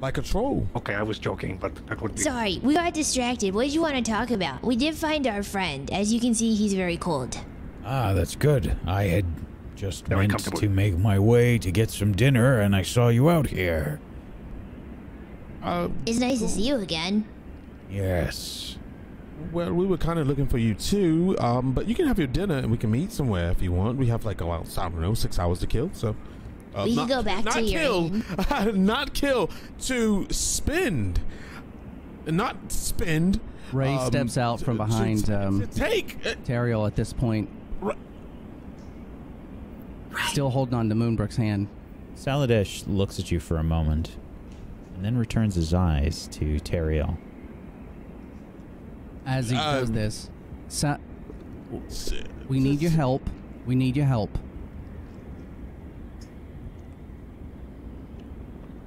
Like a troll. Okay, I was joking, but that would be... Sorry, we got distracted. What did you want to talk about? We did find our friend. As you can see, he's very cold. Ah, that's good. I had just meant to make my way to get some dinner, and I saw you out here. It's nice to see you again. Yes. Well, we were kind of looking for you too, but you can have your dinner and we can meet somewhere if you want. We have like, well, I don't know, 6 hours to kill, so... we can go back to your inn. Not kill, to spend. Not spend. Ray steps out from behind take Teriel at this point. Still holding on to Moonbrook's hand. Saladesh looks at you for a moment, and then returns his eyes to Teriel. As he does this, we need your help. We need your help.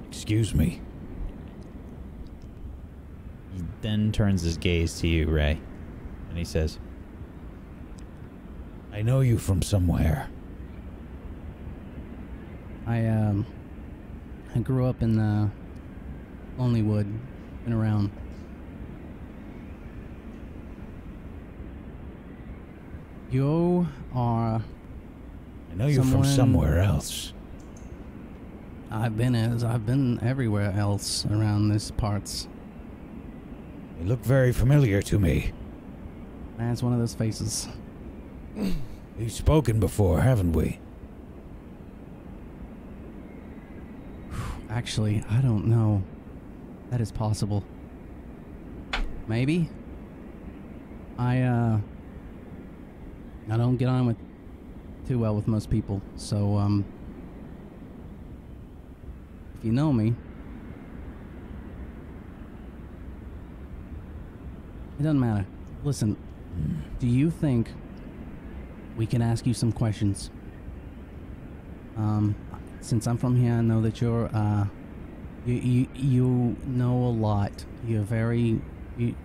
Excuse me. He then turns his gaze to you, Ray, and he says, I know you from somewhere. I grew up in Lonelywood. Been around. You are... I know you from somewhere else. I've been everywhere else around these parts. You look very familiar to me. That's one of those faces. We've spoken before, haven't we? Actually, I don't know. That is possible. Maybe. I don't get on too well with most people, so if you know me, it doesn't matter. Listen, do you think we can ask you some questions? Since I'm from here, I know that you're you know a lot. You're very we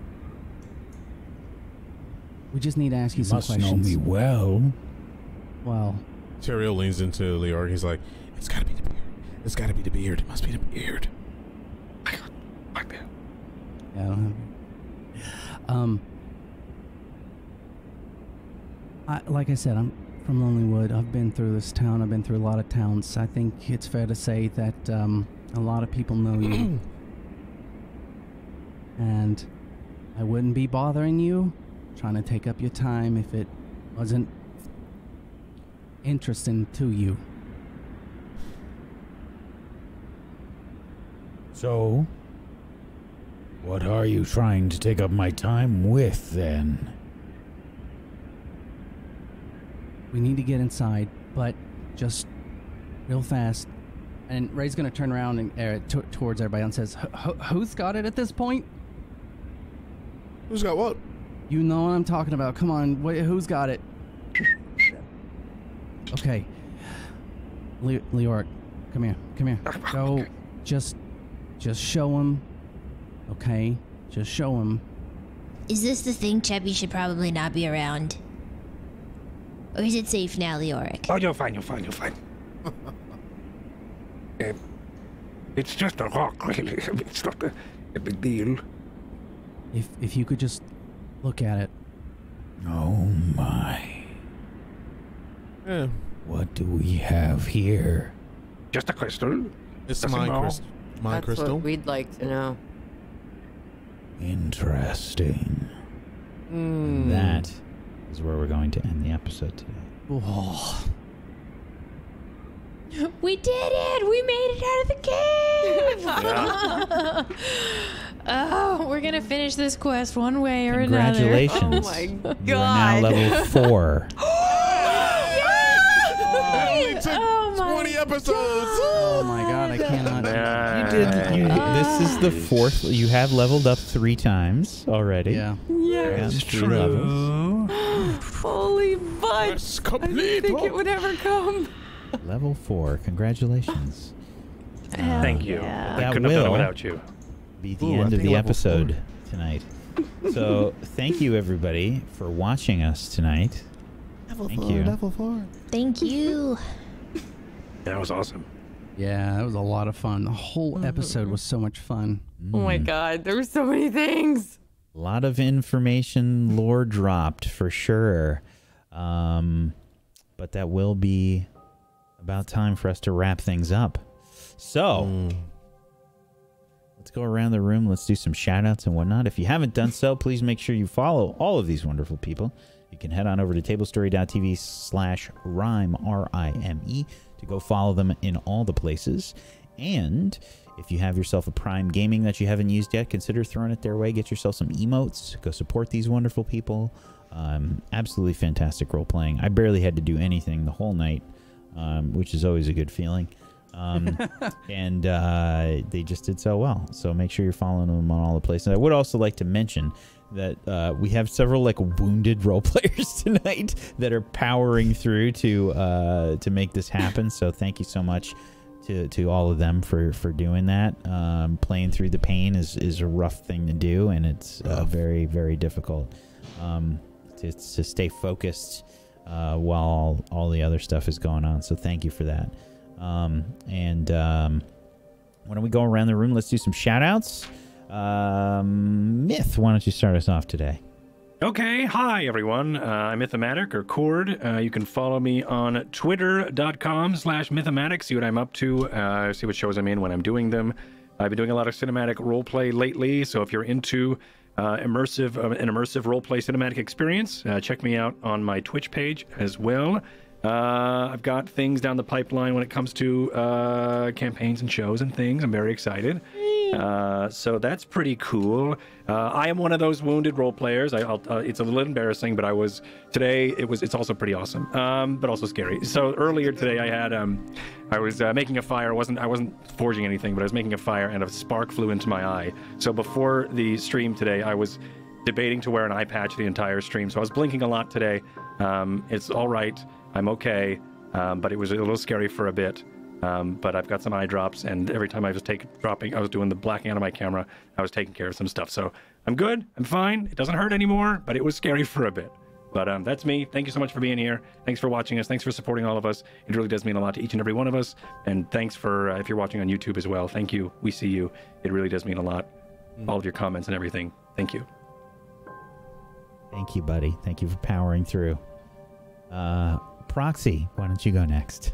just need to ask you some questions. You must know me well. Well, Teriel leans into Leor. He's like, "It's gotta be the beard. It's gotta be the beard. It must be the beard." My beard. Yeah, I don't have. Like I said, I'm from Lonelywood. I've been through this town. I've been through a lot of towns. I think it's fair to say that a lot of people know you, and I wouldn't be bothering you, trying to take up your time if it wasn't interesting to you. So, what are you trying to take up my time with, then? We need to get inside, but just real fast. And Ray's gonna turn around and towards everybody and says, "Who's got it at this point? Who's got what? You know what I'm talking about. Come on, who's got it?" Okay, Leoric, come here. Go, just show him. Okay, just show him. Is this the thing Cheppy should probably not be around? Or is it safe now, Leoric? Oh, you're fine. It's just a rock, really. I mean, it's not a big deal. If you could just look at it. Oh my. Yeah. What do we have here? Just a crystal. It's my crystal. That's what we'd like to know. Interesting. And that is where we're going to end the episode today. Oh. We did it! We made it out of the cave! Oh, we're gonna finish this quest one way or another. Congratulations. Oh my god. You are now level 4. It only took 20 episodes. Oh my god, I cannot. This is the 4th. You have leveled up 3 times already. Yeah. That's 3 levels. Holy butt! I didn't think it would ever come. Level 4. Congratulations. Thank you. Yeah. I That couldn't have done it will without you. be the end of the episode tonight. So thank you, everybody, for watching us tonight. Thank you. Level 4. Thank you. That was awesome. Yeah, that was a lot of fun. The whole episode was so much fun. Oh my god, there were so many things. A lot of information lore dropped for sure. But that will be about time for us to wrap things up. So let's go around the room. Let's do some shout outs and whatnot. If you haven't done so, please make sure you follow all of these wonderful people. You can head on over to tablestory.tv/Rime, R-I-M-E, to go follow them in all the places. And if you have yourself a Prime Gaming that you haven't used yet, consider throwing it their way. Get yourself some emotes. Go support these wonderful people. Absolutely fantastic role playing. I barely had to do anything the whole night, which is always a good feeling. And they just did so well. So make sure you're following them on all the places. I would also like to mention that we have several wounded role players tonight that are powering through to make this happen. So thank you so much to all of them for doing that. Playing through the pain is a rough thing to do, and it's very, very difficult to stay focused while all the other stuff is going on. So thank you for that. Why don't we go around the room? Let's do some shout outs. Myth, why don't you start us off today? Okay, hi everyone. I'm Mythomatic or Cord. You can follow me on twitter.com/Mythomatic. See what I'm up to. See what shows I'm in when I'm doing them. I've been doing a lot of cinematic roleplay lately, so if you're into an immersive roleplay cinematic experience, check me out on my Twitch page as well. I've got things down the pipeline when it comes to campaigns and shows and things. I'm very excited. So that's pretty cool. I am one of those wounded role players. It's a little embarrassing, but it's also pretty awesome, but also scary. So earlier today I was making a fire. I wasn't forging anything, but I was making a fire and a spark flew into my eye. So before the stream today, I was debating to wear an eye patch the entire stream. So I was blinking a lot today. It's all right. I'm okay, but it was a little scary for a bit. But I've got some eye drops, and every time I was doing the blacking out of my camera, I was taking care of some stuff. So I'm good. I'm fine. It doesn't hurt anymore, but it was scary for a bit. But that's me. Thank you so much for being here. Thanks for watching us. Thanks for supporting all of us. It really does mean a lot to each and every one of us. And thanks for, if you're watching on YouTube as well, thank you. We see you. It really does mean a lot. All of your comments and everything. Thank you. Thank you, buddy. Thank you for powering through. Proxy, why don't you go next?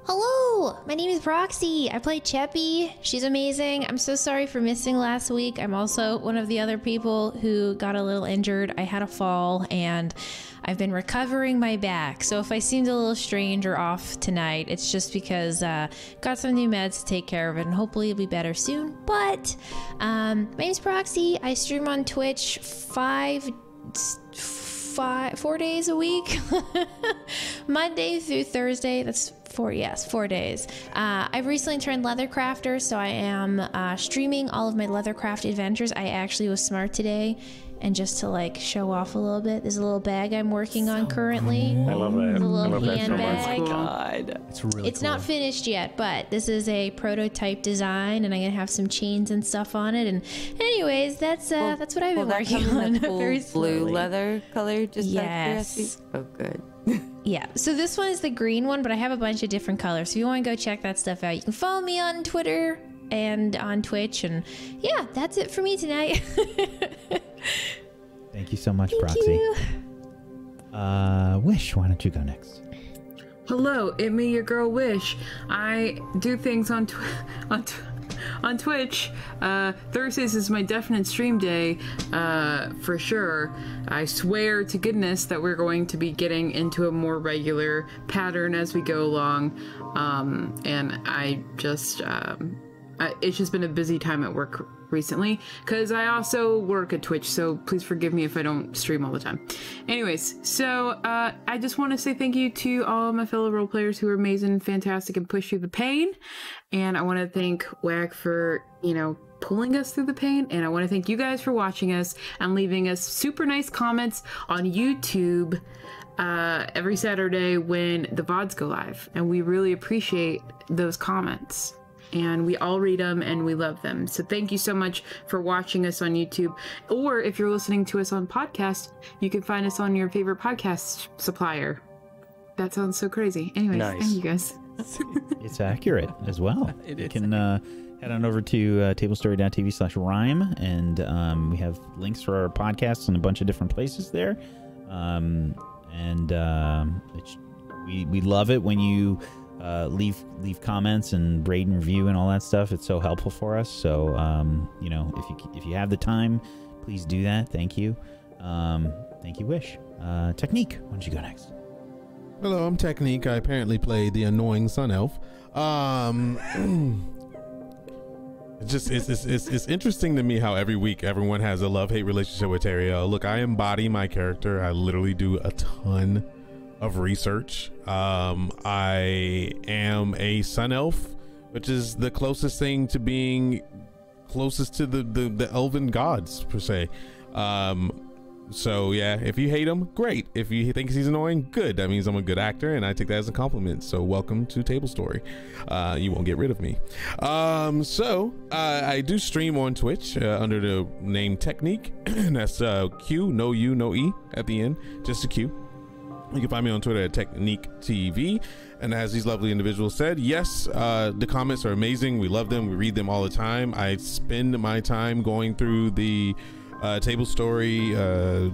Hello, my name is Proxy. I play Cheppy. She's amazing. I'm so sorry for missing last week. I'm also one of the other people who got a little injured. I had a fall and I've been recovering my back. So if I seemed a little strange or off tonight, it's just because got some new meds to take care of it, and hopefully it'll be better soon. But my name's Proxy. I stream on Twitch 4 days a week. Monday through Thursday. That's 4 days. I've recently turned leathercrafter, so I am streaming all of my leathercraft adventures. I actually was smart today, and just to show off a little bit, there's a little bag I'm working on currently. I love that. It's a little I love hand that so bag. much. God. It's really It's not finished yet, but this is a prototype design, and I'm gonna have some chains and stuff on it. And anyways, that's what I've been working on. Cool Very blue slowly. leather color. Just Yes. Oh, good. Yeah, so this one is the green one, but I have a bunch of different colors. So if you want to go check that stuff out, you can follow me on Twitter and on Twitch. And yeah, that's it for me tonight. Thank you so much, Thank Proxy. you. Wish, why don't you go next? Hello, it me, your girl Wish. I do things on Twitch. Thursdays is my definite stream day, for sure. I swear to goodness that we're going to be getting into a more regular pattern as we go along. And it's just been a busy time at work recently, because I also work at Twitch, so please forgive me if I don't stream all the time. Anyways, so I just want to say thank you to all of my fellow role players who are amazing, fantastic, and push through the pain. And I want to thank WAC for, pulling us through the pain. And I want to thank you guys for watching us and leaving us super nice comments on YouTube every Saturday when the VODs go live. And we really appreciate those comments. and we all read them and we love them. So thank you so much for watching us on YouTube. Or if you're listening to us on podcast, you can find us on your favorite podcast supplier. That sounds so crazy. Anyways, Nice. thank you guys. It's accurate as well. You can head on over to tablestory.tv/rhyme, and we have links for our podcasts in a bunch of different places there. We love it when you leave comments and rate and review and all that stuff. It's so helpful for us. So if you have the time, please do that. Thank you. Thank you, Wish. Technique, why don't you go next? Hello, I'm Technique. I apparently play the annoying Sun Elf. It's interesting to me how every week everyone has a love-hate relationship with Teriel. Look, I embody my character. I literally do a ton of research. I am a Sun Elf, which is the closest thing to being closest to the elven gods per se. So yeah, if you hate him, great. If you think he's annoying, good. That means I'm a good actor, and I take that as a compliment. So welcome to Table Story. You won't get rid of me. I do stream on Twitch under the name Technique. That's Q, no U, no E at the end, just a Q. You can find me on Twitter at Technique TV. And as these lovely individuals said, yes, the comments are amazing. We love them. We read them all the time. I spend my time going through the Table Story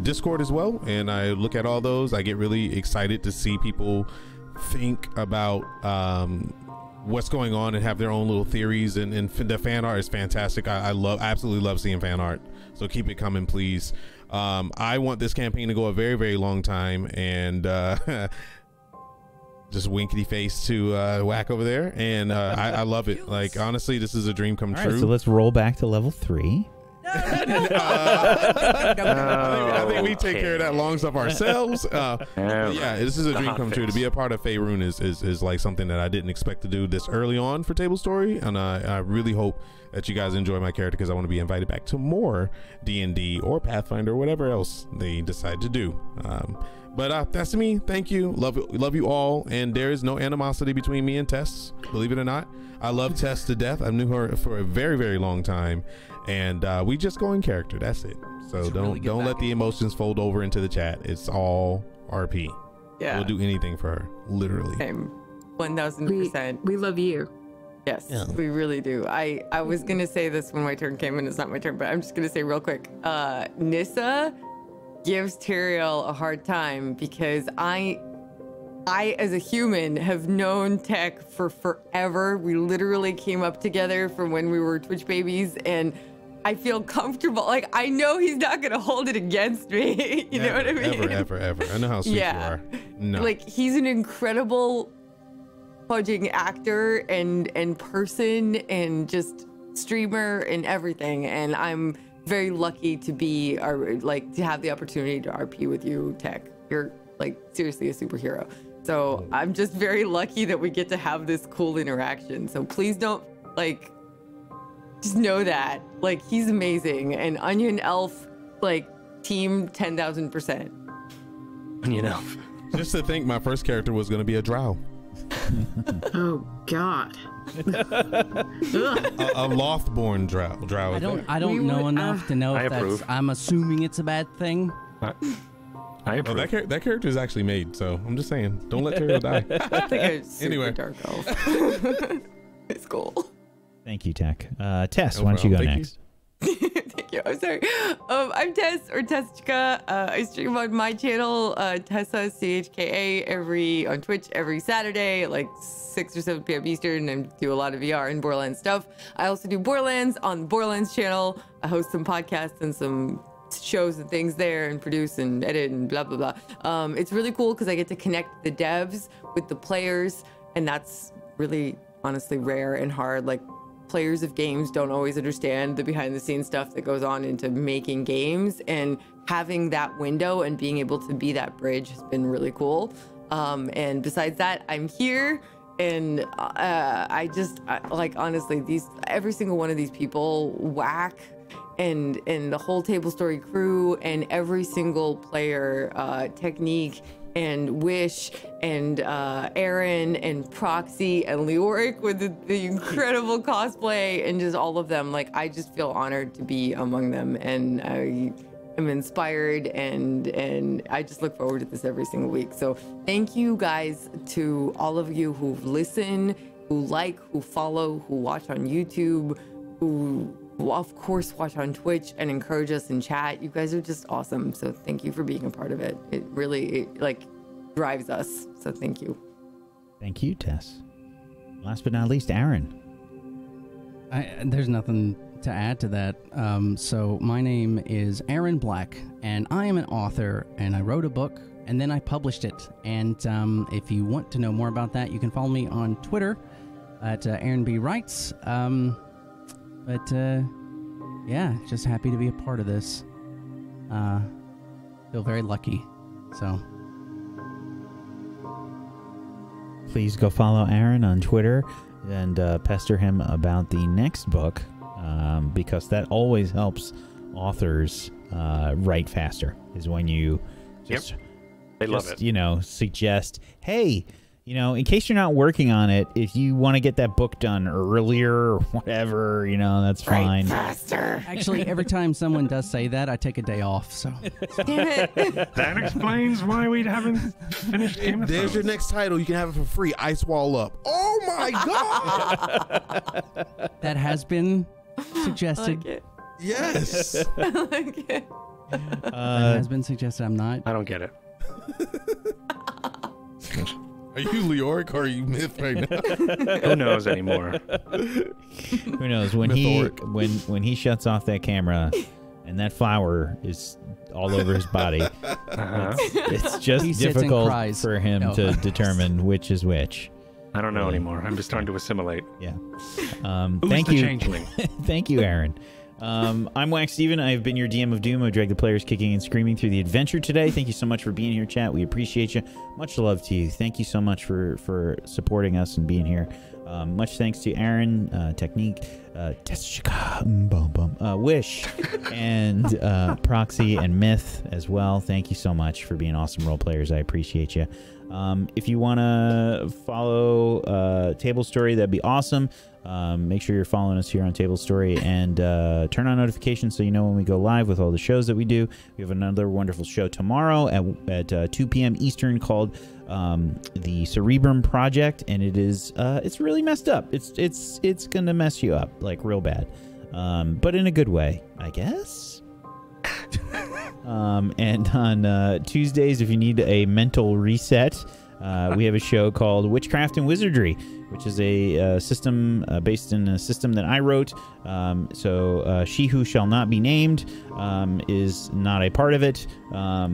Discord as well, and I look at all those. I get really excited to see people think about what's going on and have their own little theories, and the fan art is fantastic. I absolutely love seeing fan art, so keep it coming, please. I want this campaign to go a very, very long time, and just winkety face to Whack over there, and I love it. Like, honestly, this is a dream come true. Right, so let's roll back to level 3. I think we take care of that long stuff ourselves. Yeah, this is a dream come true. To be a part of Faerun is like something that I didn't expect to do this early on for Table Story, and I really hope that you guys enjoy my character, because I want to be invited back to more D&D or Pathfinder or whatever else they decide to do. But that's me. Thank you. Love you all. And there is no animosity between me and Tess, believe it or not. I love Tess to death. I knew her for a very, very long time, and we just go in character. That's it. So don't let the emotions fold over into the chat. It's all RP. Yeah, we'll do anything for her, literally. Same. 1000%. We love you. Yes, we really do. I was gonna say this when my turn came, and it's not my turn, but I'm just gonna say real quick. Nissa gives Teriel a hard time because I as a human have known Tech for forever. We literally came up together from when we were Twitch babies, and I feel comfortable. Like, I know he's not gonna hold it against me. You know what I mean? Ever. I know how sweet you are. No. Like, he's an incredible fudging actor and person and just streamer and everything. And I'm very lucky to be to have the opportunity to RP with you, Tech. You're like seriously a superhero. So I'm just very lucky that we get to have this cool interaction. So please don't just know that he's amazing, and Onion Elf team 10,000%. Onion Elf. Just to think, my first character was going to be a drow. Oh God. a Lothborn drow. I don't know enough to know if approve. I'm assuming it's a bad thing. I approve. That character is actually made, so I'm just saying, don't let Teriel die. I think I'm super Anyway. dark elf. It's cool. Thank you, Tech. Tess, why don't you go next? Thank you. I'm sorry. I'm Tess, or Tessica. I stream on my channel, Tessa CHKA, on Twitch every Saturday at 6 or 7 p.m. Eastern, and do a lot of VR and Borderlands stuff. I also do Borderlands on the Borderlands channel. I host some podcasts and some shows and things there, and produce and edit and blah blah blah. It's really cool because I get to connect the devs with the players, and that's really honestly rare and hard. Players of games don't always understand the behind the scenes stuff that goes on into making games, and having that window and being able to be that bridge has been really cool. And besides that, I'm here, and honestly, every single one of these people, Whack and the whole Table Story crew, and every single player, Technique, and Wish and Aaron and Proxy and Leoric with the incredible cosplay and just all of them. Like, I just feel honored to be among them, and I am inspired, and I just look forward to this every single week. So thank you guys to all of you who listen, who like, who follow, who watch on YouTube, who of course watch on Twitch and encourage us in chat. You guys are just awesome. So thank you for being a part of it. It really like drives us. So thank you. Thank you, Tess. Last but not least, Aaron. There's nothing to add to that. So my name is Aaron Black, and I am an author, and I wrote a book, and then I published it. And if you want to know more about that, you can follow me on Twitter at Aaron B. Writes. Yeah, just happy to be a part of this. Feel very lucky. So please go follow Aaron on Twitter and pester him about the next book, because that always helps authors write faster, is when you just, they love it. You know, suggest, hey, you know, in case you're not working on it, if you want to get that book done earlier or whatever, you know, that's fine. Faster. Actually, every time someone does say that, I take a day off. So that explains why we haven't finished Game of There's Thrones. your next title. You can have it for free. Ice Wall Up. Oh my god! That has been suggested. I like it. Yes. I like it. That has been suggested. I'm not. I don't get it. Are you Leoric or are you Myth right now? Who knows anymore? Who knows when when he shuts off that camera and that flower is all over his body, it's just difficult for him to determine which is which. I don't know anymore. I'm just starting to assimilate. Yeah. Who's Thank the you. changeling? Thank you, Aaron. I'm Wax Steven. I've been your DM of Doom. I drag the players kicking and screaming through the adventure today. Thank you so much for being here, chat. We appreciate you. Much love to you. Thank you so much for supporting us and being here. Much thanks to Aaron, Technique, Wish, and Proxy and Myth as well. Thank you so much for being awesome role players. I appreciate you. If you want to follow Table Story, that'd be awesome. Make sure you're following us here on Table Story, and turn on notifications so you know when we go live with all the shows that we do. We have another wonderful show tomorrow at 2 p.m. Eastern called the Cerebrum Project, and it's really messed up. It's gonna mess you up like real bad, but in a good way, I guess. And on Tuesdays, if you need a mental reset, we have a show called Witchcraft and Wizardry, which is a system based in a system that I wrote. So She Who Shall Not Be Named is not a part of it. Yeah,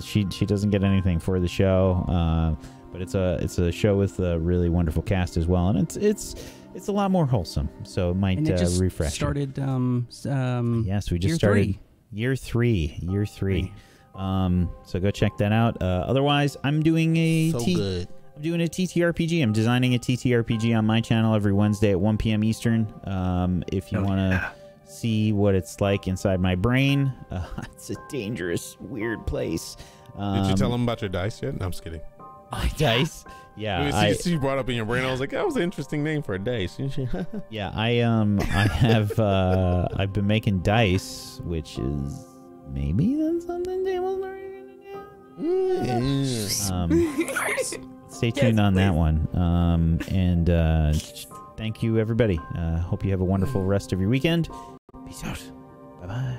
she doesn't get anything for the show. But it's a show with a really wonderful cast as well, and it's a lot more wholesome. So it might refresh. Started. Yes, we just started year three. So go check that out. Otherwise, I'm doing a TTRPG. I'm designing a TTRPG on my channel every Wednesday at 1 p.m. Eastern. If you want to see what it's like inside my brain, it's a dangerous, weird place. Did you tell them about your dice yet? No, I'm just kidding. My dice? Yeah. You brought up in your brain. I was like, that was an interesting name for a dice. Yeah, I have I've been making dice, which is maybe that's something Tables are stay tuned on that one. Thank you, everybody. Hope you have a wonderful rest of your weekend. Peace out. Bye-bye.